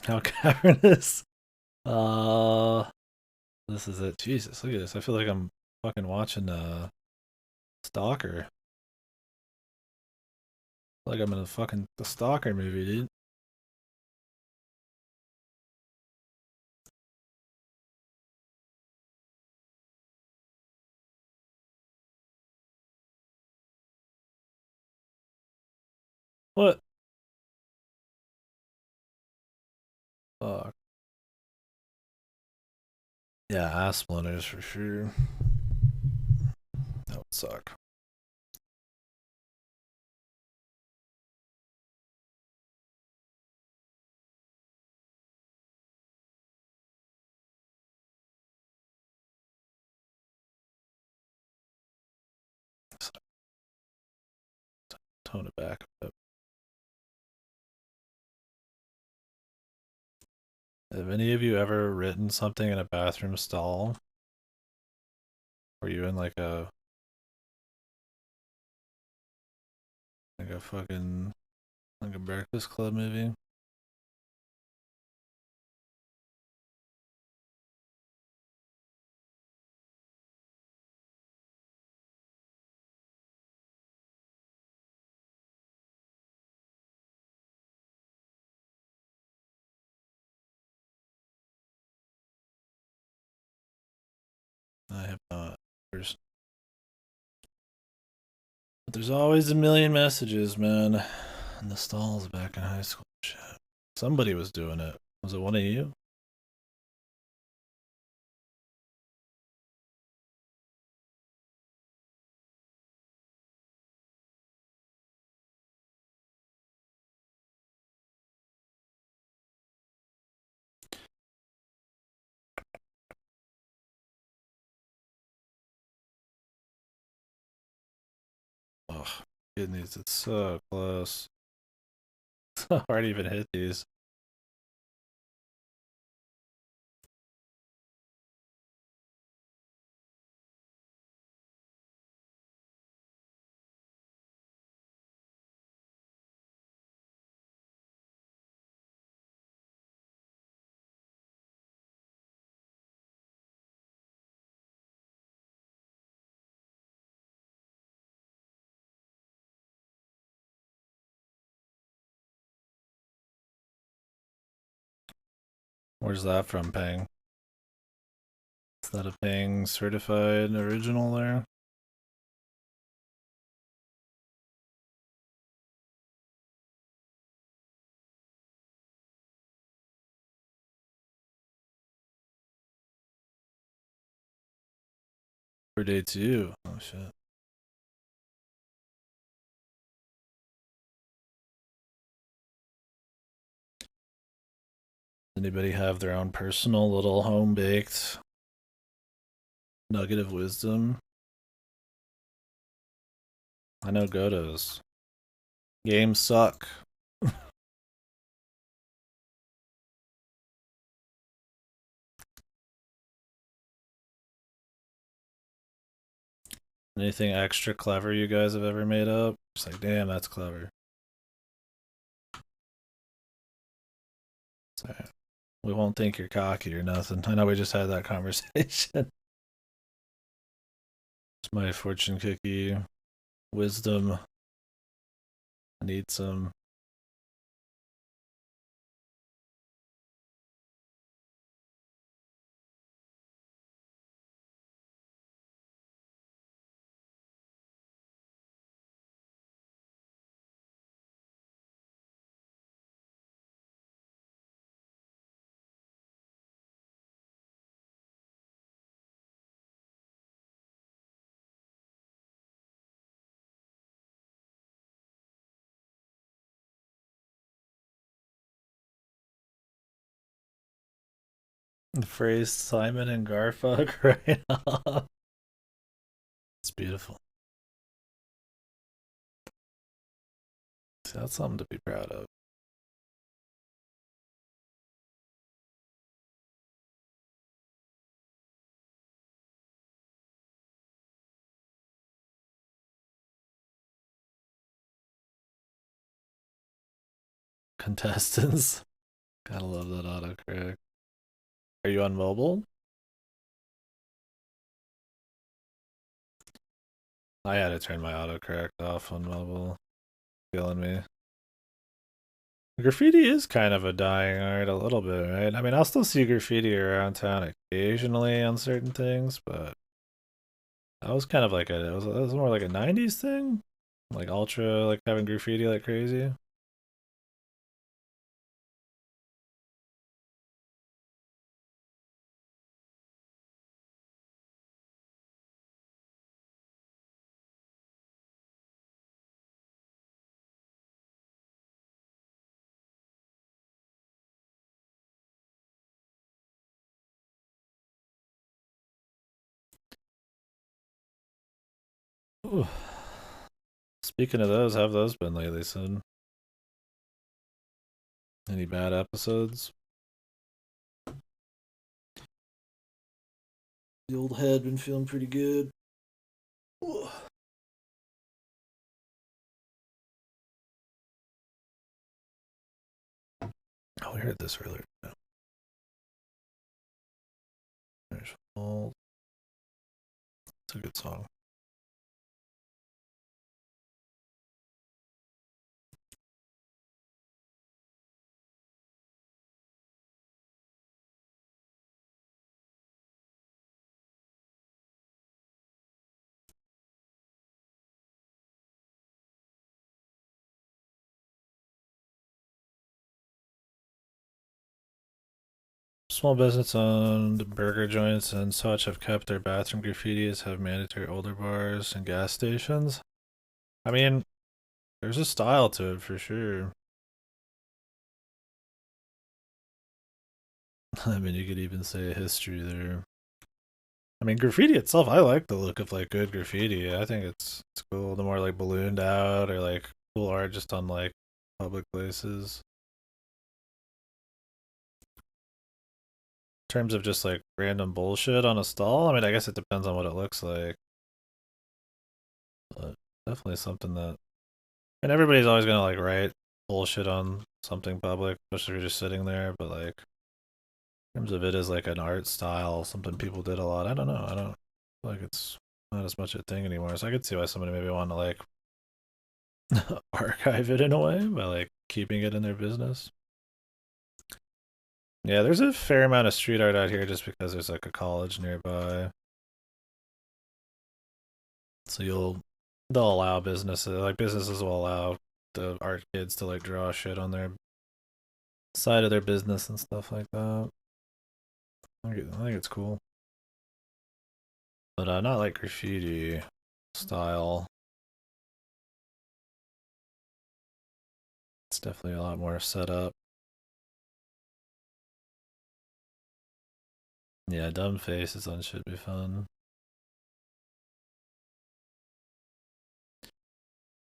How cavernous. Uh, this is it. Jesus, look at this. I feel like I'm fucking watching Stalker. Like I'm in a fucking the Stalker movie, dude. What? Fuck. Yeah, ass splinters for sure. That would suck. Tone it back a bit. Have any of you ever written something in a bathroom stall? Were you in like a fucking like a Breakfast Club movie? I have not. But there's always a million messages, man. In the stalls back in high school. Shit. Somebody was doing it. Was it one of you? Ugh, kidneys. It's so close. It's so hard to even hit these. Where's that from, Pang? Is that a Pang certified original there? For day two. Oh shit. Anybody have their own personal little home baked nugget of wisdom? I know Goto's. Games suck. Anything extra clever you guys have ever made up? It's like, damn, that's clever. So, we won't think you're cocky or nothing. I know we just had that conversation. It's my fortune cookie wisdom. I need some. The phrase Simon and Garfunkel right off. It's beautiful. So that's something to be proud of. contestants. Gotta love that autocorrect. Are you on mobile? I had to turn my autocorrect off on mobile. Killing me. Graffiti is kind of a dying art a little bit, right? I mean, I'll still see graffiti around town occasionally on certain things, but that was kind of like it was more like a 90s thing. Like ultra, like having graffiti like crazy. Ooh. Speaking of those, how have those been lately, son? Any bad episodes? The old head been feeling pretty good. Ooh. Oh, we heard this earlier. No. There's all. It's a good song. Small business owned burger joints and such have kept their bathroom graffitis have mandatory older bars and gas stations. I mean, there's a style to it for sure. I mean, you could even say a history there. I mean, graffiti itself, I like the look of like good graffiti. I think it's cool. The more like ballooned out or like cool art just on like public places. In terms of just like random bullshit on a stall, I mean, I guess it depends on what it looks like. But definitely something that, and everybody's always gonna like write bullshit on something public, especially if you're just sitting there. But like in terms of it as like an art style, something people did a lot. I don't know. I don't feel like it's not as much a thing anymore. So I could see why somebody maybe want to like archive it in a way by like keeping it in their business. Yeah, there's a fair amount of street art out here just because there's like a college nearby. So they'll allow businesses will allow the art kids to like draw shit on their side of their business and stuff like that. I think it's cool, but not like graffiti style. It's definitely a lot more set up. Yeah, dumb faces on should be fun.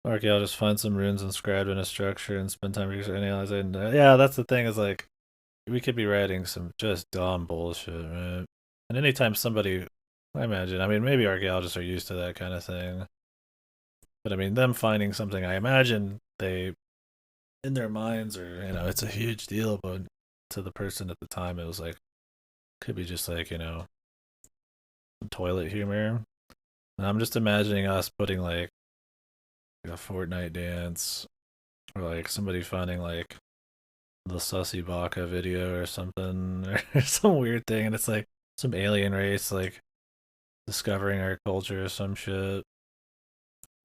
Okay, I'll just find some runes inscribed in a structure and spend time analyzing. Yeah, that's the thing. Is like we could be writing some just dumb bullshit, right? And anytime somebody, I imagine, I mean, maybe archaeologists are used to that kind of thing, but I mean, them finding something, I imagine they, in their minds, or it's a huge deal, but to the person at the time, it was like could be just like toilet humor. And I'm just imagining us putting like a Fortnite dance or like somebody finding like the Sussy Baka video or something or some weird thing, and it's like some alien race like discovering our culture or some shit,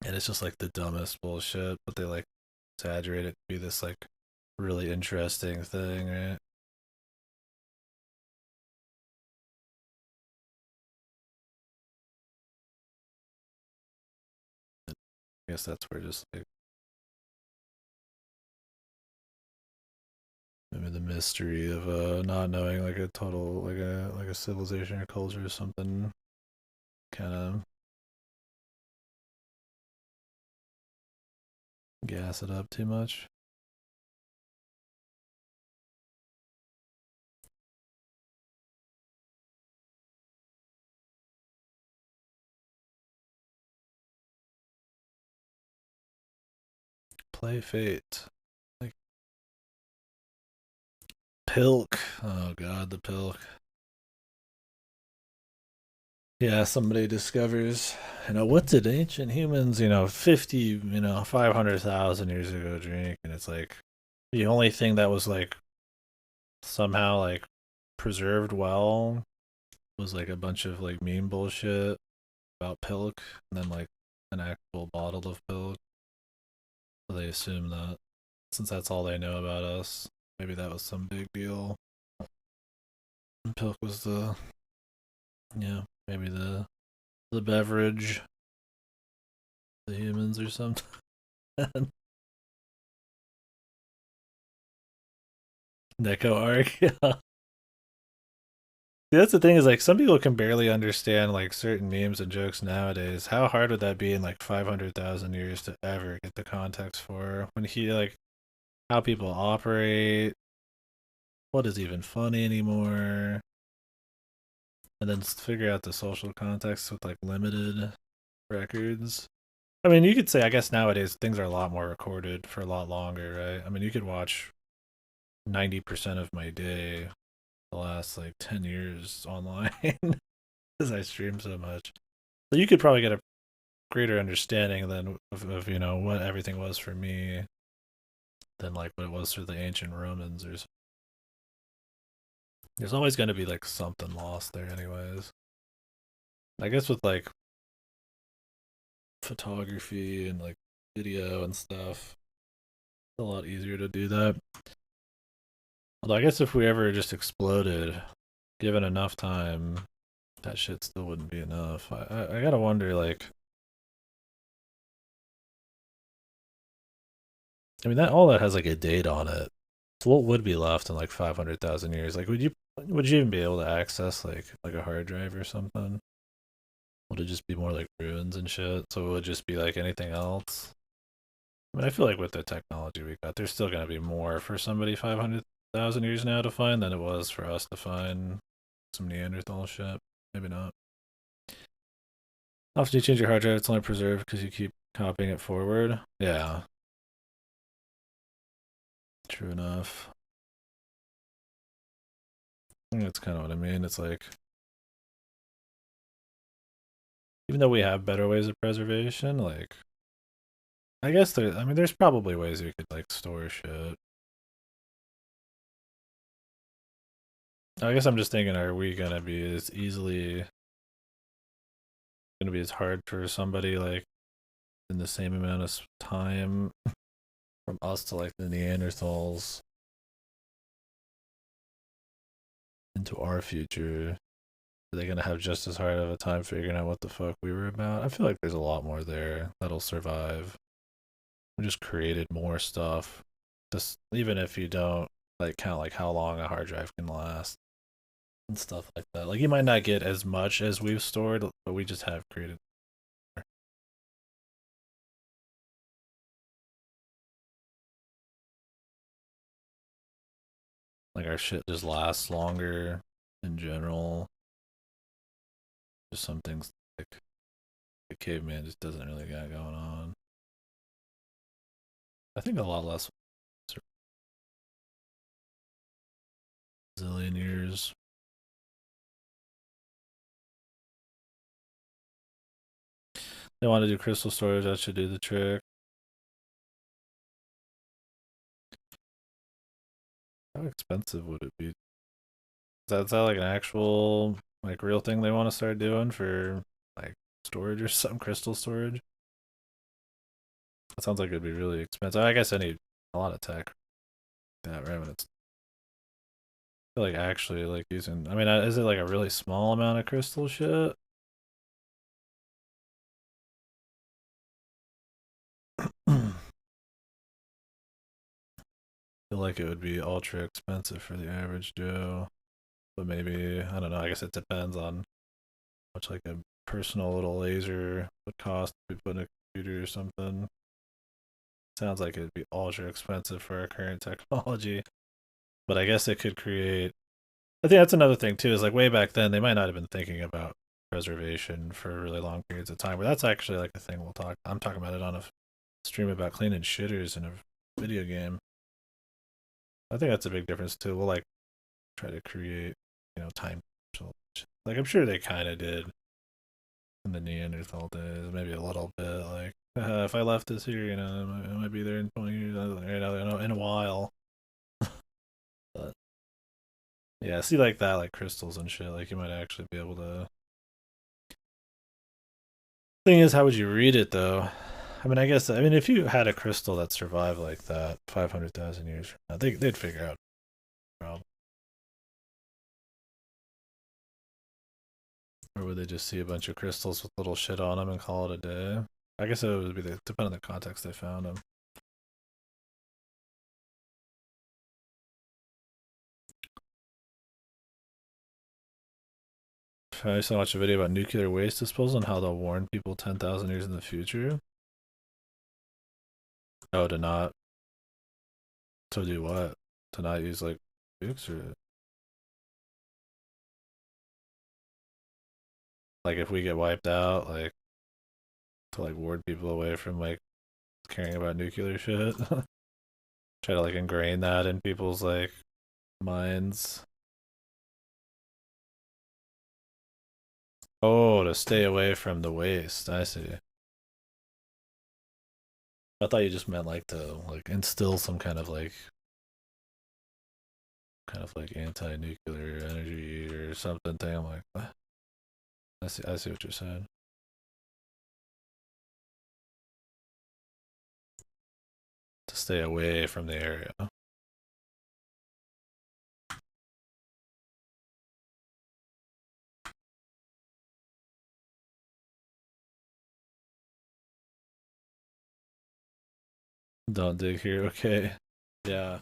and it's just like the dumbest bullshit, but they like exaggerate it to be this like really interesting thing, right? I guess that's where just like maybe the mystery of not knowing like a total like a civilization or culture or something kind of gas it up too much. Play Fate. Like pilk. Oh god, the pilk. Yeah, somebody discovers, what did ancient humans, 50, 500,000 years ago drink? And it's like the only thing that was like somehow like preserved well was like a bunch of like meme bullshit about pilk and then like an actual bottle of pilk. So they assume that since that's all they know about us, maybe that was some big deal. And pilk was maybe the beverage, the humans or something. Neko arc. Yeah. That's the thing is like some people can barely understand like certain memes and jokes nowadays. How hard would that be in like 500,000 years to ever get the context for when he like how people operate, what is even funny anymore, and then figure out the social context with like limited records. I mean, you could say I guess nowadays things are a lot more recorded for a lot longer, right? I mean, you could watch 90% of my day the last like 10 years online because I stream so much. So you could probably get a greater understanding than of what everything was for me than like what it was for the ancient Romans. There's always going to be like something lost there, anyways. I guess with like photography and like video and stuff, it's a lot easier to do that. Although I guess if we ever just exploded, given enough time, that shit still wouldn't be enough. I gotta wonder, like, I mean, that all that has like a date on it. So what would be left in like 500,000 years? Like, would you even be able to access like a hard drive or something? Would it just be more like ruins and shit? So it would just be like anything else? I mean, I feel like with the technology we got, there's still gonna be more for somebody 500,000 years now to find than it was for us to find some Neanderthal shit. Maybe not. After you change your hard drive, it's only preserved because you keep copying it forward. Yeah, true enough. I think that's kind of what I mean. It's like, even though we have better ways of preservation, like, I guess I mean, there's probably ways we could, like, store shit. I guess I'm just thinking, are we gonna be as easily, gonna be as hard for somebody, like, in the same amount of time from us to, like, the Neanderthals into our future? Are they gonna have just as hard of a time figuring out what the fuck we were about? I feel like there's a lot more there that'll survive. We just created more stuff. Just even if you don't like count like how long a hard drive can last and stuff like that. Like you might not get as much as we've stored, but we just have created more. Like our shit just lasts longer in general. Just some things like the caveman just doesn't really got going on. I think a lot less zillion years. They want to do crystal storage, that should do the trick. How expensive would it be? Is that like an actual like real thing they want to start doing for like storage or some crystal storage? That sounds like it'd be really expensive. I guess I need a lot of tech that right when it's like actually like using. I mean, is it like a really small amount of crystal shit? I feel like it would be ultra expensive for the average Joe, but maybe I don't know. I guess it depends on how much like a personal little laser would cost to put in a computer or something. Sounds like it'd be ultra expensive for our current technology, but I guess it could create. I think that's another thing too. Is like way back then they might not have been thinking about preservation for really long periods of time. But that's actually like a thing we'll talk. I'm talking about it on a stream about cleaning shitters in a video game. I think that's a big difference too. We'll like try to create, time capsules. Like I'm sure they kind of did in the Neanderthal days, maybe a little bit. Like if I left this here, it might be there in 20 years, in a while. But yeah, see like that, like crystals and shit. Like you might actually be able to. Thing is, how would you read it though? I mean, if you had a crystal that survived like that 500,000 years from now, they'd figure out the problem. Or would they just see a bunch of crystals with little shit on them and call it a day? I guess it would depend on the context they found them. I saw watch a video about nuclear waste disposal and how they'll warn people 10,000 years in the future. Oh, to do what? To not use like nukes or like if we get wiped out, like to like ward people away from like caring about nuclear shit. Try to like ingrain that in people's like minds. Oh, to stay away from the waste. I see. I thought you just meant like to like instill some kind of like anti-nuclear energy or something thing. I'm like, what? I see what you're saying. To stay away from the area. Don't dig here. Okay. Yeah.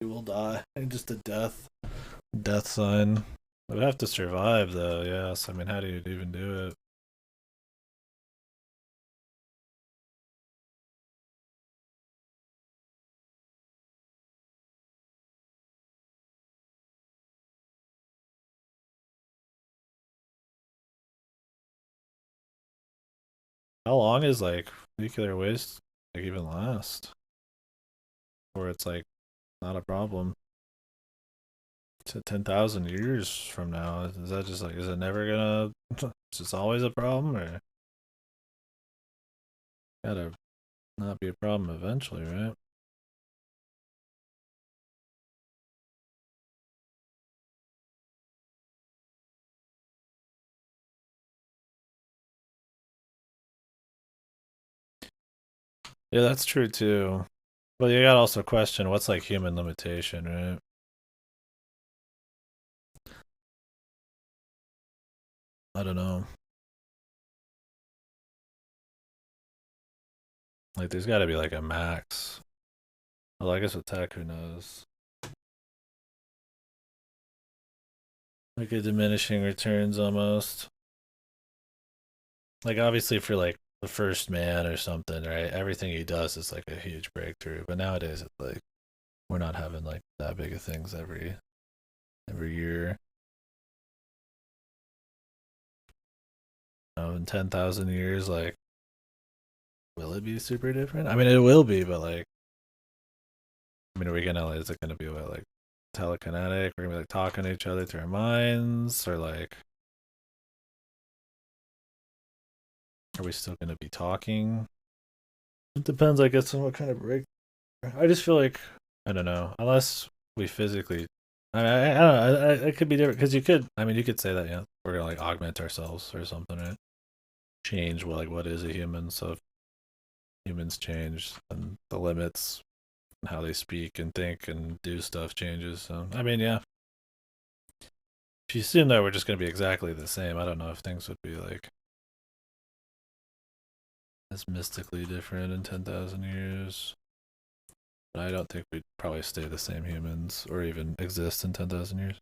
You will die. Just a death sign. I would have to survive though, yes. I mean, how do you even do it? How long is like nuclear waste like even last? Or it's like not a problem. To 10,000 years from now, is that just like, is it never gonna, it's just always a problem or gotta not be a problem eventually, right? Yeah, that's true too. But you gotta also question what's like human limitation, right? I don't know. Like, there's gotta be like a max. Well, I guess with tech, who knows? Like a diminishing returns almost. Like, obviously, for like the first man or something, right? Everything he does is like a huge breakthrough. But nowadays, it's like we're not having like that big of things every year. In 10,000 years, like, will it be super different? I mean, it will be, but like, I mean, is it gonna be what, like, telekinetic? We're gonna be like talking to each other through our minds, or like, are we still gonna be talking? It depends, I guess, on what kind of break. I just feel like, I don't know, unless we physically. I don't know. It could be different because you could. I mean, you could say that yeah, we're gonna like augment ourselves or something, right? Change what is a human. So if humans change, then the limits, how they speak and think and do stuff changes. So I mean, yeah. If you assume that we're just gonna be exactly the same, I don't know if things would be like as mystically different in 10,000 years. But I don't think we'd probably stay the same humans or even exist in 10,000 years.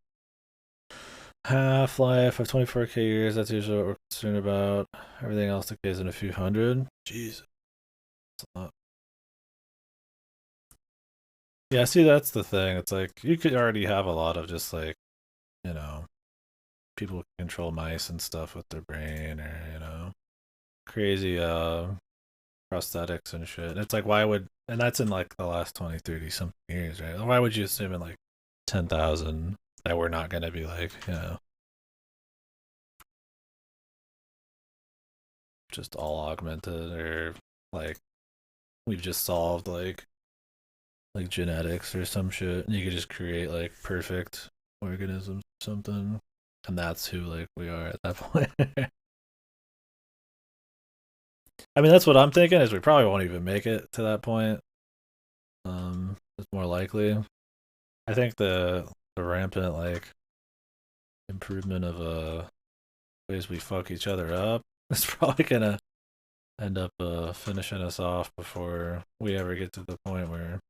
Half life of 24K years, that's usually what we're concerned about. Everything else decays in a few hundred. Jeez. That's a lot. Yeah, see, that's the thing. It's like you could already have a lot of just like, you know, people can control mice and stuff with their brain or, crazy prosthetics and shit. It's like why would and that's in like the last 20, 30 something years, right? Why would you assume in like 10,000 that we're not gonna be like, just all augmented, or like we've just solved like genetics or some shit, and you could just create like perfect organisms or something, and that's who like we are at that point. I mean, that's what I'm thinking. Is we probably won't even make it to that point. It's more likely. I think the rampant like improvement of ways we fuck each other up is probably gonna end up finishing us off before we ever get to the point where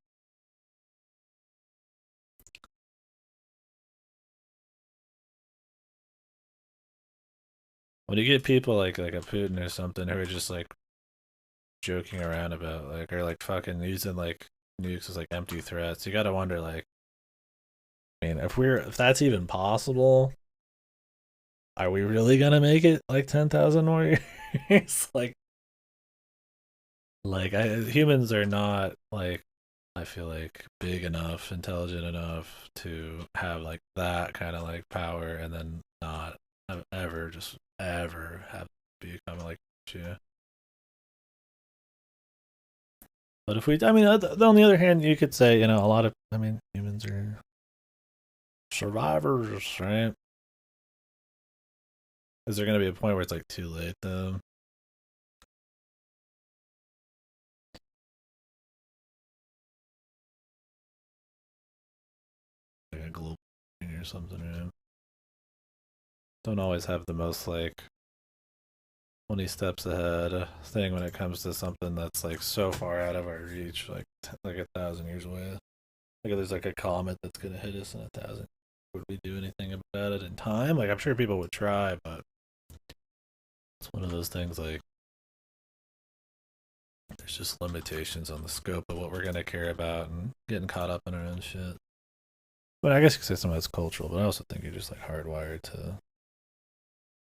when you get people like a Putin or something who are just like joking around about like or like fucking using like nukes as like empty threats, you gotta wonder like, I mean, if that's even possible, are we really gonna make it like 10,000 more years? Humans are not like, I feel like big enough, intelligent enough to have like that kind of like power, and then not ever just ever have become like yeah. But if we, I mean, on the other hand, you could say, a lot of, I mean, humans are survivors, right? Is there going to be a point where it's like too late though? Like a global thing or something, right? Don't always have the most like 20 steps ahead thing when it comes to something that's like so far out of our reach, like 1,000 years away. Like if there's like a comet that's gonna hit us in 1,000, would we do anything about it in time? Like I'm sure people would try, but it's one of those things like there's just limitations on the scope of what we're gonna care about and getting caught up in our own shit. But I guess you could say some of that's cultural, but I also think you're just like hardwired to.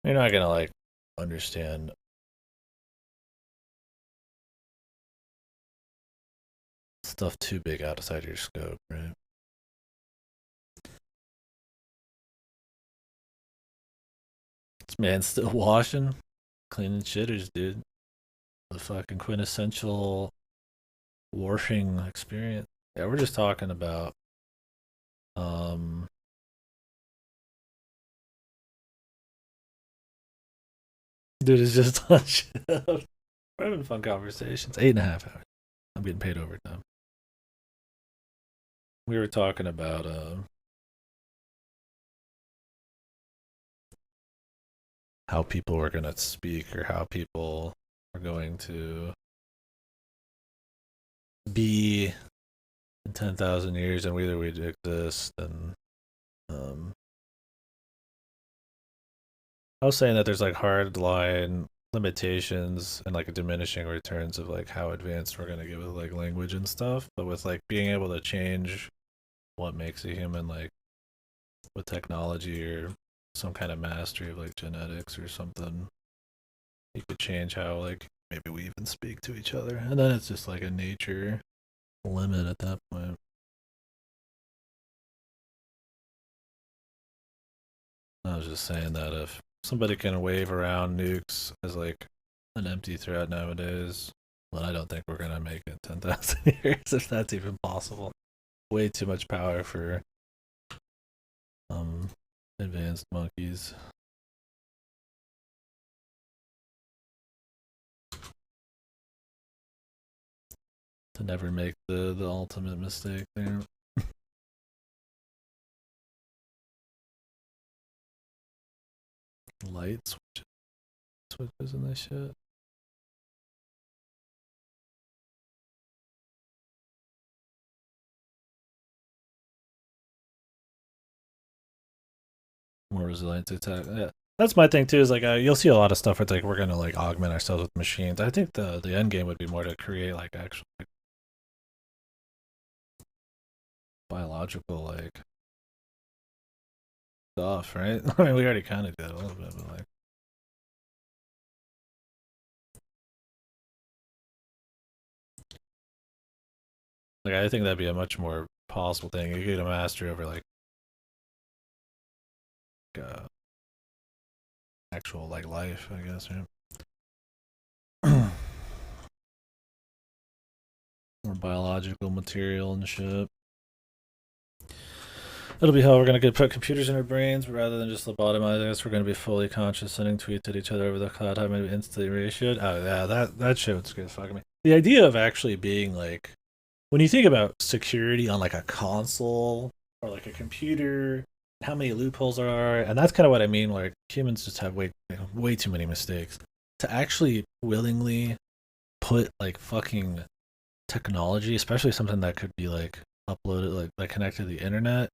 You're not gonna like understand stuff too big outside your scope, right? This man's still washing, cleaning shitters, dude. The fucking quintessential washing experience. Yeah, we're just talking about um dude, it's just on shit. We're having fun conversations. 8.5 hours. I'm getting paid overtime. We were talking about how people are gonna speak, or how people are going to be in 10,000 years, and whether we exist. And um I was saying that there's like hard line limitations and like diminishing returns of like how advanced we're gonna get with like language and stuff, but with like being able to change what makes a human, like with technology or some kind of mastery of like genetics or something, you could change how like maybe we even speak to each other, and then it's just like a nature limit at that point. I was just saying that if somebody can wave around nukes as like an empty threat nowadays, then I don't think we're gonna make it 10,000 years if that's even possible. Way too much power for um advanced monkeys to never make the ultimate mistake there. Light switches and this shit. More resilient to attack. Yeah, that's my thing too. Is like you'll see a lot of stuff where it's like we're gonna like augment ourselves with machines. I think the end game would be more to create like actual like, biological like stuff, right? I mean, we already kind of did a little bit, but like I think that'd be a much more possible thing. You get a mastery over like actual like life, I guess, right? More biological material and shit. It'll be how we're gonna put computers in our brains, but rather than just lobotomizing us, we're gonna be fully conscious, sending tweets at each other over the cloud, having to be instantly ratioed. Oh yeah, that shit would scare the fuck me. The idea of actually being like, when you think about security on like a console or like a computer, how many loopholes there are, and that's kind of what I mean. Like humans just have way too many mistakes. To actually willingly put like fucking technology, especially something that could be like uploaded, like connected to the internet,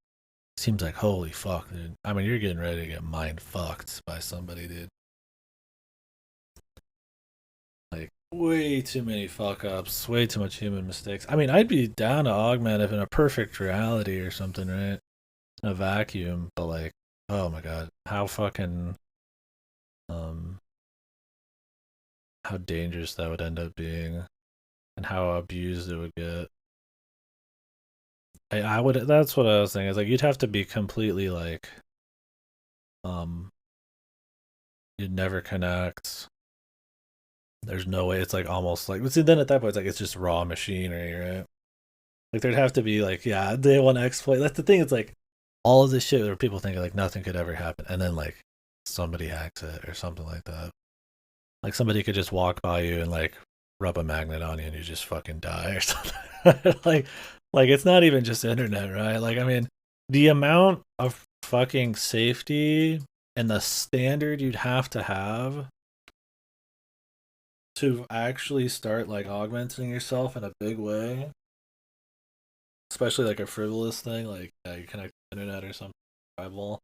seems like holy fuck, dude. I mean, you're getting ready to get mind fucked by somebody, dude. Like way too many fuck ups, way too much human mistakes. I mean, I'd be down to augment if in a perfect reality or something, right? In a vacuum, but like, oh my god, how fucking um, how dangerous that would end up being, and how abused it would get. I would. That's what I was thinking. Is like you'd have to be completely like, um, you'd never connect. There's no way. It's like almost like. But see, then at that point, it's like it's just raw machinery, right? Like there'd have to be like, yeah, they want to exploit. That's the thing. It's like all of this shit where people think like nothing could ever happen, and then like somebody hacks it or something like that. Like somebody could just walk by you and like rub a magnet on you, and you just fucking die or something. like it's not even just internet, right? Like I mean, the amount of fucking safety and the standard you'd have to actually start like augmenting yourself in a big way, especially like a frivolous thing, like you connect to the internet or something. Rival.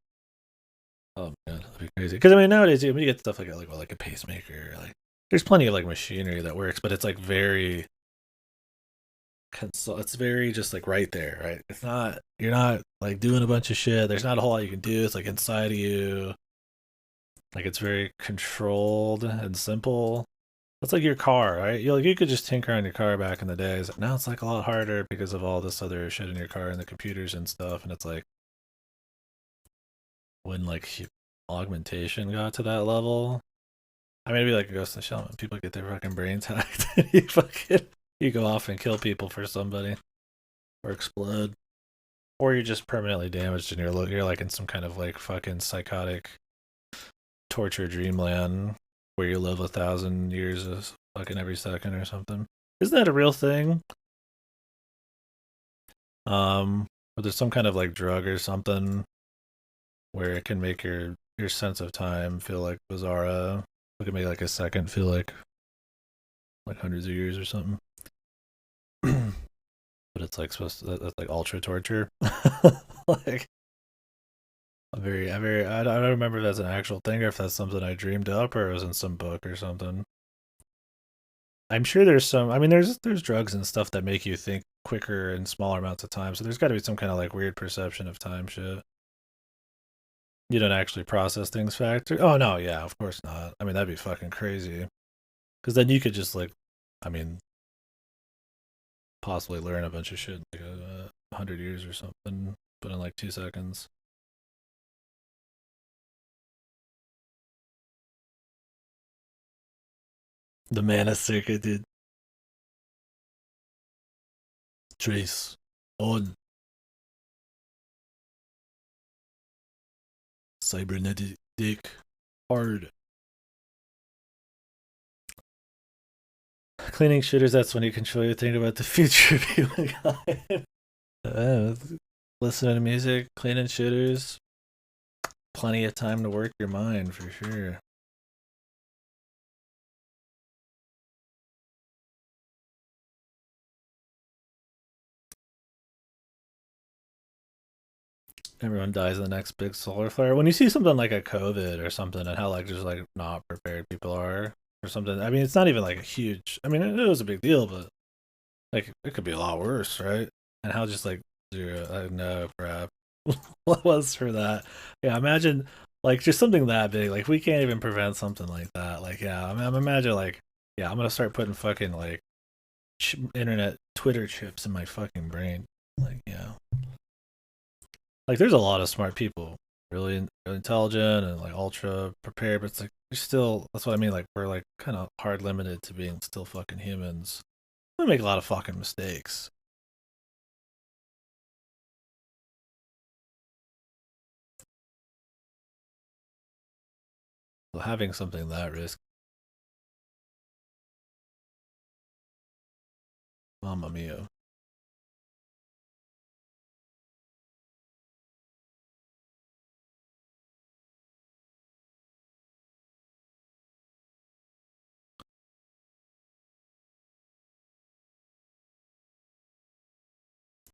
Oh man, that'd be crazy. Because I mean, nowadays you get stuff like a pacemaker. Like, there's plenty of like machinery that works, but it's like very it's very just like right there, right? It's not you're not like doing a bunch of shit. There's not a whole lot you can do. It's like inside of you. Like it's very controlled and simple. It's like your car, right? You could just tinker on your car back in the days. Now it's like a lot harder because of all this other shit in your car and the computers and stuff. And it's like when like augmentation got to that level. I mean, it'd be like a Ghost in the Shell. When people get their fucking brains hacked. You go off and kill people for somebody or explode, or you're just permanently damaged and you're like in some kind of like fucking psychotic torture dreamland where you live 1,000 years of fucking every second or something. Isn't that a real thing? Or there's some kind of like drug or something where it can make your sense of time feel like bizarre. It can make like a second feel like hundreds of years or something. But it's like supposed to that's like ultra torture. Like I don't remember if that's an actual thing or if that's something I dreamed up or it was in some book or something. I'm sure there's some. I mean, there's drugs and stuff that make you think quicker in smaller amounts of time. So there's got to be some kind of like weird perception of time shit. You don't actually process things factor. Oh no, yeah, of course not. I mean, that'd be fucking crazy. Because then you could just like, I mean, possibly learn a bunch of shit in like 100 years or something, but in like 2 seconds. The mana circuit, dude. Trace on cybernetic dick hard. Cleaning shitters, that's when you control your thing about the future of humankind. uh, Listening to music, cleaning shitters, plenty of time to work your mind for sure. Everyone dies in the next big solar flare. When you see something like a COVID or something, and how like just like not prepared people are or something. I mean, it's not even like a huge. I mean, it was a big deal, but like it could be a lot worse, right? And how just like zero, no crap. What was for that? Yeah, imagine like just something that big. Like we can't even prevent something like that. Like yeah, I'm imagine like yeah, I'm gonna start putting fucking like internet Twitter chips in my fucking brain. Like yeah, like there's a lot of smart people really, really intelligent and like ultra prepared, but it's like we're still. That's what I mean. Like we're like kind of hard limited to being still fucking humans. We make a lot of fucking mistakes. So having something that risky, mamma mia.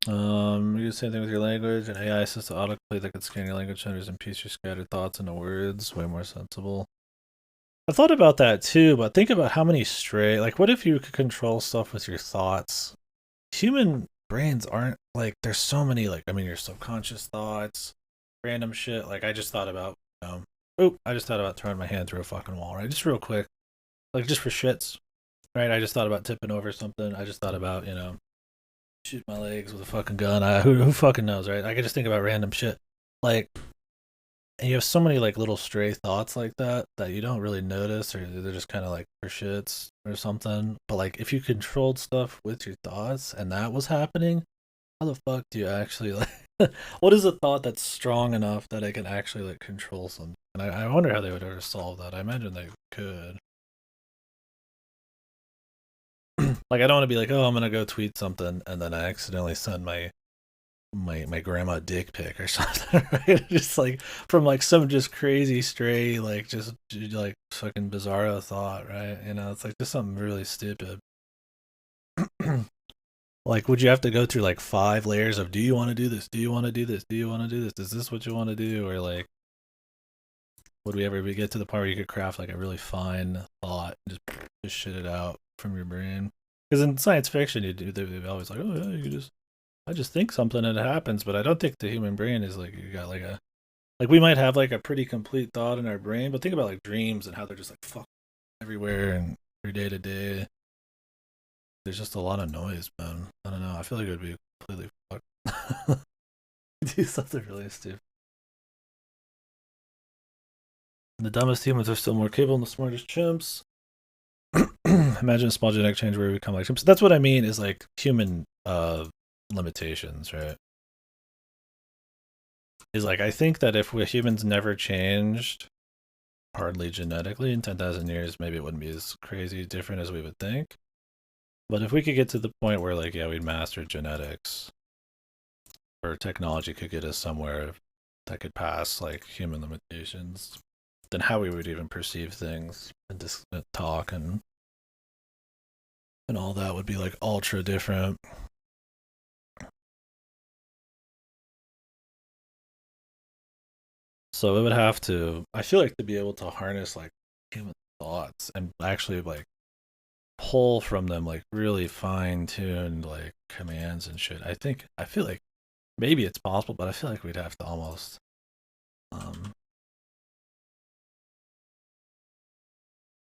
You do the same thing with your language. An AI assistant autocomplete that can scan your language centers and piece your scattered thoughts into words. Way more sensible. I thought about that too, but think about how many stray. Like, what if you could control stuff with your thoughts? Human brains aren't like. There's so many. Like, I mean, your subconscious thoughts, random shit. Like, I just thought about. I just thought about throwing my hand through a fucking wall. Right, just real quick. Like, just for shits. Right, I just thought about tipping over something. I just thought about shoot my legs with a fucking gun. Who fucking knows, right? I could just think about random shit. Like, and you have so many like little stray thoughts like that you don't really notice, or they're just kind of like for shits or something. But like, if you controlled stuff with your thoughts and that was happening, how the fuck do you actually like? What is a thought that's strong enough that I can actually like control something? And I wonder how they would ever solve that. I imagine they could. Like, I don't want to be like, oh, I'm gonna go tweet something, and then I accidentally send my grandma dick pic or something, right? Just like from like some just crazy stray like just like fucking bizarro thought, right? It's like just something really stupid. Like, would you have to go through like 5 layers of do you want to do this? Do you want to do this? Do you want to do this? Is this what you want to do? Or like, would we ever get to the part where you could craft like a really fine thought and just shit it out from your brain? Because in science fiction, they're always like, oh yeah, you just I just think something and it happens, but I don't think the human brain is like you got like we might have like a pretty complete thought in our brain, but think about like dreams and how they're just like fuck everywhere and your day to day. There's just a lot of noise, man. I don't know. I feel like it would be completely fucked. Do something really stupid. The dumbest humans are still more capable than the smartest chimps. Imagine a small genetic change where we become like chimps. That's what I mean is like human limitations, right? Is like I think that if we humans never changed hardly genetically in 10,000 years, maybe it wouldn't be as crazy different as we would think. But if we could get to the point where, like, yeah, we'd master genetics, or technology could get us somewhere that could pass, like, human limitations, then how we would even perceive things and just talk and all that would be, like, ultra different. So it would have to, I feel like, to be able to harness, like, human thoughts and actually, like, pull from them like really fine tuned like commands and shit. I feel like maybe it's possible, but I feel like we'd have to almost um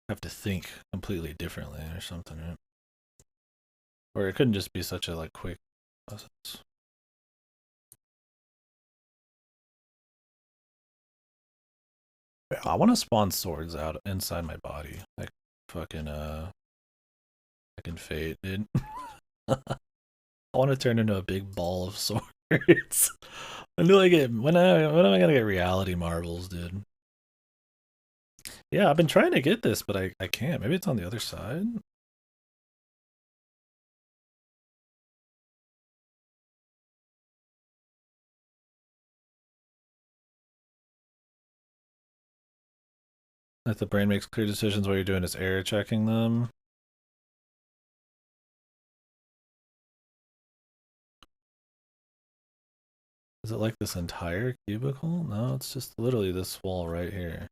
have to think completely differently or something, right? Or it couldn't just be such a like quick process. I want to spawn swords out inside my body, like fucking fucking fate, dude. I want to turn into a big ball of swords. When do I get when am I gonna get reality marbles, dude? Yeah, I've been trying to get this, but I can't. Maybe it's on the other side. That the brain makes clear decisions while you're doing is error checking them. Is it like this entire cubicle? No, it's just literally this wall right here.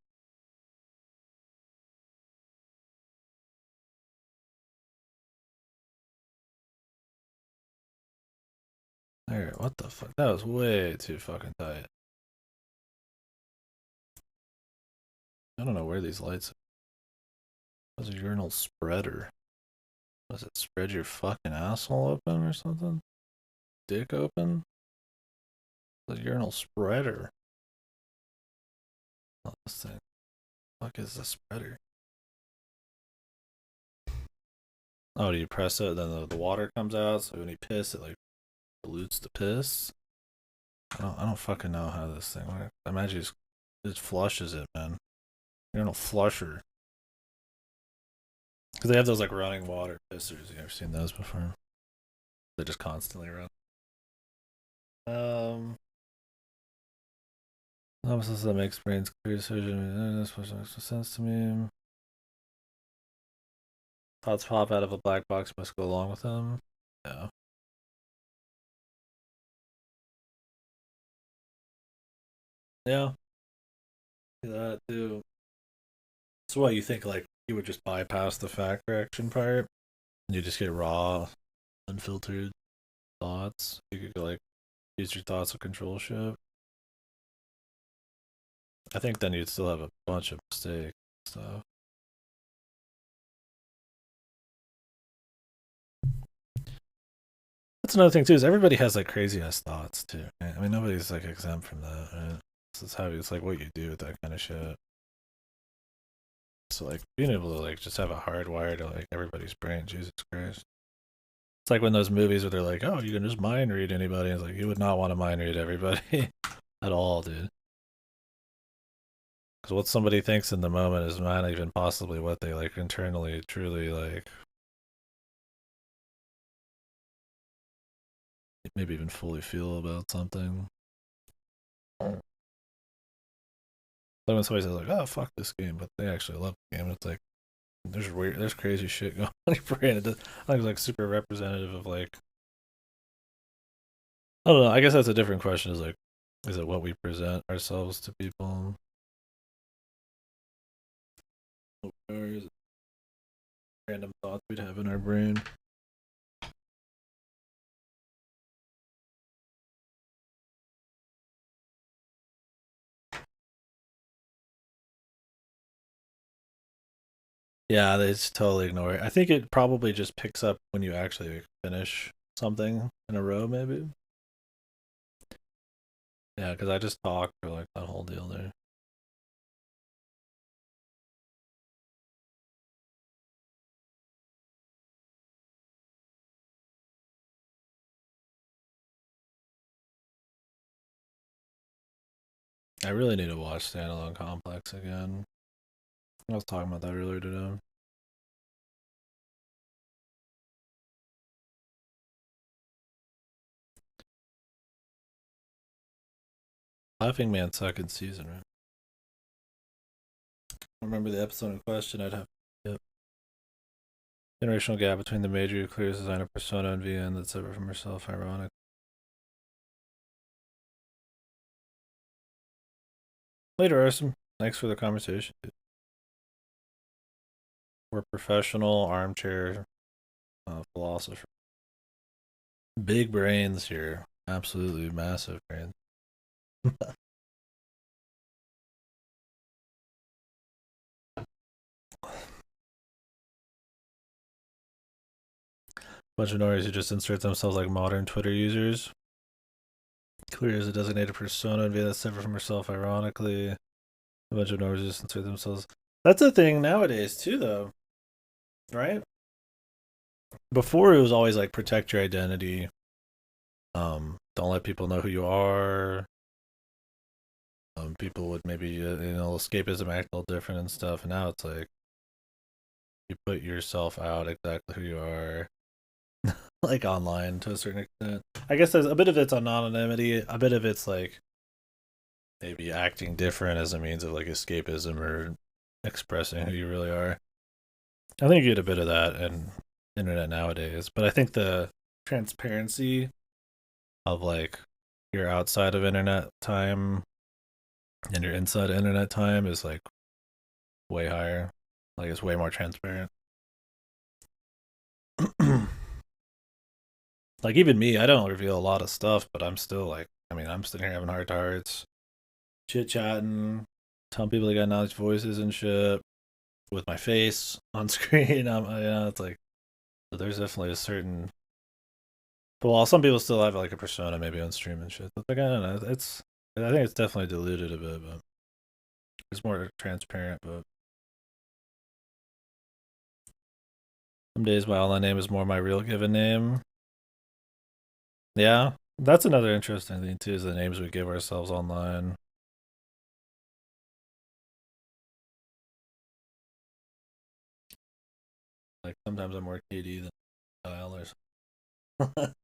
There, what the fuck? That was way too fucking tight. I don't know where these lights. Was a urinal spreader? Was it spread your fucking asshole open or something? Dick open? The urinal spreader. Oh, this thing. Fuck is the spreader? Oh, do you press it, then the water comes out, so when you piss, it like dilutes the piss? I don't fucking know how this thing works. I imagine it just flushes it, man. You're no flusher. Because they have those like running water pissers. You ever seen those before? They just constantly run. Opposites that makes brains clear decision. This makes sense to me. Thoughts pop out of a black box must go along with them. Yeah. Yeah. That too. So what you think? Like you would just bypass the fact correction part, and you just get raw, unfiltered thoughts. You could like use your thoughts to control shit. I think then you'd still have a bunch of mistakes. So that's another thing too. Is everybody has like crazy ass thoughts too. Right? I mean, nobody's like exempt from that. Right? This is how it's like what you do with that kind of shit. So like being able to like just have a hardwire to like everybody's brain. Jesus Christ. It's like when those movies where they're like, "Oh, you can just mind read anybody." It's like you would not want to mind read everybody at all, dude. Because what somebody thinks in the moment is not even possibly what they like internally truly like maybe even fully feel about something. Like when somebody says like, "Oh, fuck this game," but they actually love the game, it's like there's crazy shit going on in your brain. I think it's like super representative of like I don't know. I guess that's a different question. Is it what we present ourselves to people? Or is it random thoughts we'd have in our brain? Yeah, they just totally ignore it. I think it probably just picks up when you actually finish something in a row, maybe. Yeah, because I just talked for like that whole deal there. I really need to watch Standalone Complex again. I was talking about that earlier today. Laughing Man second season, right? I remember the episode in question. I'd have yep. Generational gap between the major who clears designer persona and VN that's separate from herself. Ironic. Later, Arson. Thanks for the conversation. We're professional armchair philosopher. Big brains here. Absolutely massive brains. Bunch of noise who just insert themselves like modern Twitter users. Clear as a designated persona and via that separate from herself, ironically. A bunch of noise just insert themselves. That's a thing nowadays too, though, right? Before it was always like protect your identity. Don't let people know who you are. People would maybe escapism act a little different and stuff. And now it's like you put yourself out exactly who you are, like online to a certain extent. I guess there's a bit of it's anonymity, a bit of it's like maybe acting different as a means of like escapism or expressing who you really are. I think you get a bit of that in internet nowadays, but I think the transparency of like your outside of internet time and your inside of internet time is like way higher. Like it's way more transparent. Like even me, I don't reveal a lot of stuff, but I'm still like, I mean, I'm sitting here having heart to hearts, chit chatting, telling people they got nice voices and shit with my face on screen. It's like there's definitely a certain. But while some people still have like a persona, maybe on stream and shit, but like I don't know, it's I think it's definitely diluted a bit, but It's more transparent, but some days my online name is more my real given name. Yeah, that's another interesting thing too, is the names we give ourselves online. Like sometimes I'm more KD than Kyle or something.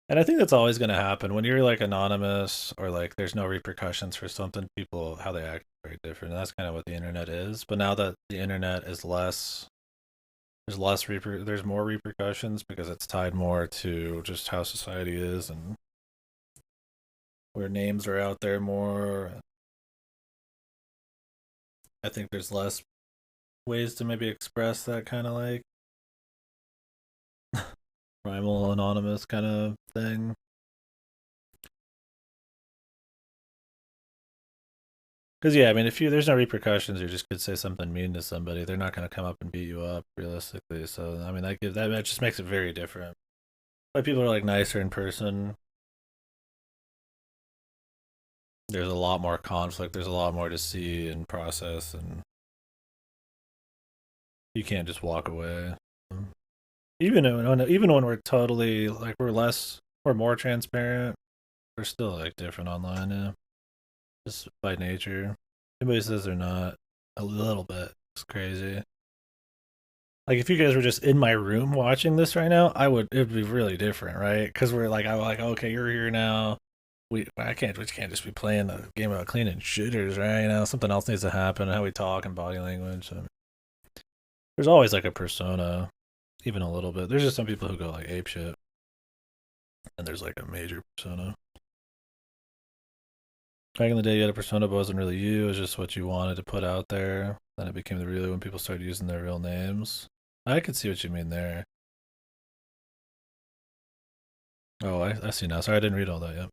And I think that's always going to happen when you're like anonymous or like there's no repercussions for something. People how they act is very different. And that's kind of what the internet is. But now that the internet is less, there's more repercussions because it's tied more to just how society is and where names are out there more. I think there's less ways to maybe express that kind of like primal anonymous kind of thing. Because yeah, I mean, if you there's no repercussions, you just could say something mean to somebody. They're not going to come up and beat you up realistically. So I mean, that just makes it very different. But people are like nicer in person. There's a lot more conflict. There's a lot more to see and process, and you can't just walk away. Even when we're totally like we're more transparent. We're still like different online, yeah. Just by nature. Anybody says they're not, a little bit. It's crazy. Like if you guys were just in my room watching this right now, it'd be really different, right? Because I'm like, okay, you're here now. We can't just be playing a game about cleaning shitters, right? Something else needs to happen. How we talk and body language. So there's always like a persona, even a little bit. There's just some people who go like ape shit, and there's like a major persona. Back in the day, you had a persona, but it wasn't really you. It was just what you wanted to put out there. Then it became the real when people started using their real names. I could see what you mean there. Oh, I see now. Sorry, I didn't read all that yet.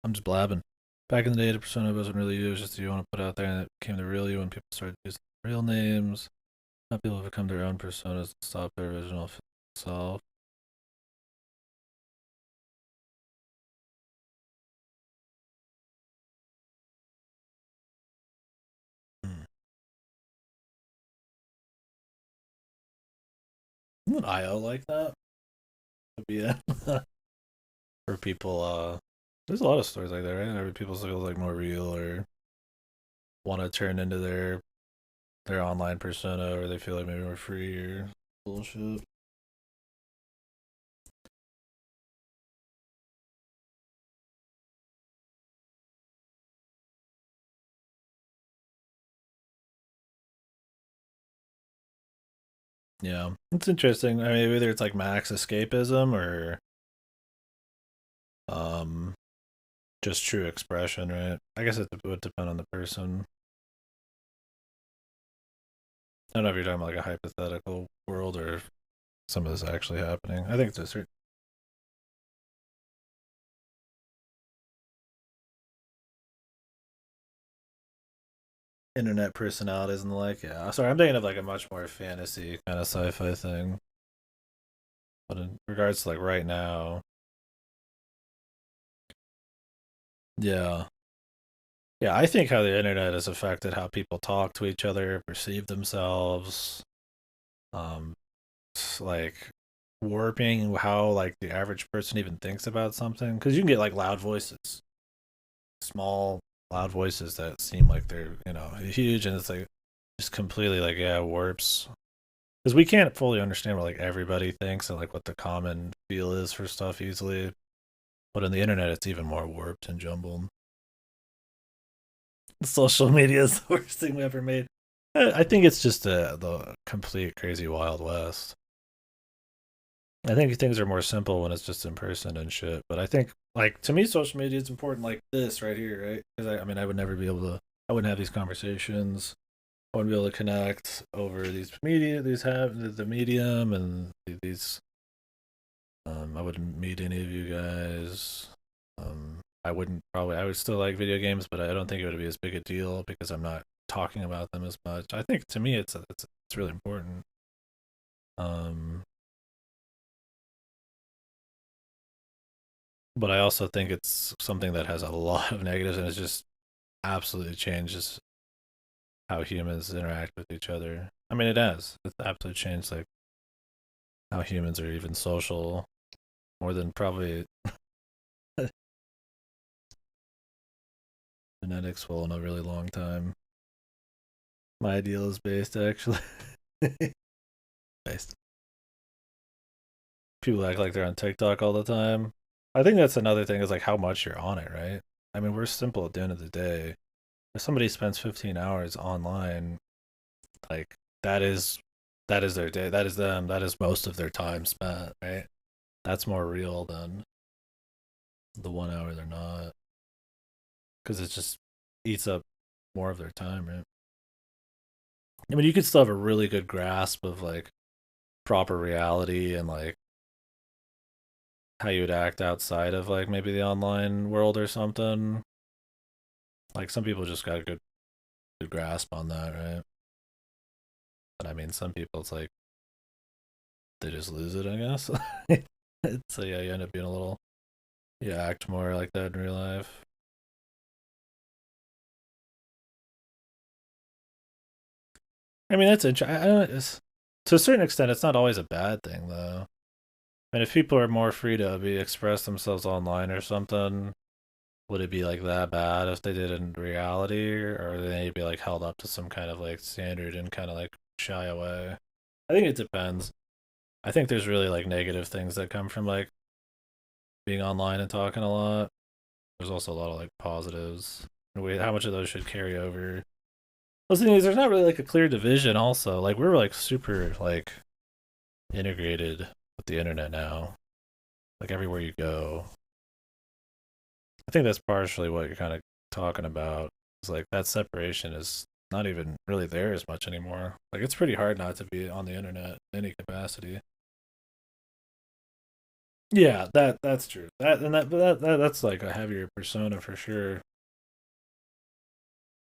I'm just blabbing. Back in the day, the persona wasn't really you. It was just you want to put out there, and it became the real you when people started using real names. Not people have become their own personas and stop their original self. Hmm. Isn't IO like that? Yeah. For people, there's a lot of stories like that, right? Where people feel like more real or want to turn into their online persona, or they feel like maybe more free or bullshit. Yeah, it's interesting. I mean, either it's like max escapism or um just true expression, right? I guess it would depend on the person. I don't know if you're talking about like a hypothetical world or if some of this actually happening. I think it's a certain internet personalities and the like. Yeah, sorry, I'm thinking of like a much more fantasy kind of sci-fi thing. But in regards to like right now, yeah, yeah, I think how the internet has affected how people talk to each other, perceive themselves, um, like warping how like the average person even thinks about something. Because you can get like loud voices, small loud voices that seem like they're huge, and it's like just completely like yeah warps. Because we can't fully understand what like everybody thinks and like what the common feel is for stuff easily. But on the internet, it's even more warped and jumbled. Social media is the worst thing we ever made. I think it's just the complete crazy wild west. I think things are more simple when it's just in person and shit. But I think, like, to me, social media is important, like this right here, right? Because I mean, I would never be able to, I wouldn't have these conversations. I wouldn't be able to connect over these media, these have the medium and these. I wouldn't meet any of you guys. I wouldn't probably, I would still like video games, but I don't think it would be as big a deal because I'm not talking about them as much. I think to me, it's really important. Um, but I also think it's something that has a lot of negatives, and it's just absolutely changes how humans interact with each other. I mean, it has. It's absolutely changed like how humans are even social more than probably genetics will in a really long time. My ideal is based actually. Based. People act like they're on TikTok all the time. I think that's another thing is like how much you're on it, right? I mean, we're simple at the end of the day. If somebody spends 15 hours online, like that is that is their day. That is them. That is most of their time spent, right? That's more real than the 1 hour they're not, because it just eats up more of their time, right? I mean, you could still have a really good grasp of like proper reality and like how you would act outside of like maybe the online world or something. Like some people just got a good grasp on that, right? But I mean, some people it's like they just lose it, I guess. So yeah, you end up being a little you act more like that in real life. I mean, that's interesting. I don't. To a certain extent, it's not always a bad thing, though. I mean, if people are more free to be express themselves online or something, would it be like that bad if they did it in reality, or would they be like held up to some kind of like standard and kind of like shy away? I think it depends. I think there's really like negative things that come from like being online and talking a lot. There's also a lot of like positives. Wait, how much of those should carry over? Well, the thing is, there's not really like a clear division. Also, like we're like super like integrated with the internet now. Like everywhere you go, I think that's partially what you're kind of talking about. Is like that separation is not even really there as much anymore. Like it's pretty hard not to be on the internet in any capacity. Yeah, that's true. That and that's like a heavier persona for sure.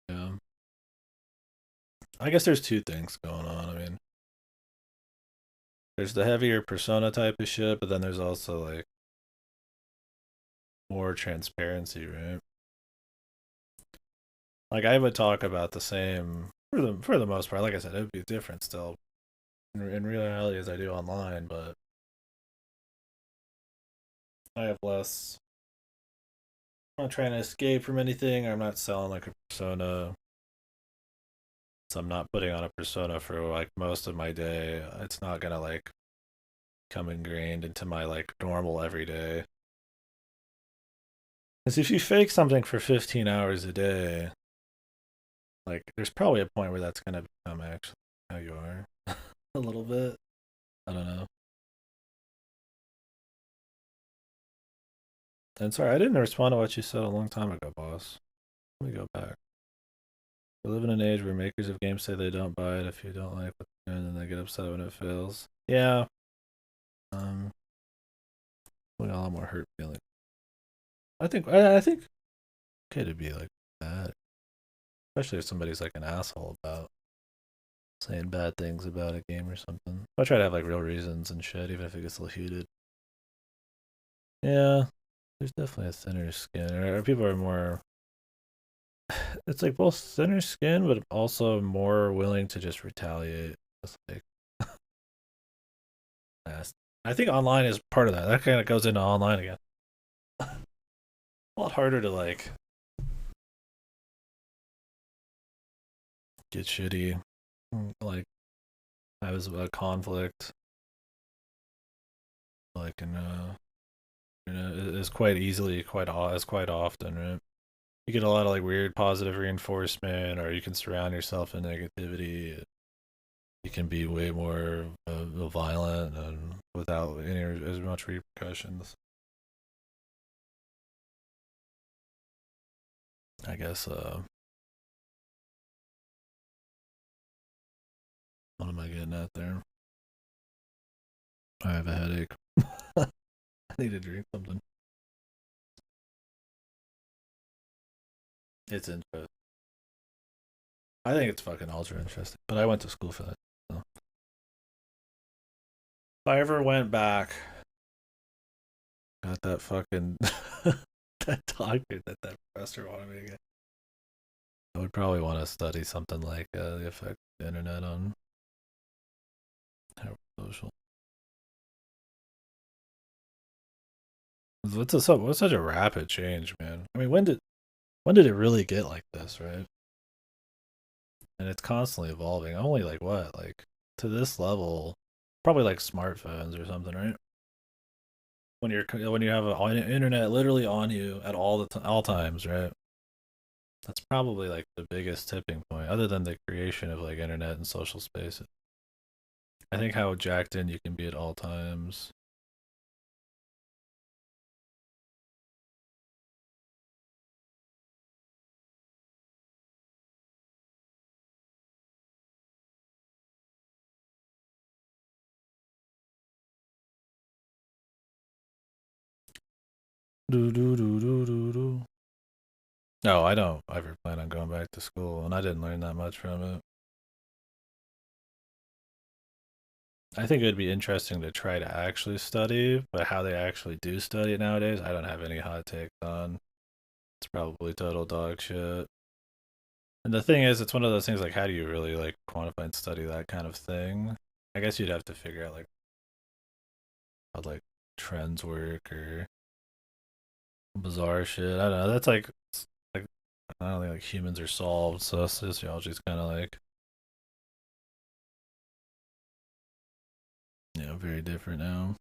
Yeah. I guess there's two things going on. I mean, there's the heavier persona type of shit, but then there's also like more transparency, right? Like I would talk about the same for the most part. Like I said, it would be different still in reality as I do online, but I have less. I'm not trying to escape from anything. I'm not selling like a persona. So I'm not putting on a persona for like most of my day. It's not gonna like come ingrained into my like normal everyday. Because if you fake something for 15 hours a day, like there's probably a point where that's gonna become actually how you are a little bit. I don't know. And sorry, I didn't respond to what you said a long time ago, boss. Let me go back. We live in an age where makers of games say they don't buy it if you don't like what they're doing, and they get upset when it fails. Yeah. Um, we got a lot more hurt feelings. I think okay to be like that, especially if somebody's like an asshole about saying bad things about a game or something. I try to have like real reasons and shit, even if it gets a little heated. Yeah, there's definitely a thinner skin, or people are more. It's like both thinner skin, but also more willing to just retaliate. It's like fast. I think online is part of that. That kind of goes into online again. A lot harder to like get shitty, like have a conflict, like in is quite easily is quite often, right? You get a lot of like weird positive reinforcement, or you can surround yourself in negativity. You can be way more violent and without any as much repercussions. I guess. What am I getting at there? I have a headache. I need to drink something. It's interesting. I think it's fucking ultra interesting. But I went to school for that. So. If I ever went back, got that fucking that doctor that professor wanted me to get. I would probably want to study something like the effect of the internet on how social. What's such a rapid change, man? I mean, when did it really get like this, right? And it's constantly evolving. Only like what, like to this level, probably like smartphones or something, right? When you have an internet literally on you at all times, right? That's probably like the biggest tipping point, other than the creation of like internet and social spaces. I think how jacked in you can be at all times. Do do do do do do. No, I don't ever plan on going back to school, and I didn't learn that much from it. I think it would be interesting to try to actually study, but how they actually do study it nowadays, I don't have any hot takes on. It's probably total dog shit. And the thing is, it's one of those things like, how do you really like quantify and study that kind of thing? I guess you'd have to figure out like how like trends work or bizarre shit. I don't know. That's like I don't think like humans are solved, so sociology is kind of like very different now.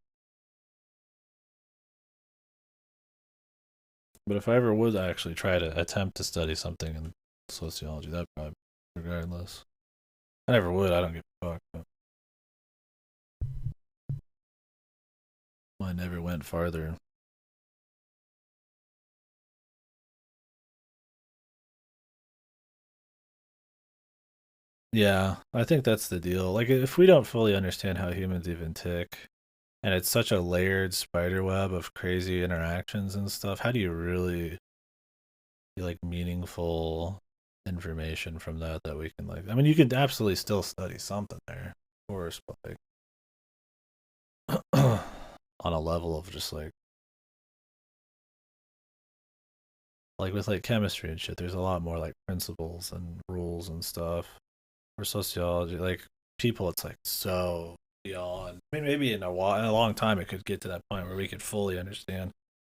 But if I ever would actually try to attempt to study something in sociology, that probably regardless. I never would. I don't give a fuck. But I never went farther. Yeah, I think that's the deal. Like, if we don't fully understand how humans even tick, and it's such a layered spider web of crazy interactions and stuff, how do you really get like meaningful information from that we can like? I mean, you could absolutely still study something there, of course, but like on a level of just like with like chemistry and shit, there's a lot more like principles and rules and stuff. Or sociology, like people, it's like so beyond. I mean, maybe in a long time, it could get to that point where we could fully understand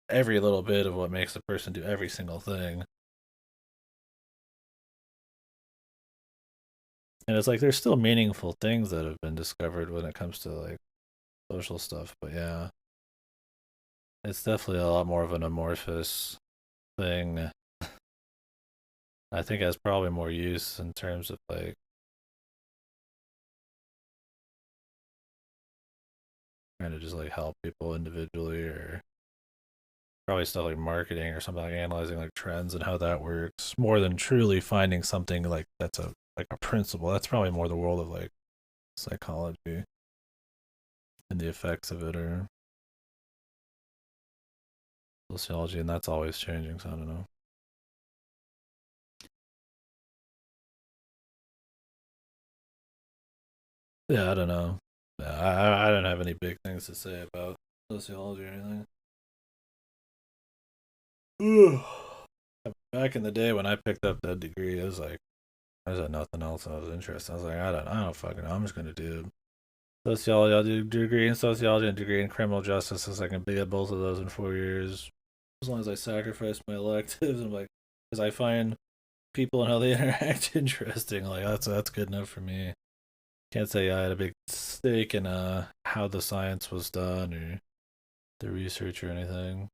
every little bit of what makes a person do every single thing. And it's like there's still meaningful things that have been discovered when it comes to like social stuff. But yeah, it's definitely a lot more of an amorphous thing. I think it has probably more use in terms of like trying to just like help people individually or probably stuff like marketing or something like analyzing like trends and how that works more than truly finding something like that's a like a principle. That's probably more the world of like psychology and the effects of it or sociology, and that's always changing. So I don't know. Yeah, I don't know. Yeah, I don't have any big things to say about sociology or anything. Back in the day when I picked up that degree, it was like I just had nothing else I was interested. I was like, I don't fucking know. I'm just gonna do sociology. I'll do a degree in sociology and a degree in criminal justice, so I can be at both of those in 4 years. As long as I sacrifice my electives, I'm like, because I find people and how they interact interesting. Like that's good enough for me. Can't say I had a big stake in how the science was done or the research or anything.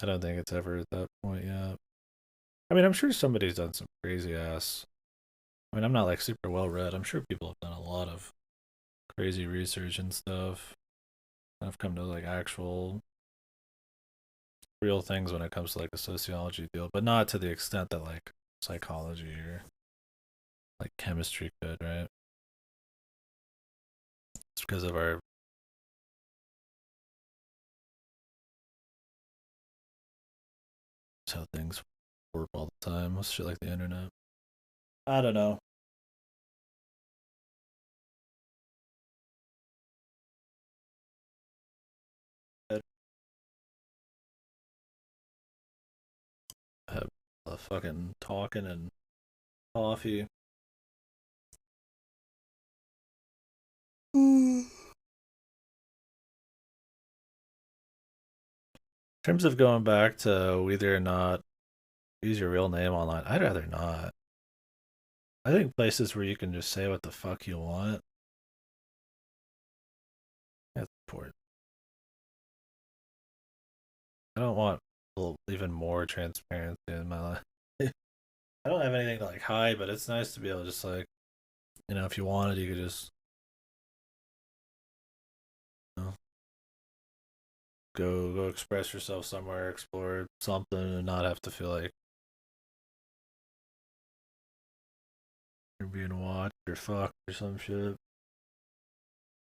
I don't think it's ever at that point yet. I mean, I'm sure somebody's done some crazy ass. I mean, I'm not like super well read. I'm sure people have done a lot of crazy research and stuff. I've come to like actual real things when it comes to like the sociology deal, but not to the extent that like psychology or like chemistry could, right? It's because of our it's how things work all the time. With shit like the internet. I don't know. I have fucking talking and coffee. In terms of going back to whether or not use your real name online, I'd rather not. I think places where you can just say what the fuck you want, that's important. I don't want even more transparency in my life. I don't have anything to like hide, but it's nice to be able to just like, if you wanted, you could just you know, go express yourself somewhere, explore something, and not have to feel like you're being watched or fucked or some shit.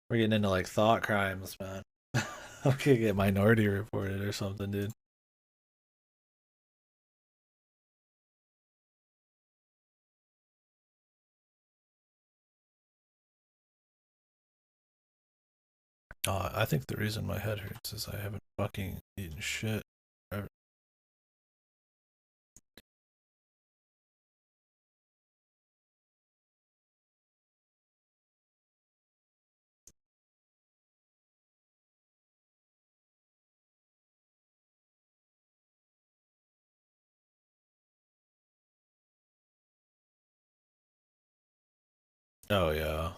We're getting into like thought crimes, man. I'm gonna get minority reported or something, dude. I think the reason my head hurts is I haven't fucking eaten shit forever. Oh yeah,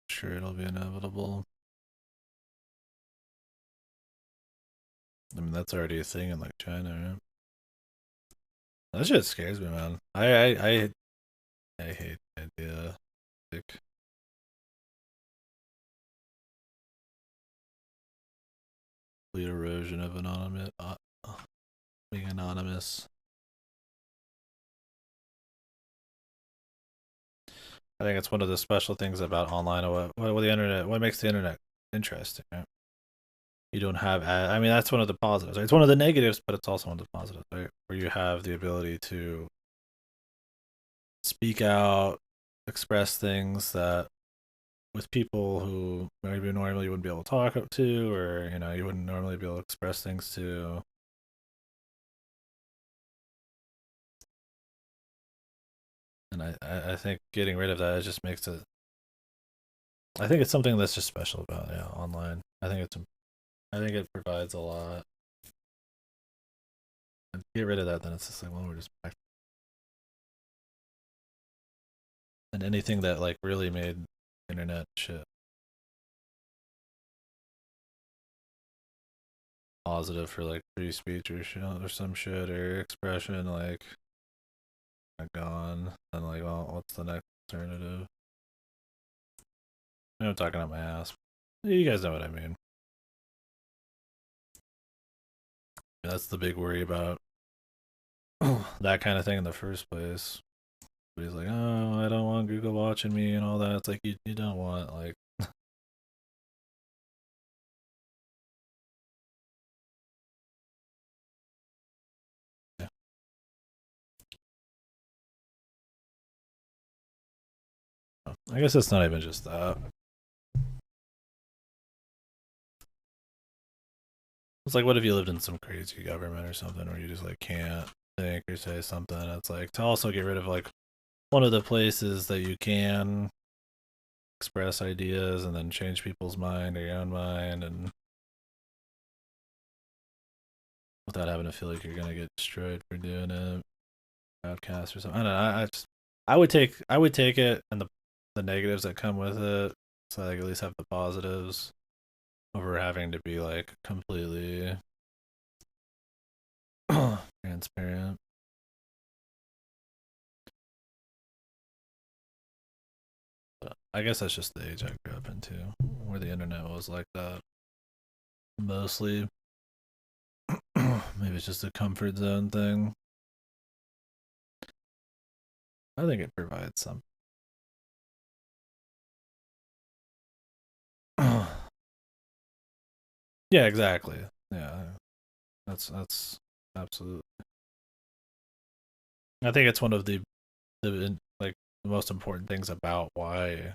sure it'll be inevitable. I mean that's already a thing in like China, right? That shit scares me, man. I hate the idea. Like, complete erosion of anonymous, being anonymous. I think it's one of the special things about online, what the internet, what makes the internet interesting. Right? You don't have, I mean, that's one of the positives. Right? It's one of the negatives, but it's also one of the positives, right? Where you have the ability to speak out, express things that with people who maybe normally you wouldn't be able to talk up to, or you wouldn't normally be able to express things to. And I think getting rid of that, it just makes it. I think it's something that's just special about online. I think it provides a lot. And get rid of that, then it's just like, well, we're just back. And anything that like really made internet shit positive for like free speech or shit or some shit or expression, like gone. And like, well, what's the next alternative? I'm talking out my ass. You guys know what I mean. That's the big worry about that kind of thing in the first place. But he's like, oh, I don't want Google watching me and all that. It's like you don't want like. Yeah. I guess it's not even just that. It's like, what if you lived in some crazy government or something where you just like can't think or say something? It's like to also get rid of like one of the places that you can express ideas and then change people's mind or your own mind, and without having to feel like you're gonna get destroyed for doing it, outcast or something. I don't know. I would take it and the negatives that come with it, so I at least have the positives over having to be like completely transparent. But I guess that's just the age I grew up into, where the internet was like that. Mostly, maybe it's just a comfort zone thing. I think it provides some. Yeah, exactly. Yeah, that's absolutely. I think it's one of the like the most important things about why.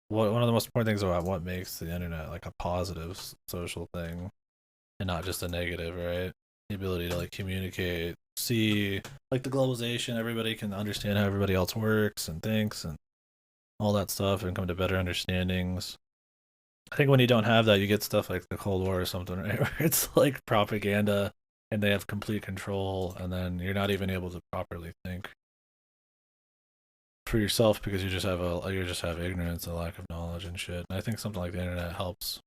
One of the most important things about what makes the internet like a positive social thing and not just a negative, right? The ability to like communicate see like the globalization. Everybody can understand how everybody else works and thinks and all that stuff, and come to better understandings. I think when you don't have that, you get stuff like the Cold War or something, right? Where it's like propaganda, and they have complete control, and then you're not even able to properly think for yourself because you just have ignorance, a lack of knowledge and shit. And I think something like the internet helps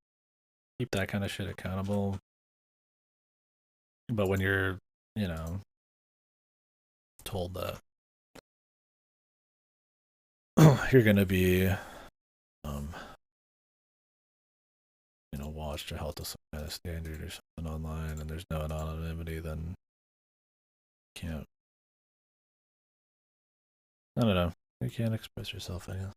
keep that kind of shit accountable. But when you're, you know, told that you're gonna be, um, watched or held to some kind of standard or something online, and there's no anonymity, then you can't. I don't know. You can't express yourself, I guess.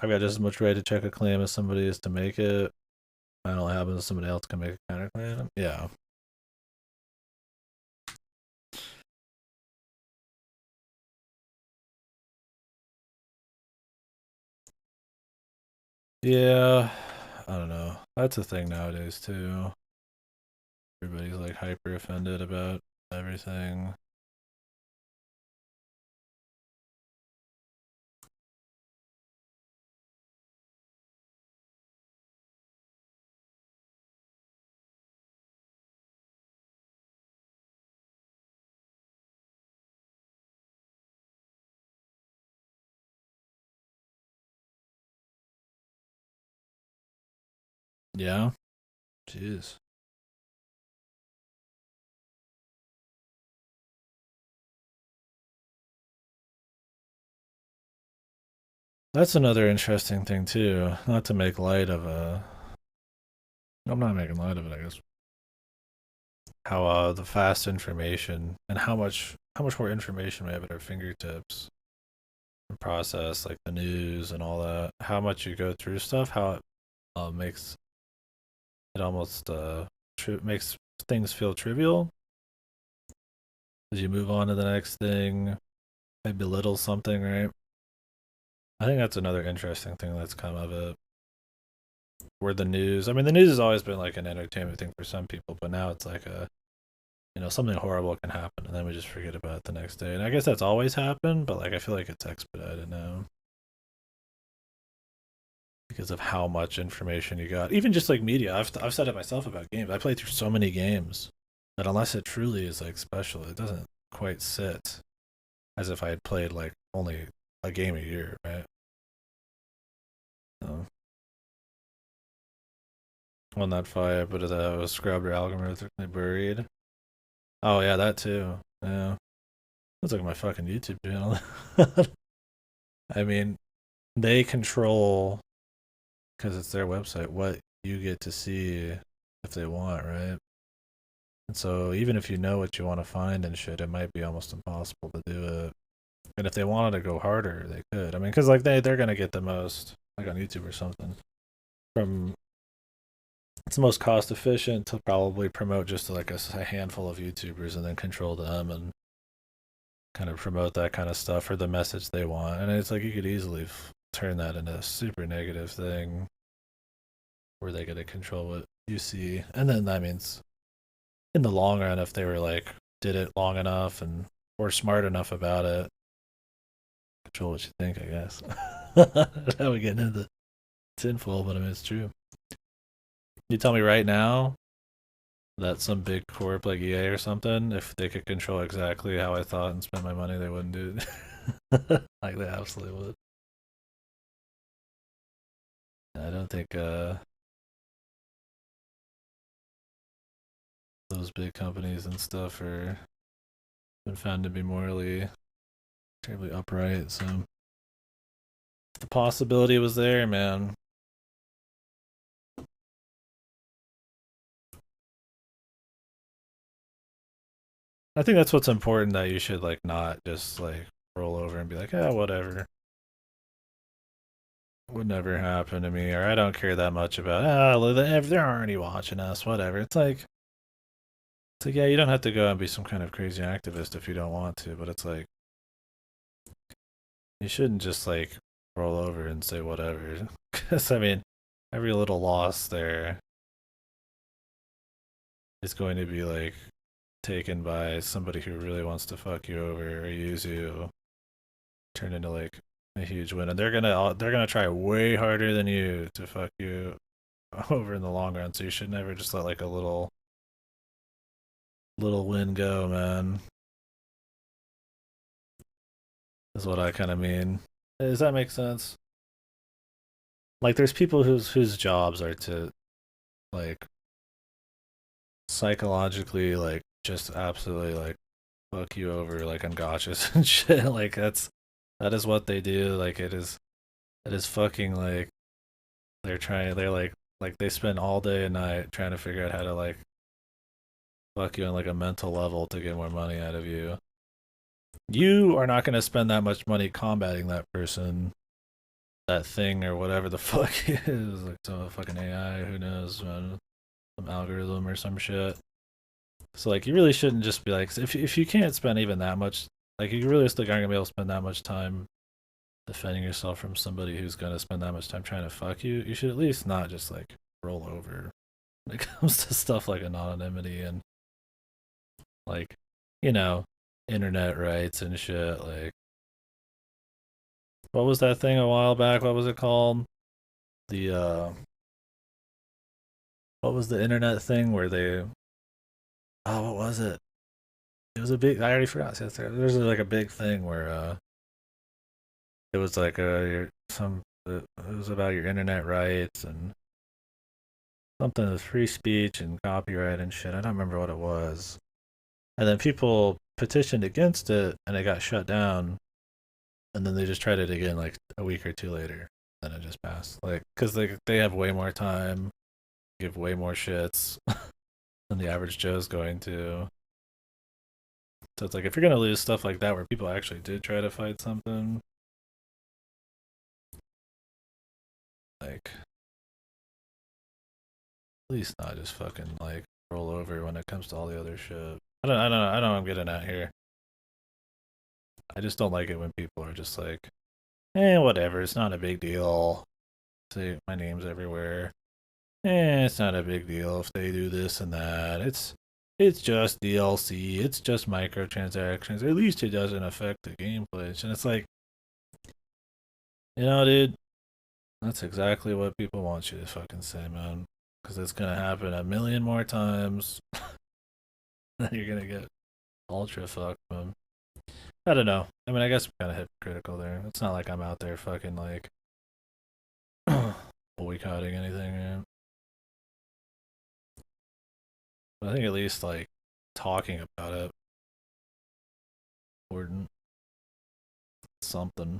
I've got just as much right to check a claim as somebody is to make it. I don't happen if somebody else can make a counterclaim. Yeah. Yeah. I don't know. That's a thing nowadays too. Everybody's like hyper offended about everything. Yeah. Jeez. That's another interesting thing too. Not to make light of a. I'm not making light of it, I guess. How the fast information and how much more information we have at our fingertips and process like the news and all that. How much you go through stuff, how it makes it almost makes things feel trivial as you move on to the next thing. It belittles something, right? I think that's another interesting thing that's come of it. Where the news, I mean, the news has always been like an entertainment thing for some people, but now it's like something horrible can happen and then we just forget about it the next day. And I guess that's always happened, but like I feel like it's expedited now because of how much information you got. Even just like media, I've said it myself about games. I played through so many games that unless it truly is like special, it doesn't quite sit as if I had played like only a game a year, right? So, on that fire, but that was scrubbed or algorithmically buried. Oh yeah, that too. Yeah, that's like my fucking YouTube channel. I mean, they control because it's their website what you get to see if they want, right? And so even if you know what you want to find and shit, it might be almost impossible to do it. And if they wanted to go harder, they could. I mean, because like they're gonna get the most like on YouTube or something from. It's the most cost efficient to probably promote just like a handful of YouTubers and then control them and kind of promote that kind of stuff or the message they want. And it's like you could easily turn that into a super negative thing where they get to control what you see. And then that means in the long run, if they were like did it long enough and or smart enough about it, control what you think, I guess. How we getting into tinfoil, but I mean it's true. You tell me right now that some big corp like EA or something, if they could control exactly how I thought and spend my money, they wouldn't do it. Like they absolutely would. I don't think those big companies and stuff are been found to be morally terribly upright. So the possibility was there, man. I think that's what's important that you should like not just like roll over and be like, ah, whatever. Would never happen to me, or I don't care that much about if they're already watching us, whatever. It's like yeah, you don't have to go and be some kind of crazy activist if you don't want to, but it's like you shouldn't just like roll over and say whatever. Because I mean, every little loss there is going to be like taken by somebody who really wants to fuck you over or use you, turn into like a huge win, and they're gonna try way harder than you to fuck you over in the long run. So you should never just let like a little win go, man. Is what I kind of mean. Does that make sense? Like, there's people whose jobs are to like psychologically like just absolutely like fuck you over like on gotchas and shit. Like that is what they do. Like it is fucking like they're like they spend all day and night trying to figure out how to like fuck you on like a mental level to get more money out of you. You are not gonna spend that much money combating that person, that thing or whatever the fuck it is, like some fucking AI, who knows, man, some algorithm or some shit. So like you really shouldn't just be like if you can't spend even that much, like you really still aren't gonna be able to spend that much time defending yourself from somebody who's gonna spend that much time trying to fuck you. You should at least not just like roll over when it comes to stuff like anonymity and like, you know, internet rights and shit. Like, what was that thing a while back? What was it called? The what was the internet thing where they? Oh, what was it? It was a big. I already forgot. There's like a big thing where it was like it was about your internet rights and something with free speech and copyright and shit. I don't remember what it was. And then people petitioned against it, and it got shut down. And then they just tried it again like a week or two later. Then it just passed. Like, cause they have way more time, give way more shits than the average Joe's going to. So it's like if you're gonna lose stuff like that where people actually did try to fight something, like at least not just fucking like roll over when it comes to all the other shit. I know what I'm getting at here. I just don't like it when people are just like, whatever, it's not a big deal. Say my name's everywhere. It's not a big deal if they do this and that. It's just DLC. It's just microtransactions. At least it doesn't affect the gameplay. And it's like, dude, that's exactly what people want you to fucking say, man. Because it's gonna happen a million more times. Then you're gonna get ultra fucked, man. I don't know. I mean, I guess I'm kind of hypocritical there. It's not like I'm out there fucking like boycotting anything, man. But I think at least like talking about it important something,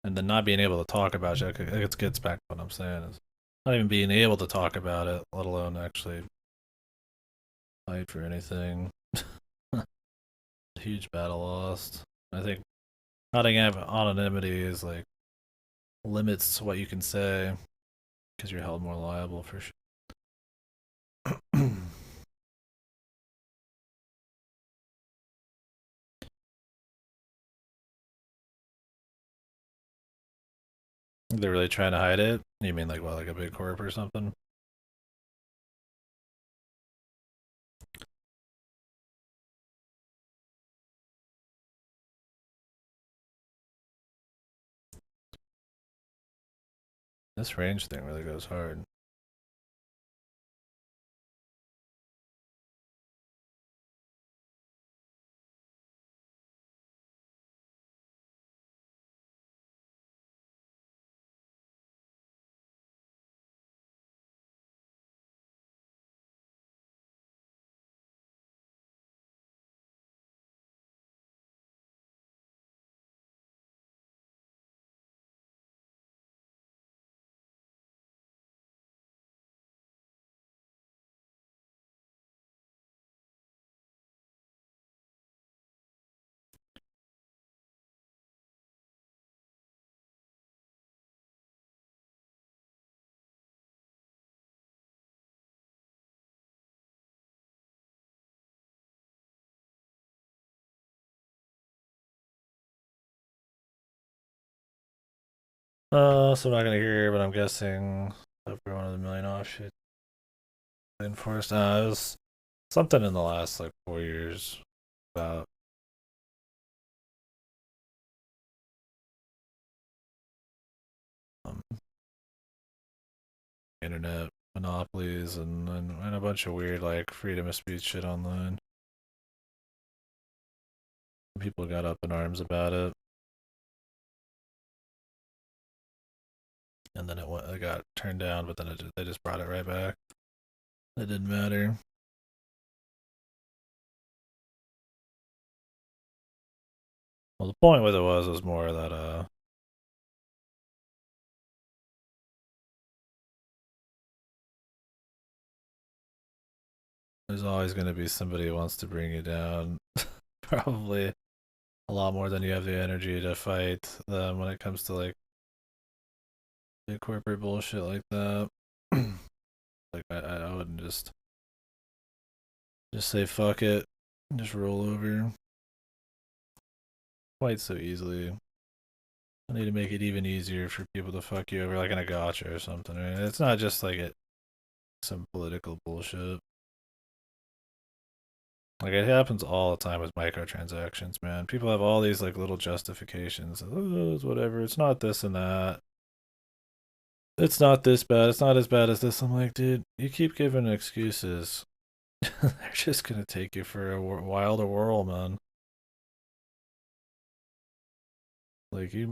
and then not being able to talk about it. It gets back to what I'm saying is not even being able to talk about it, let alone actually fight for anything. Huge battle lost. I think not having anonymity is like limits what you can say because you're held more liable for shit. They're really trying to hide it. You mean like what, like a big corp or something? This range thing really goes hard. So I'm not gonna hear, but I'm guessing for one of the million offshoots enforced. It was something in the last like 4 years about um, internet monopolies and a bunch of weird like freedom of speech shit online. People got up in arms about it, and then it got turned down, but then they just brought it right back. It didn't matter. Well, the point with it was more that there's always going to be somebody who wants to bring you down. Probably a lot more than you have the energy to fight them when it comes to like big corporate bullshit like that. Like I wouldn't just say fuck it, and just roll over quite so easily. I need to make it even easier for people to fuck you over, like in a gotcha or something. Right? It's not just like some political bullshit. Like it happens all the time with microtransactions, man. People have all these like little justifications. Oh, it's whatever. It's not this and that. It's not this bad. It's not as bad as this. I'm like, dude, you keep giving excuses. They're just gonna take you for a wilder whirl, man. Like I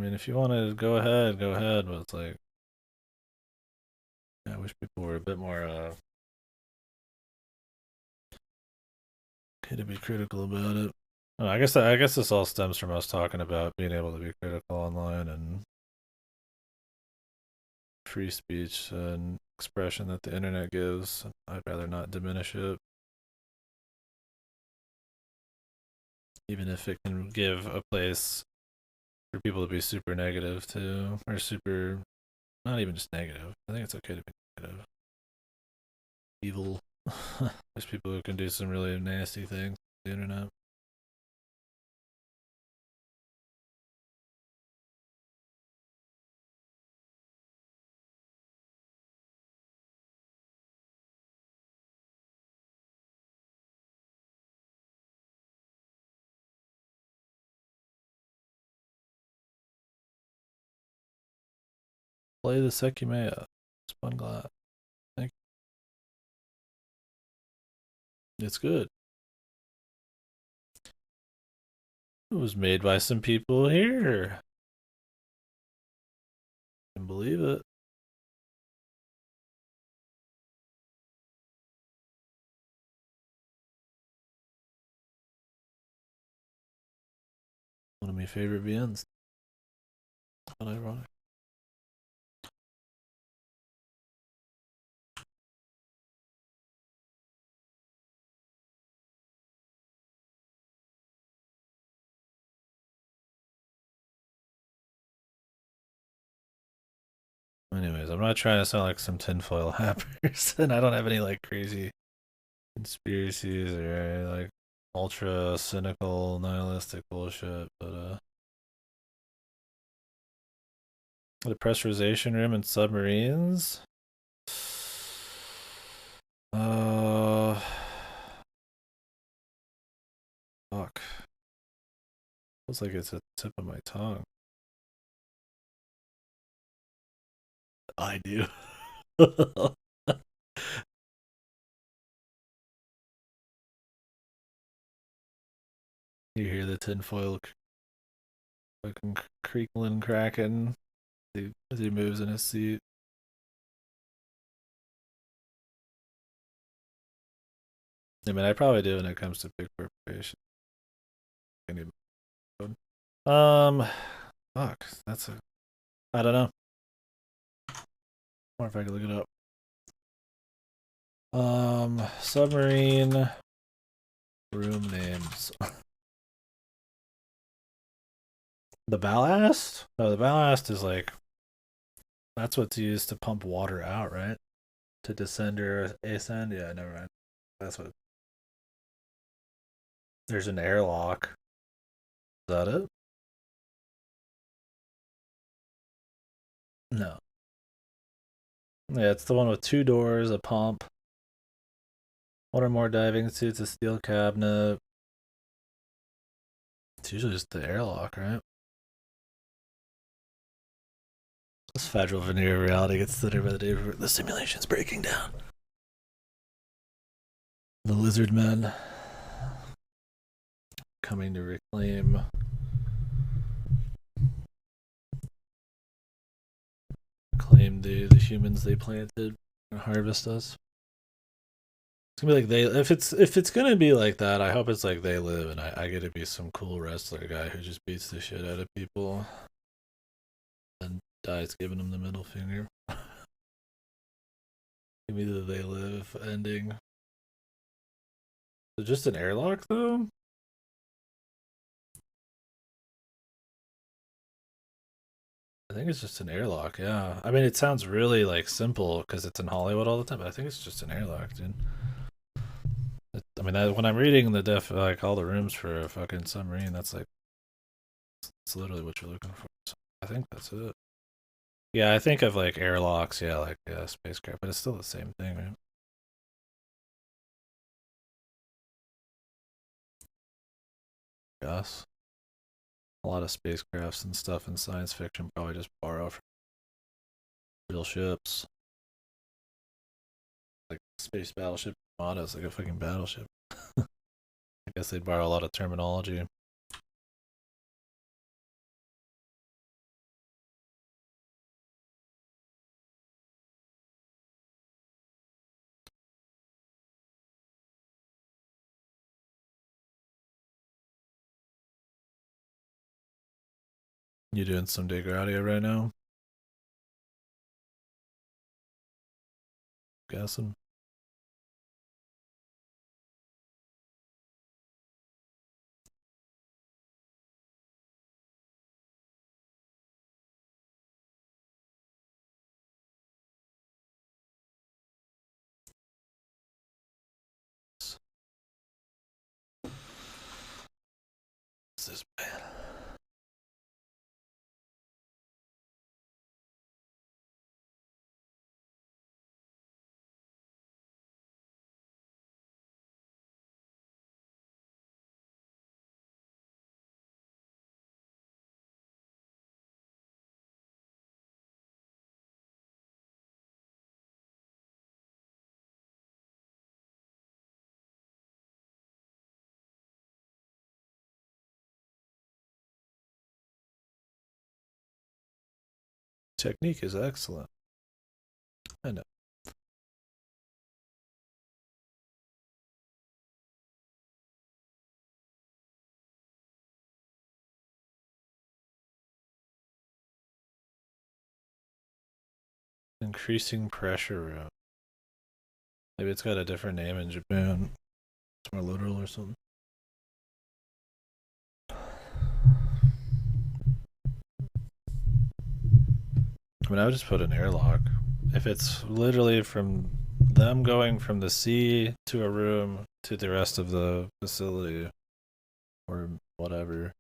mean, if you want to go ahead, go ahead. But it's like, I wish people were a bit more to be critical about it. I guess this all stems from us talking about being able to be critical online and free speech and expression that the internet gives. I'd rather not diminish it, even if it can give a place for people to be super negative too, or super not even just negative. I think it's okay to be negative. Evil. There's people who can do some really nasty things on the internet. Play the Sekimea. Spun glass. Thank you. It's good. It was made by some people here. I can believe it. One of my favorite VNs. Not ironic. Anyways, I'm not trying to sound like some tinfoil hat person. I don't have any like crazy conspiracies or like ultra cynical nihilistic bullshit. But the pressurization room in submarines. Uh, fuck. Feels like it's at the tip of my tongue. I do. You hear the tinfoil fucking creakling, cracking as he moves in his seat. I mean, I probably do when it comes to big corporations. Um, fuck. I don't know. Or if I can look it up. Submarine room names. The ballast? No, the ballast is like that's what's used to pump water out, right? To descend or ascend. Yeah, never mind. That's what. There's an airlock. Is that it? No. Yeah, it's the one with 2 doors, a pump, one or more diving suits, a steel cabinet. It's usually just the airlock, right? This fragile veneer of reality gets thinner by the day. The simulation's breaking down. The lizard men coming to claim the humans they planted and harvest us. It's gonna be like they if it's gonna be like that, I hope it's like They Live and I get to be some cool wrestler guy who just beats the shit out of people and dies giving them the middle finger. Give me the They Live ending. Is it just an airlock though? I think it's just an airlock, yeah. I mean, it sounds really like simple because it's in Hollywood all the time, but I think it's just an airlock, dude. I mean, when I'm reading the like all the rooms for a fucking submarine, that's like it's literally what you're looking for. So I think that's it. Yeah, I think of like airlocks, yeah, like spacecraft, but it's still the same thing, right? Yes. A lot of spacecrafts and stuff in science fiction probably just borrow from real ships. Like space battleship Armada is like a fucking battleship. I guess they'd borrow a lot of terminology. You doing some Degradia right now? Guessing. What's this man? Technique is excellent. I know. Increasing pressure room. Maybe it's got a different name in Japan. It's more literal or something. I mean, I would just put an airlock. If it's literally from them going from the sea to a room to the rest of the facility or whatever,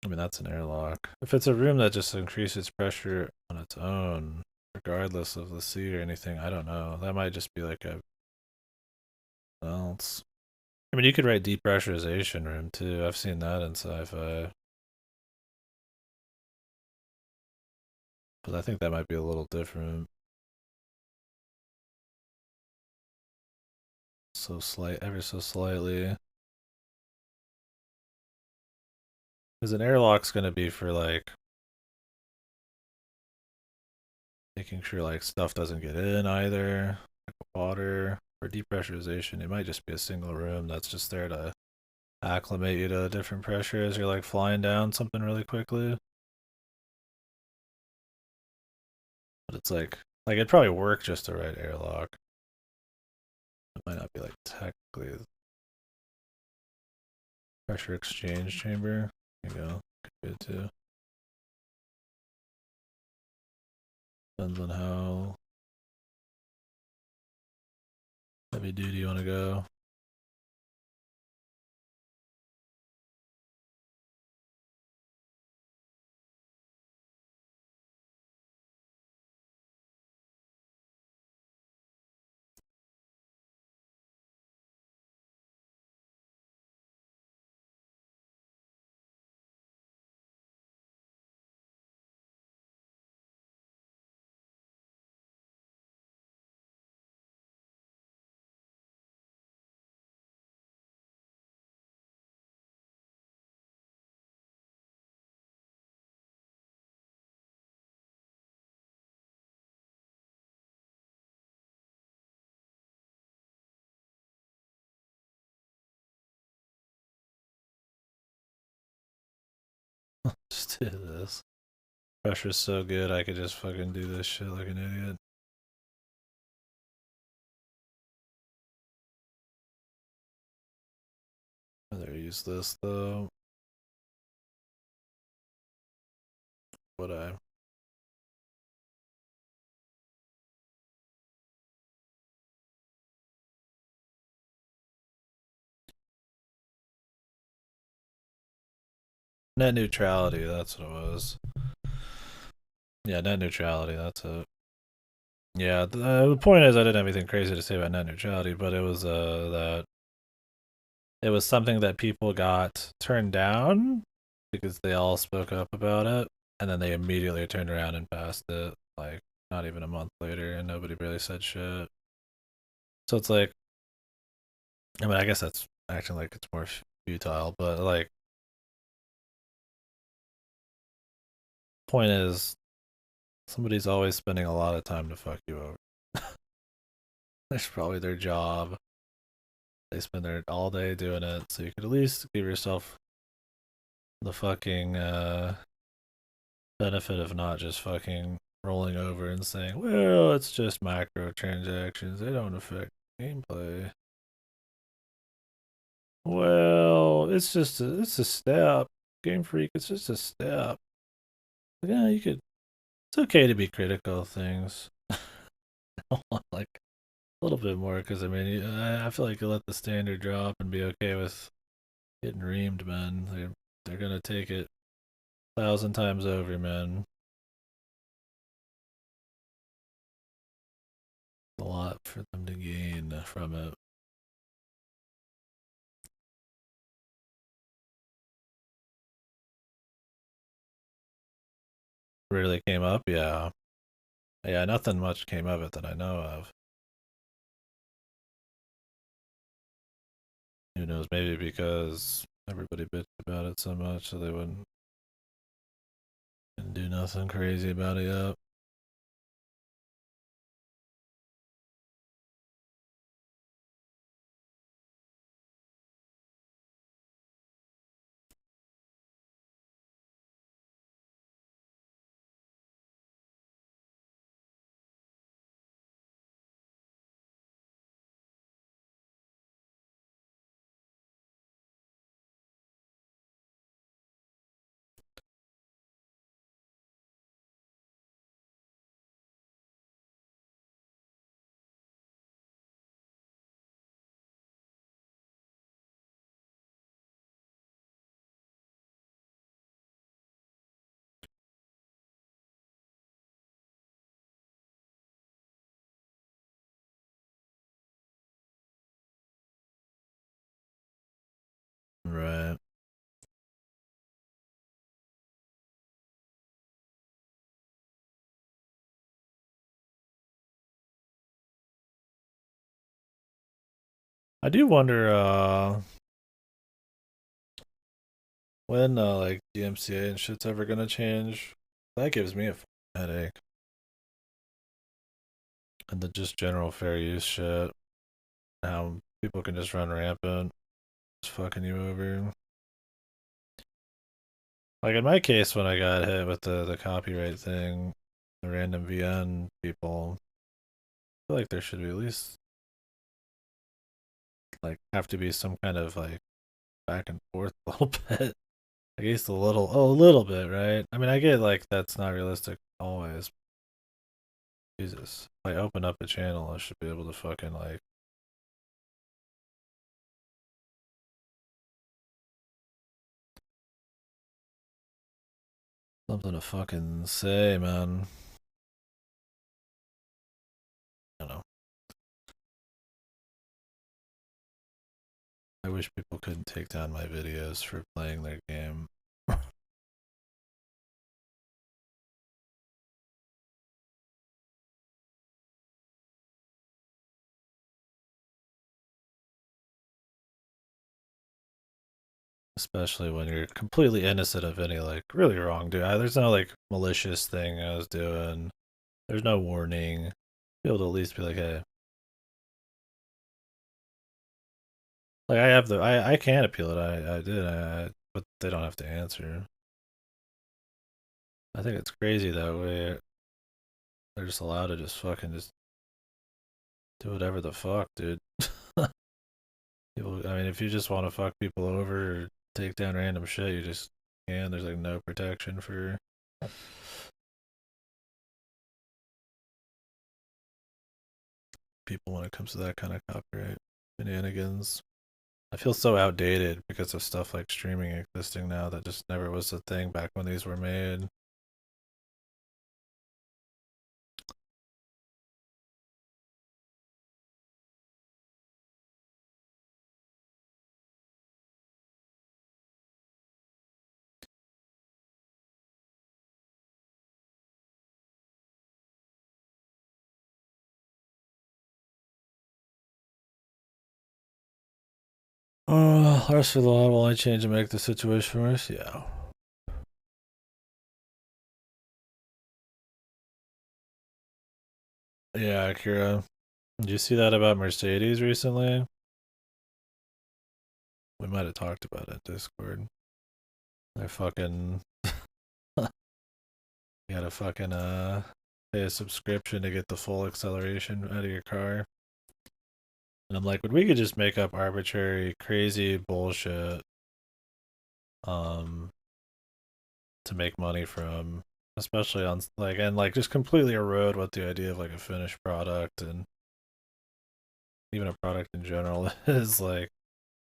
I mean, that's an airlock. If it's a room that just increases pressure on its own, regardless of the sea or anything, I don't know. That might just be like a else. I mean, you could write depressurization room too. I've seen that in sci-fi, but I think that might be a little different. So slight, ever so slightly. Because an airlock's gonna be for like making sure like stuff doesn't get in either, like water or depressurization. It might just be a single room that's just there to acclimate you to a different pressure as you're like flying down something really quickly. But it's like it'd probably work just to write airlock. It might not be like technically a pressure exchange chamber. There you go. Could be it too. Depends on how heavy duty you want to go. Just do this. Pressure's so good, I could just fucking do this shit like an idiot. I'd rather use this though. Would I? Net neutrality, that's what it was. Yeah, net neutrality, that's it. Yeah, the point is I didn't have anything crazy to say about net neutrality, but it was that it was something that people got turned down because they all spoke up about it, and then they immediately turned around and passed it, like not even a month later, and nobody really said shit. So it's like, I mean, I guess that's acting like it's more futile, but like, point is, somebody's always spending a lot of time to fuck you over. That's probably their job. They spend their all day doing it, so you could at least give yourself the fucking benefit of not just fucking rolling over and saying, well, it's just microtransactions, they don't affect gameplay. Well, it's a step. Game Freak, it's just a step. Yeah, you could. It's okay to be critical of things. Like a little bit more, because I mean, I feel like you let the standard drop and be okay with getting reamed, man. They're gonna take it 1,000 times over, man. A lot for them to gain from it. Really came up, yeah. Yeah, nothing much came of it that I know of. Who knows? Maybe because everybody bitched about it so much, so they wouldn't do nothing crazy about it yet. Right. I do wonder when like DMCA and shit's ever gonna change. That gives me a headache. And the just general fair use shit. How people can just run rampant, just fucking you over. Like in my case, when I got hit with the copyright thing, the random VN people, I feel like there should be at least like have to be some kind of like back and forth a little bit. I guess a little bit, right? I mean, I get like that's not realistic always. Jesus, if I open up a channel, I should be able to fucking like something to fucking say, man. I don't know. I wish people couldn't take down my videos for playing their game. Especially when you're completely innocent of any like really wrong do. There's no like malicious thing I was doing. There's no warning. Be able to at least be like, hey, like I have I can appeal it. I did. But they don't have to answer. I think it's crazy that way. They're just allowed to just fucking just do whatever the fuck, dude. People, I mean, if you just want to fuck people over or take down random shit, you just can. There's like no protection for people when it comes to that kind of copyright shenanigans. I feel so outdated because of stuff like streaming existing now that just never was a thing back when these were made. Oh, rest of the law will only change to make the situation worse. Yeah. Yeah, Akira. Did you see that about Mercedes recently? We might have talked about it Discord. They're fucking you gotta fucking pay a subscription to get the full acceleration out of your car. And I'm like, when we could just make up arbitrary, crazy bullshit, um, to make money from, especially on like and like just completely erode what the idea of like a finished product and even a product in general is like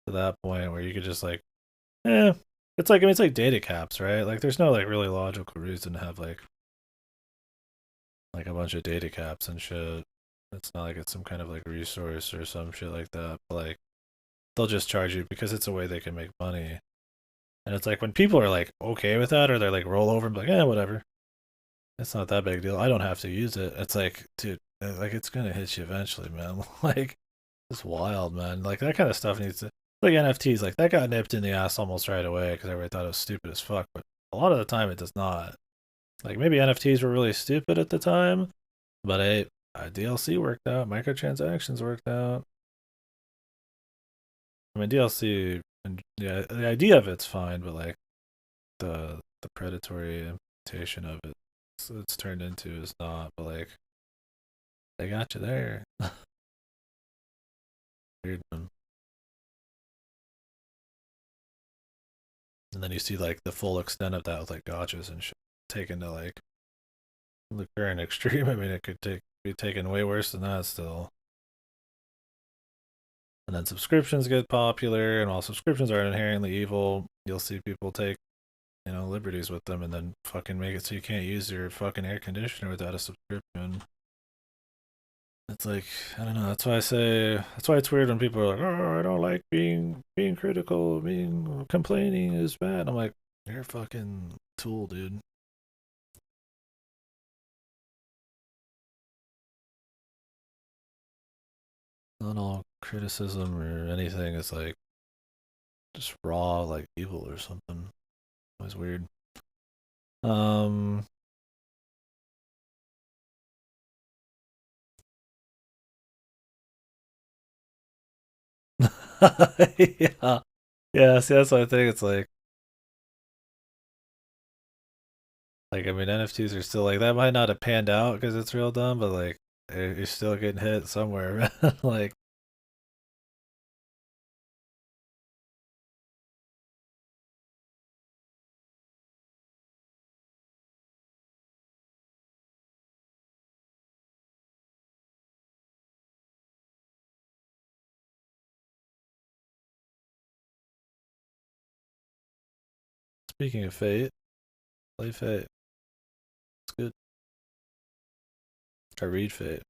to that point where you could just like, eh, it's like I mean it's like data caps, right? Like there's no like really logical reason to have like a bunch of data caps and shit. It's not like it's some kind of like resource or some shit like that. But like they'll just charge you because it's a way they can make money. And it's like when people are like okay with that or they're like roll over and be like, yeah, whatever. It's not that big a deal. I don't have to use it. It's like, dude, like it's gonna hit you eventually, man. Like it's wild, man. Like that kind of stuff needs to like NFTs, like that got nipped in the ass almost right away because everybody thought it was stupid as fuck. But a lot of the time it does not. Like maybe NFTs were really stupid at the time, but DLC worked out, microtransactions worked out. I mean DLC and yeah, the idea of it's fine, but like the predatory imitation of it it's turned into is not. But like they got you there. Weird one. And then you see like the full extent of that with like gotchas and shit taken to like the current extreme. I mean, it could be taken way worse than that still. And then subscriptions get popular, and while subscriptions are inherently evil, you'll see people take liberties with them, and then fucking make it so you can't use your fucking air conditioner without a subscription. It's like I don't know. That's why I say that's why it's weird when people are like, "Oh, I don't like being critical, being complaining is bad." I'm like, "You're a fucking tool, dude." Not all criticism or anything is like just raw like evil or something. Always weird. Um, yeah, yeah. See, that's what I think. It's like I mean, NFTs are still like that might not have panned out because it's real dumb, but like you're still getting hit somewhere. Like speaking of fate, play fate. It's good. I read fate.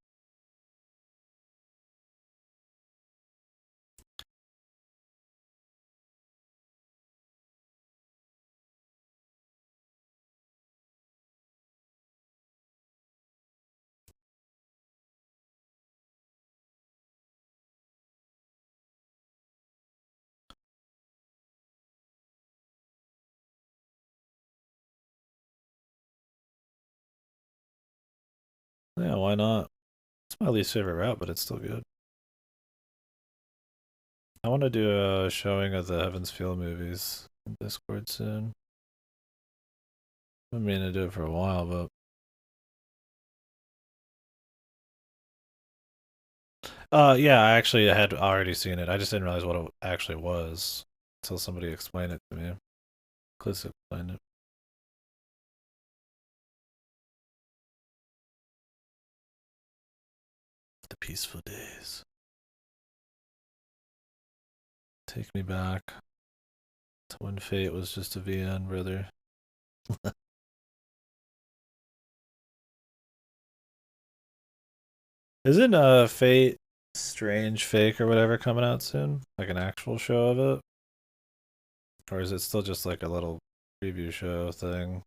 Yeah, why not? It's my least favorite route, but it's still good. I want to do a showing of the Heaven's Feel movies in Discord soon. I've been meaning to do it for a while, but yeah, I actually had already seen it. I just didn't realize what it actually was until somebody explained it to me. Cliff explained it. The peaceful days. Take me back to when Fate was just a VN, brother. Isn't Fate Strange Fake or whatever coming out soon? Like an actual show of it? Or is it still just like a little preview show thing?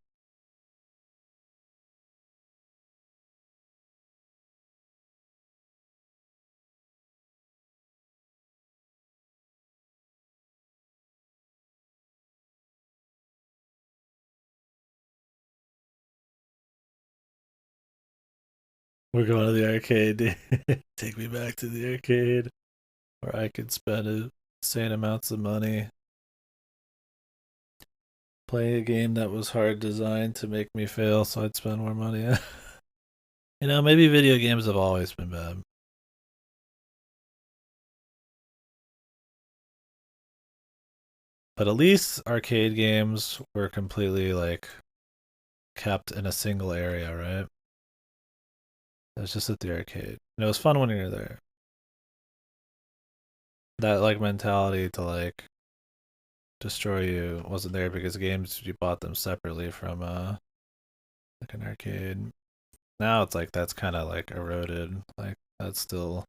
We're going to the arcade. Take me back to the arcade where I could spend insane amounts of money playing a game that was hard designed to make me fail, so I'd spend more money. You know, maybe video games have always been bad. But at least arcade games were completely like kept in a single area, right? It was just at the arcade. And it was fun when you're there. That like mentality to like destroy you wasn't there because games you bought them separately from like an arcade. Now it's like that's kind of like eroded. Like that's still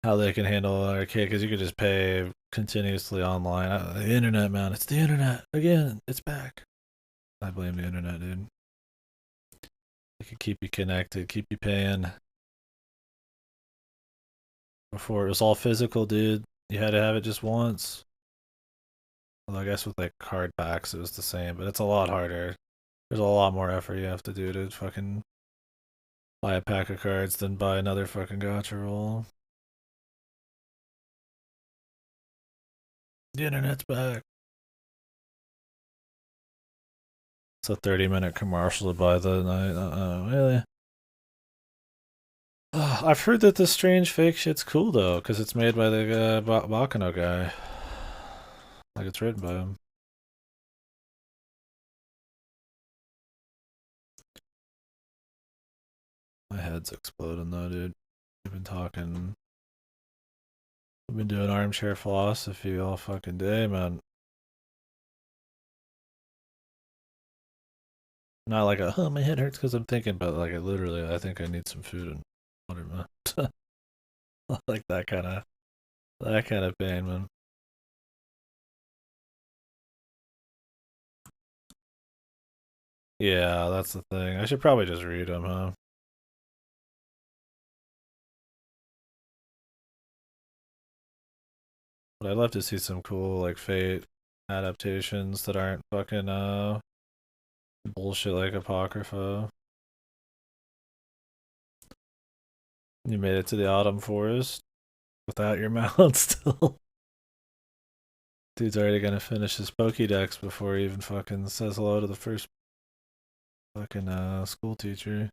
how they can handle an arcade because you could just pay continuously online. The internet, man, it's the internet again. It's back. I blame the internet, dude. It could keep you connected, keep you paying. Before it was all physical, dude. You had to have it just once. Well, I guess with like card packs, it was the same, but it's a lot harder. There's a lot more effort you have to do to fucking buy a pack of cards than buy another fucking gotcha roll. The internet's back. It's a 30-minute commercial to buy the night. Really? I've heard that the strange fake shit's cool though, because it's made by the Bakano guy. Like it's written by him. My head's exploding though, dude. We've been talking. We've been doing armchair philosophy all fucking day, man. Not like a, oh, my head hurts because I'm thinking, but like, I think I need some food and water, man. Like that kind of pain, man. Yeah, that's the thing. I should probably just read them, huh? But I'd love to see some cool like Fate adaptations that aren't fucking bullshit like Apocrypha. You made it to the Autumn Forest without your mount still. Dude's already gonna finish his Pokédex before he even fucking says hello to the first fucking school teacher.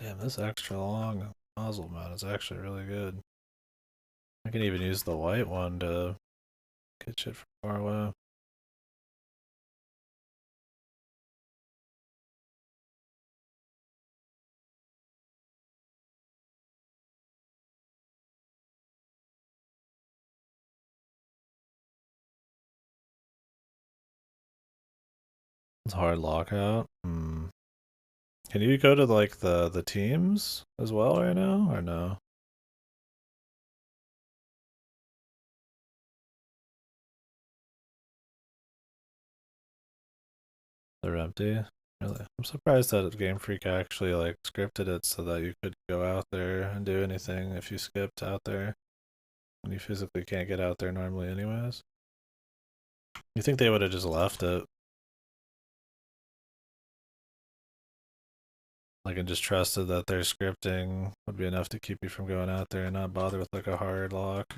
Damn, this extra long nozzle mount is actually really good. I can even use the white one to get shit from far away. It's hard lockout. Hmm. Can you go to like the teams as well right now or no? They're empty. Really, I'm surprised that Game Freak actually like scripted it so that you could go out there and do anything if you skipped out there when you physically can't get out there normally, anyways. You think they would have just left it, like, and just trusted that their scripting would be enough to keep you from going out there and not bother with like a hard lock?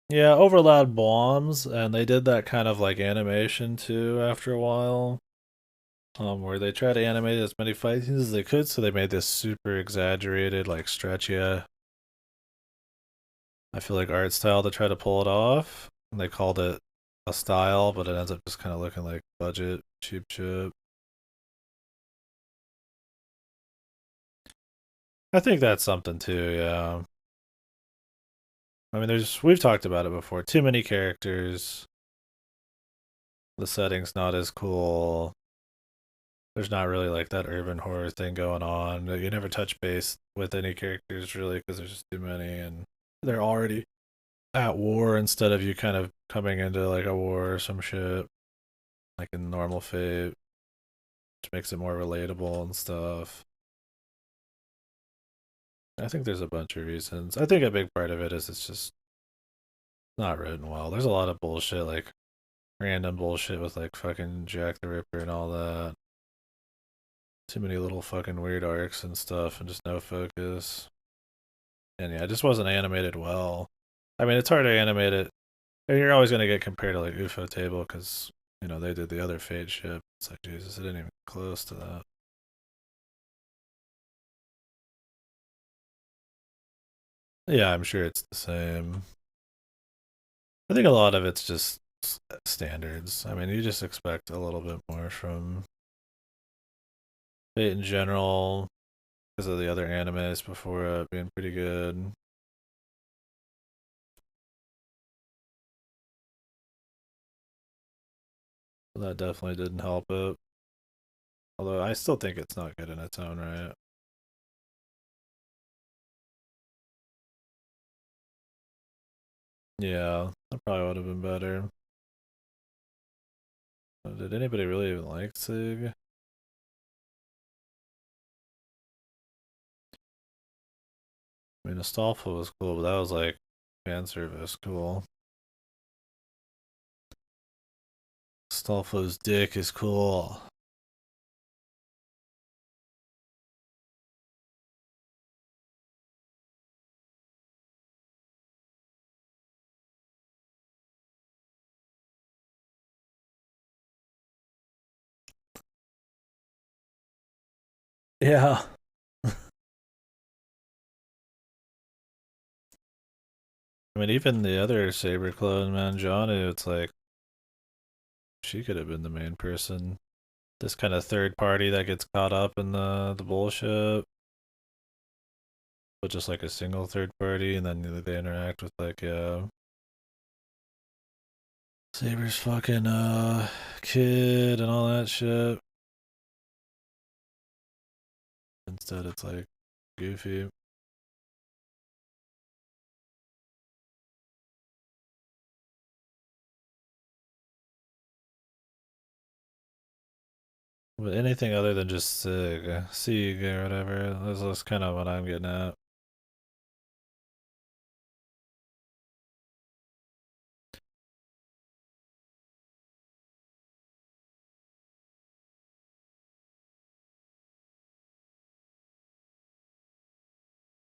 Yeah, overloud bombs, and they did that kind of like animation too after a while. Where they try to animate as many fight scenes as they could, so they made this super exaggerated, like stretchy, I feel like art style to try to pull it off. And they called it a style, but it ends up just kind of looking like budget cheap shit. I think that's something too, yeah. I mean, we've talked about it before. Too many characters. The setting's not as cool. There's not really like that urban horror thing going on. You never touch base with any characters really because there's just too many, and they're already at war instead of you kind of coming into like a war or some shit, like in normal Fate, which makes it more relatable and stuff. I think there's a bunch of reasons. I think a big part of it is it's just not written well. There's a lot of bullshit, like random bullshit with like fucking Jack the Ripper and all that. Too many little fucking weird arcs and stuff, and just no focus. And yeah, it just wasn't animated well. I mean, it's hard to animate it, and you're always gonna get compared to like UFO Table because they did the other Fate ship. It's like Jesus, it didn't even close to that. Yeah, I'm sure it's the same. I think a lot of it's just standards. I mean, you just expect a little bit more from Fate in general because of the other animes before it being pretty good. So that definitely didn't help it. Although I still think it's not good in its own right. Yeah, that probably would have been better. Did anybody really even like Sig? I mean, Astolfo was cool, but that was like fan service cool. Astolfo's dick is cool. Yeah. I mean, even the other Saber clone, man, Johnny, it's like she could have been the main person. This kind of third party that gets caught up in the bullshit, but just like a single third party, and then they interact with like Saber's fucking kid and all that shit. Instead, it's like goofy. But anything other than just Sieg or whatever, that's kind of what I'm getting at.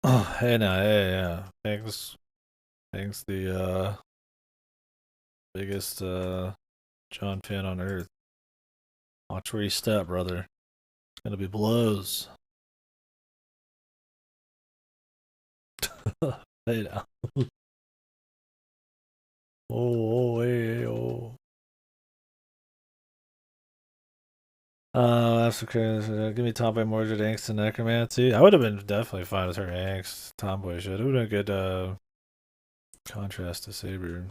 Oh, hey, now, hey, yeah. Thanks, the biggest John fan on earth. Watch where you step, brother. It's gonna be blows. Hey, now. Oh, hey, oh. After Chris, give me Tomboy Mordred, Angst, and Necromancy. I would have been definitely fine with her Angst, Tomboy shit. It would have been a good contrast to Saber.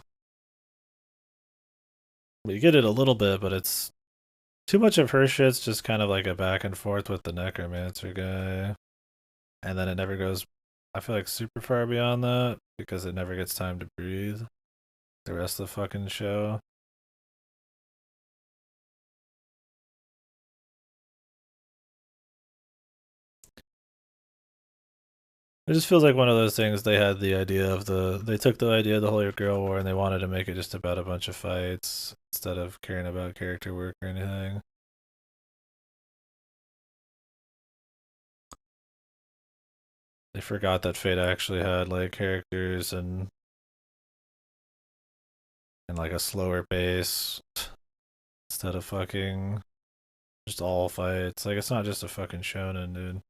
But you get it a little bit, but it's Too much of her shit's just kind of like a back and forth with the necromancer guy, and then it never goes. I feel like super far beyond that because it never gets time to breathe. The rest of the fucking show. It just feels like one of those things. They had the idea of they took the idea of the Holy Grail War and they wanted to make it just about a bunch of fights instead of caring about character work or anything. They forgot that Fate actually had like characters and like a slower pace instead of fucking just all fights. Like it's not just a fucking shonen, dude.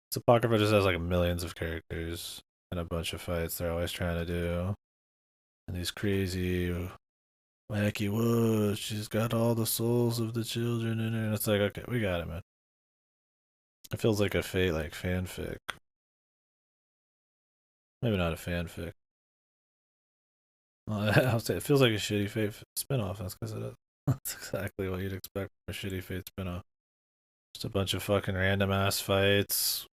It's Apocrypha just has like millions of characters and a bunch of fights they're always trying to do. And these crazy wacky, whoa, she's got all the souls of the children in her. And it's like, okay, we got it, man. It feels like a Fate like fanfic. Maybe not a fanfic. Well, I'll say it feels like a shitty Fate spinoff. That's because it is. That's exactly what you'd expect from a shitty Fate spinoff. Just a bunch of fucking random ass fights.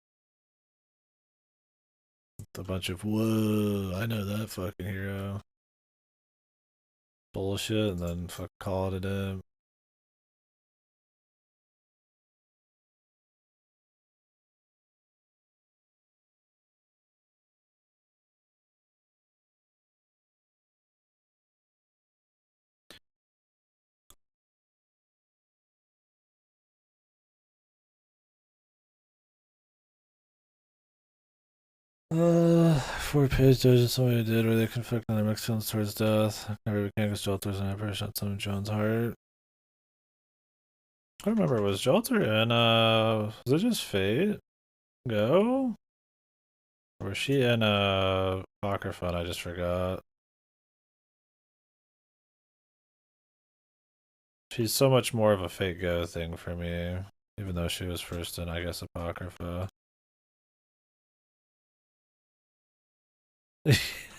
A bunch of whoa, I know that fucking hero. Bullshit, and then fuck call it a day. Four-page dojo somebody did where they conflict on their mixed feelings towards death. Never became because Jolter's an impression on some of John's heart. I remember, was Jolter in, was it just Fate? Go? Or was she in, Apocrypha? I just forgot. She's so much more of a Fate Go thing for me, even though she was first in, I guess, Apocrypha.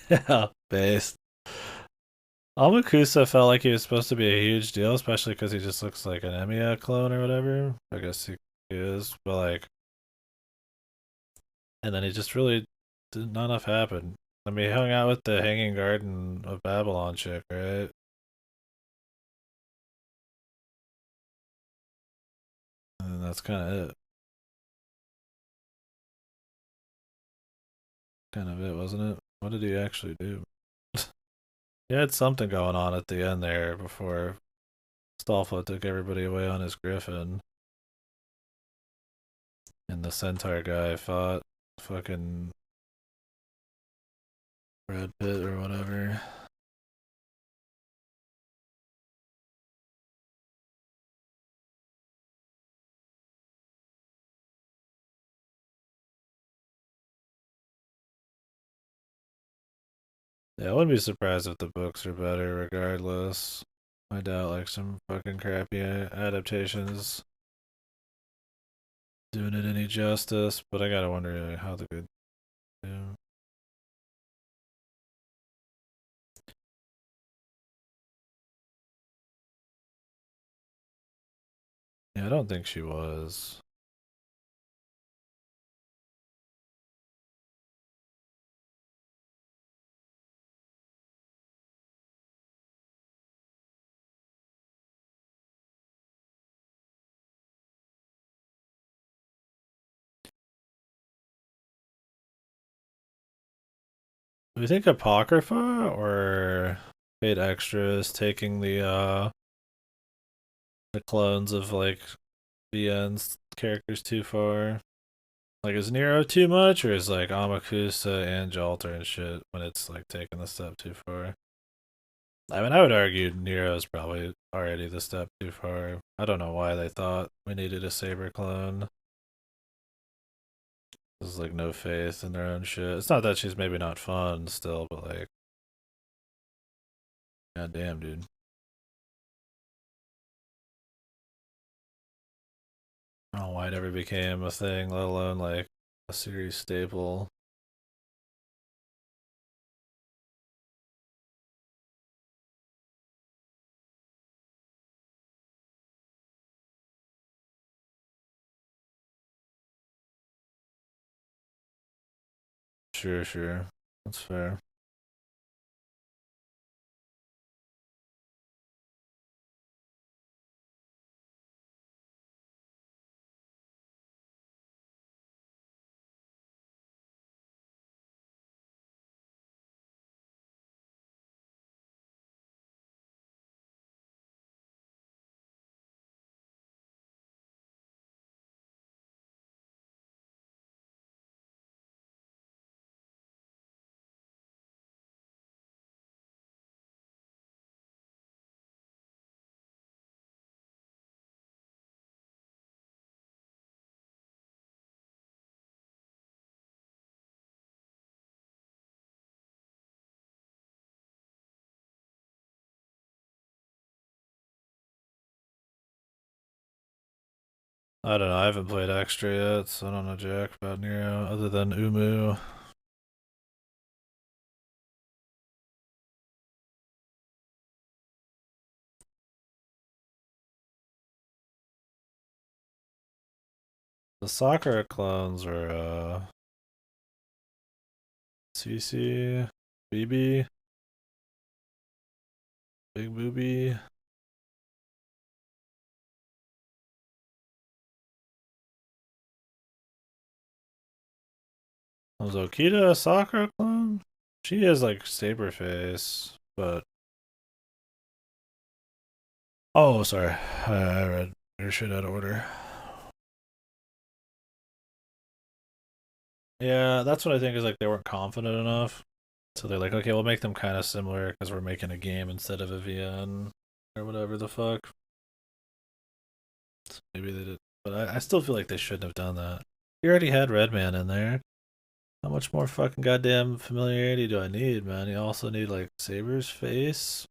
Yeah, based. Amakusa felt like he was supposed to be a huge deal, especially because he just looks like an Emiya clone or whatever. I guess he is, but like, and then he just really did not enough happen. I mean, he hung out with the Hanging Garden of Babylon chick, right? And that's kind of it. Kind of it, wasn't it? What did he actually do? He had something going on at the end there before Stolfa took everybody away on his griffin, and the centaur guy fought fucking Brad Pitt or whatever. Yeah, I wouldn't be surprised if the books are better regardless. I doubt like some fucking crappy adaptations doing it any justice, but I gotta wonder how the good do. Yeah, I don't think she was. Do you think Apocrypha or Fate Extra is taking the clones of like VN's characters too far? Like is Nero too much or is like Amakusa and Jalter and shit when it's like taking the step too far? I mean, I would argue Nero's probably already the step too far. I don't know why they thought we needed a Saber clone. There's like no faith in their own shit. It's not that she's maybe not fun still, but like, god damn, dude. I don't know why it ever became a thing, let alone like a series staple. Sure, sure. That's fair. I don't know. I haven't played extra yet, so I don't know jack about Nero other than Umu. The Sakura clones are CC, BB, Big Booby. Was Okita a Sakura clone? She has like saber face, but oh, sorry, I read your shit out of order. Yeah, that's what I think is like they weren't confident enough, so they're like, okay, we'll make them kind of similar because we're making a game instead of a VN or whatever the fuck. So maybe they did, but I still feel like they shouldn't have done that. You already had Redman in there. How much more fucking goddamn familiarity do I need, man? You also need like Saber's face.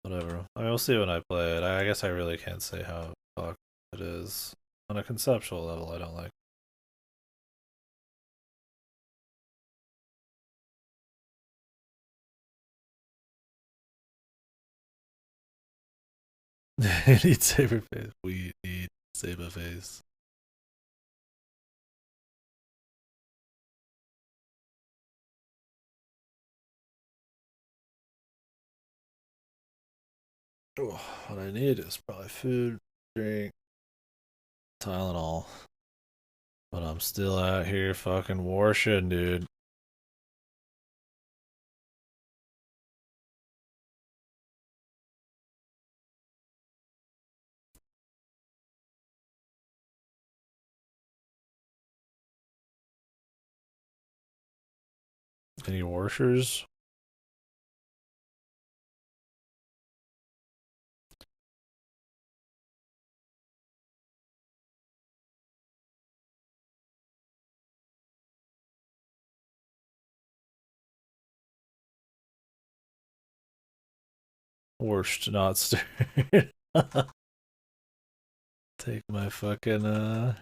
Whatever. I will see when I play it. I guess I really can't say how fucked it is. On a conceptual level, I don't like it. You need Saber face. We need Saber face. Oh, what I need is probably food, drink, Tylenol. But I'm still out here fucking washing, dude. Any washers? Worst, not stirred. Take my fucking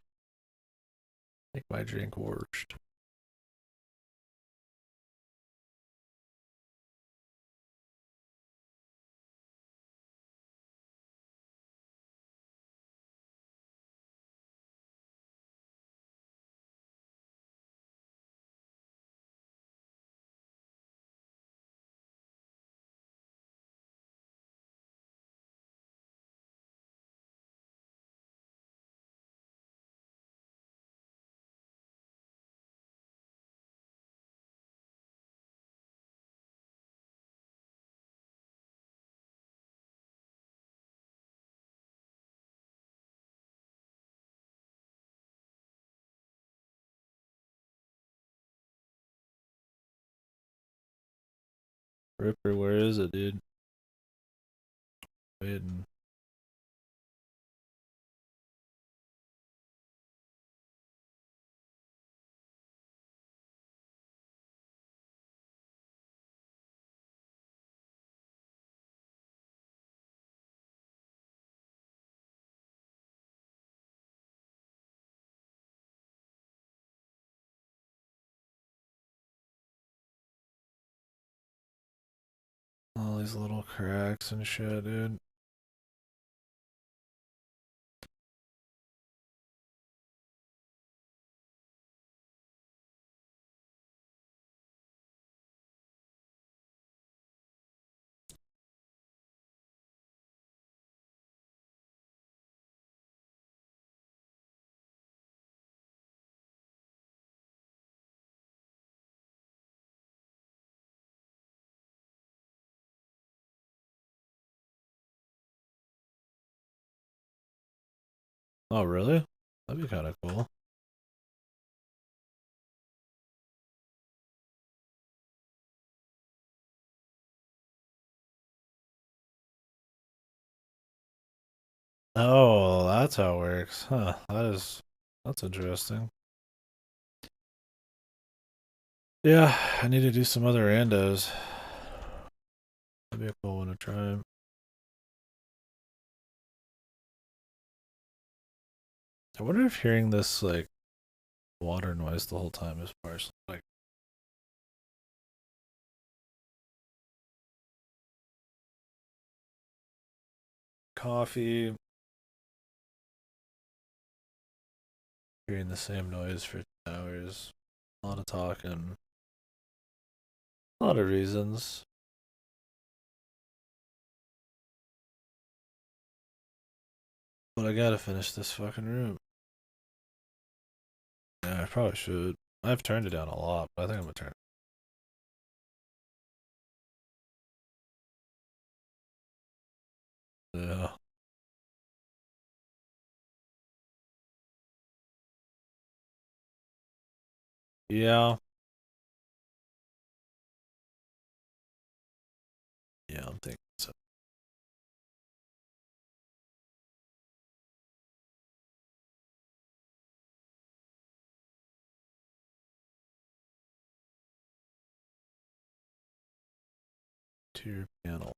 take my drink worst. Ripper, where is it, dude? Waiting. Holy these little cracks and shit, dude. Oh, really? That'd be kind of cool. Oh, that's how it works. Huh. That's interesting. Yeah, I need to do some other randos. That'd be a cool one to try. I wonder if hearing this like water noise the whole time is partially like coffee, hearing the same noise for 2 hours, a lot of talking, a lot of reasons. But I gotta finish this fucking room. Yeah, I probably should. I've turned it down a lot, but I think I'm gonna turn it. Yeah. Yeah. Yeah, I'm thinking so. Tier panel.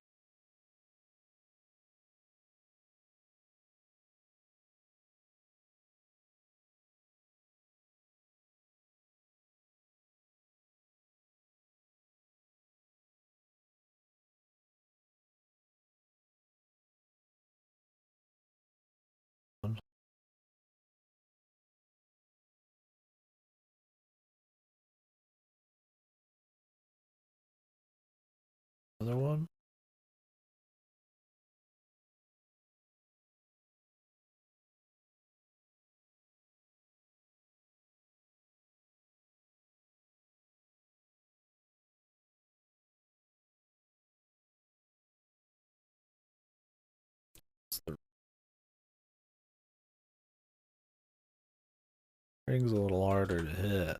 Another one? It's the ring's a little harder to hit.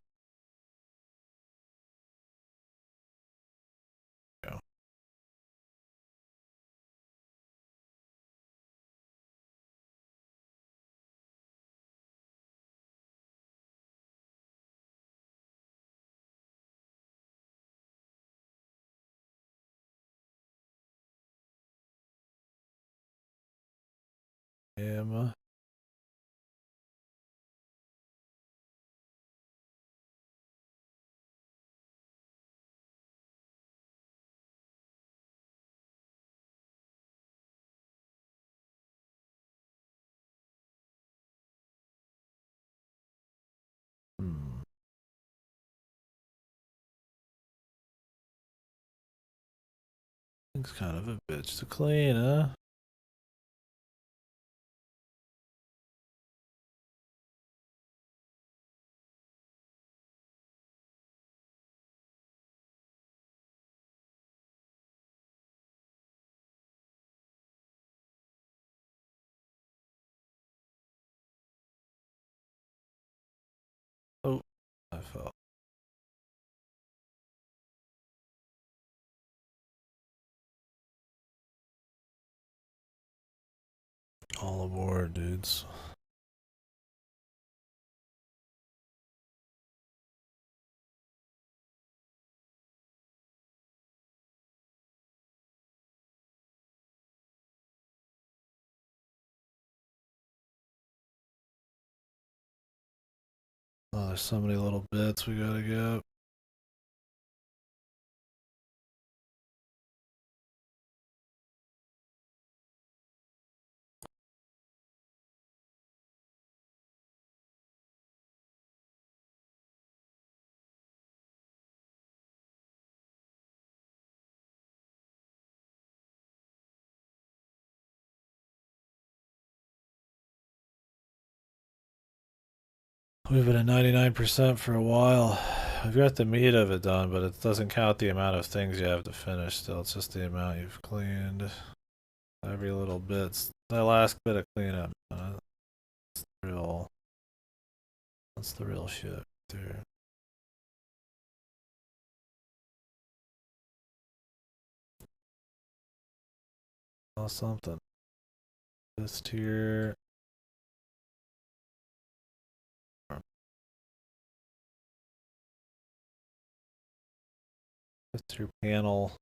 Go. Gamma. Hmm. Thing's kind of a bitch to clean, huh? Oh, I fell. All aboard, dudes. Oh, there's so many little bits we gotta get. We've been at 99% for a while. We've got the meat of it done, but it doesn't count the amount of things you have to finish still. It's just the amount you've cleaned. Every little bit's the last bit of cleanup. That's the real. That's the real shit there. Oh, something. This tier. This tier panel.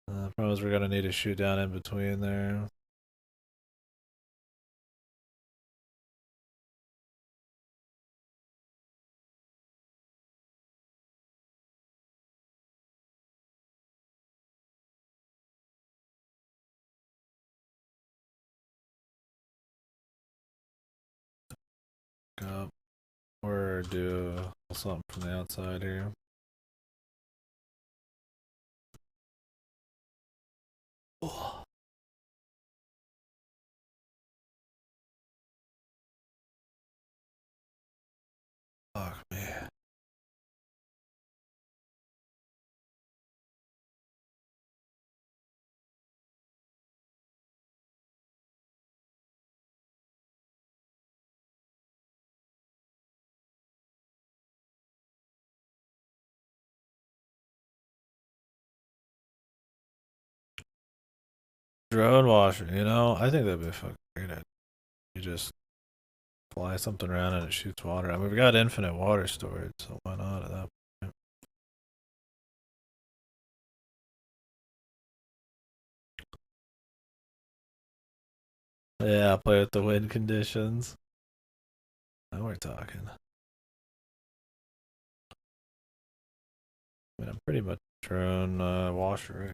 The problem is we're gonna need to shoot down in between there. Up or do something from the outside here. Oh, fuck me. Drone washer, you know? I think that'd be a fucking great idea. You just fly something around and it shoots water. I mean, we've got infinite water storage, so why not at that point? Yeah, play with the wind conditions. Now we're talking. I mean, I'm pretty much drone washer.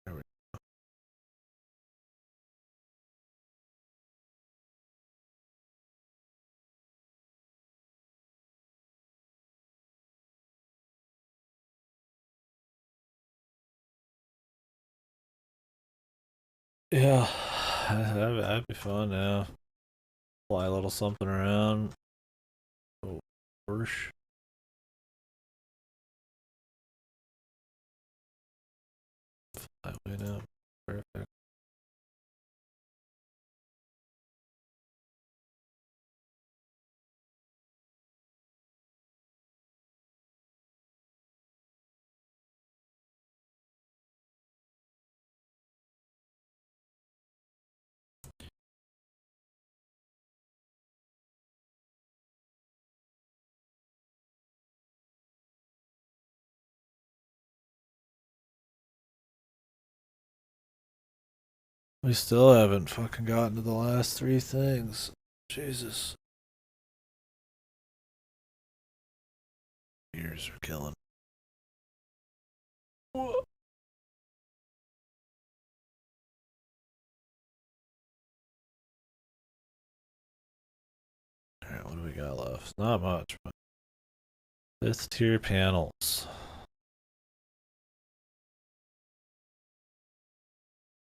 There we Yeah, that'd be fun. Yeah, fly a little something around. Oh, whoosh. Fly way down. Perfect. We still haven't fucking gotten to the last three things. Jesus. Ears are killing. Whoa. Alright, what do we got left? Not much, but fifth tier panels.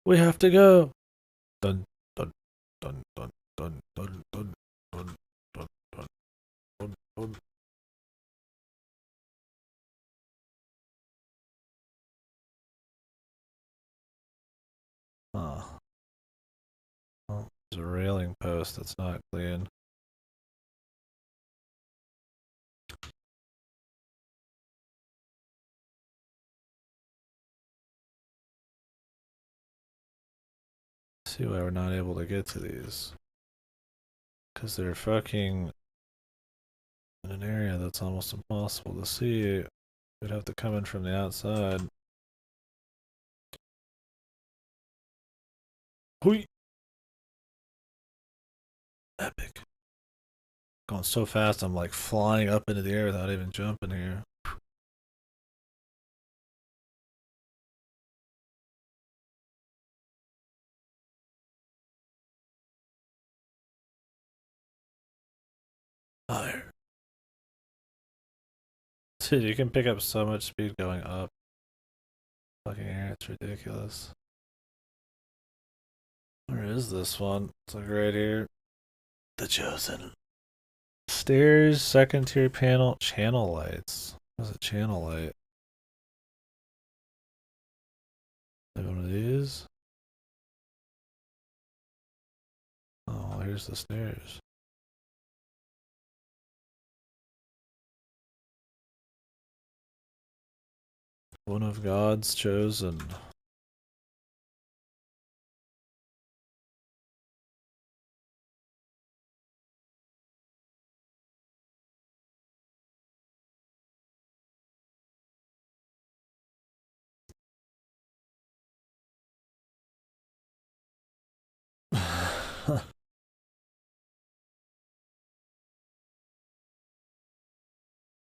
We have to go. Dun dun dun dun dun dun dun dun dun dun dun dun. Huh. Oh, there's a railing post that's not clean. See why we're not able to get to these. Because they're fucking in an area that's almost impossible to see. We'd have to come in from the outside. Hui! Epic. Going so fast, I'm like flying up into the air without even jumping here. Higher. Dude, you can pick up so much speed going up. Fucking air, it's ridiculous. Where is this one? It's like right here. The Chosen. Stairs, second tier panel, channel lights. What's a channel light? Like one of these? Oh, here's the stairs. One of God's chosen.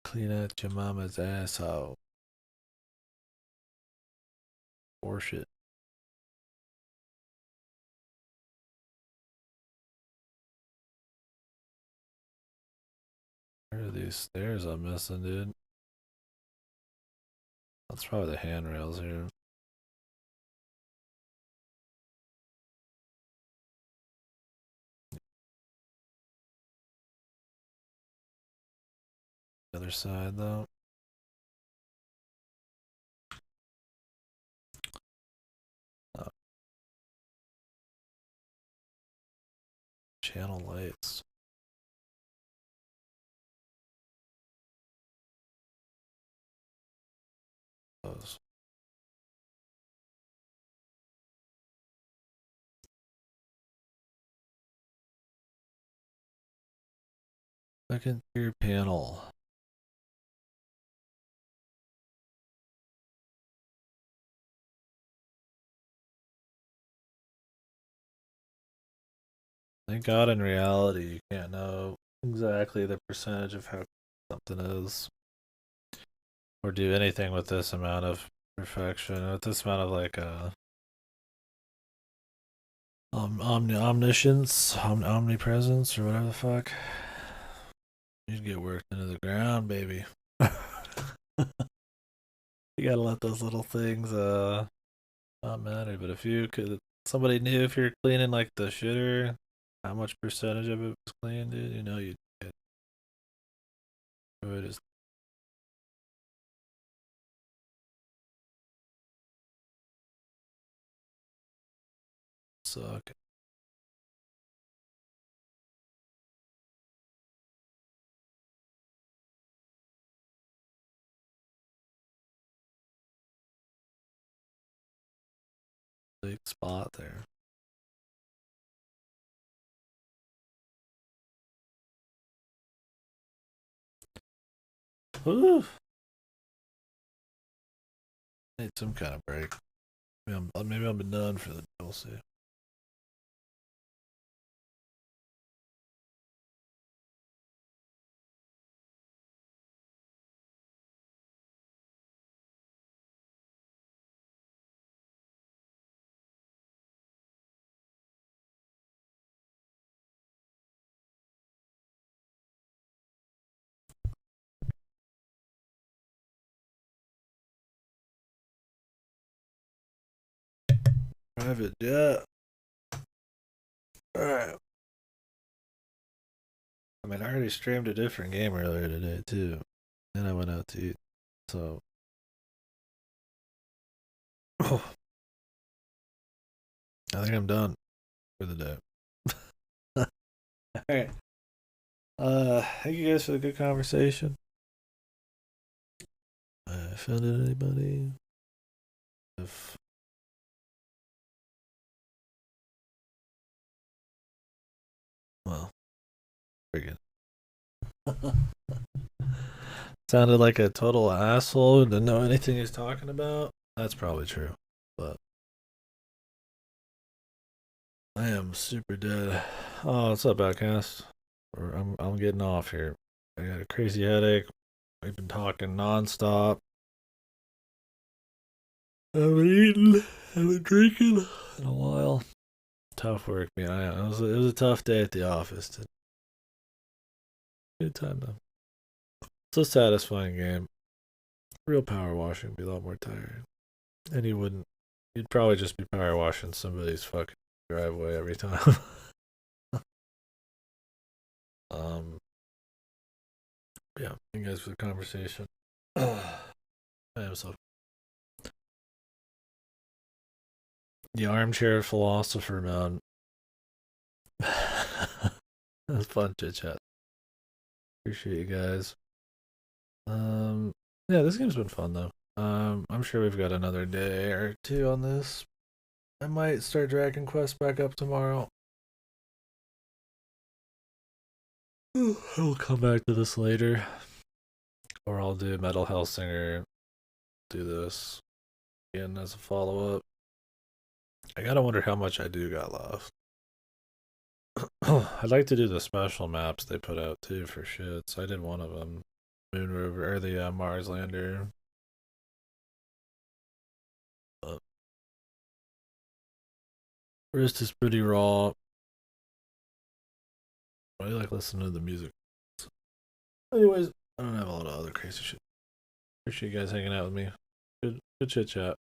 Clean out your mama's asshole. Or shit. Where are these stairs I'm missing, dude? That's probably the handrails here. The other side, though. Oh. Channel lights. Those. Second tier panel. Thank God in reality you can't know exactly the percentage of how something is. Or do anything with this amount of perfection. With this amount of like omniscience, omnipresence, or whatever the fuck. You'd get worked into the ground, baby. You gotta let those little things not matter. But if you could, somebody knew if you're cleaning like the shitter, how much percentage of it was clean, dude. You know you'd get. It is suck. Big spot there. Woo. Need some kind of break. Maybe I'm done for the DLC. Private jet. Alright. I mean, I already streamed a different game earlier today, too. Then I went out to eat. So. I think I'm done for the day. Alright. Thank you guys for the good conversation. Offended anybody? If well, friggin'. Sounded like a total asshole who didn't know anything he's talking about. That's probably true, but I am super dead. Oh, what's up, Outcast? I'm getting off here. I got a crazy headache. We've been talking nonstop. I haven't eaten, haven't drinking in a while. Tough work, man. It was a tough day at the office. Good time though. It's a satisfying game. Real power washing would be a lot more tiring. And you'd probably just be power washing somebody's fucking driveway every time. um, yeah, thank you guys for the conversation. I am so. The armchair philosopher, man. That's fun chit chat. Appreciate you guys. Yeah, this game's been fun though. I'm sure we've got another day or two on this. I might start Dragon Quest back up tomorrow. I'll come back to this later. Or I'll do Metal Hellsinger, do this again as a follow up. I gotta wonder how much I do got left. I'd like to do the special maps they put out too for shits. I did one of them, Moon Rover or the Mars Lander. But wrist is pretty raw. I like listening to the music. Anyways, I don't have a lot of other crazy shit. Appreciate you guys hanging out with me. Good chit chat.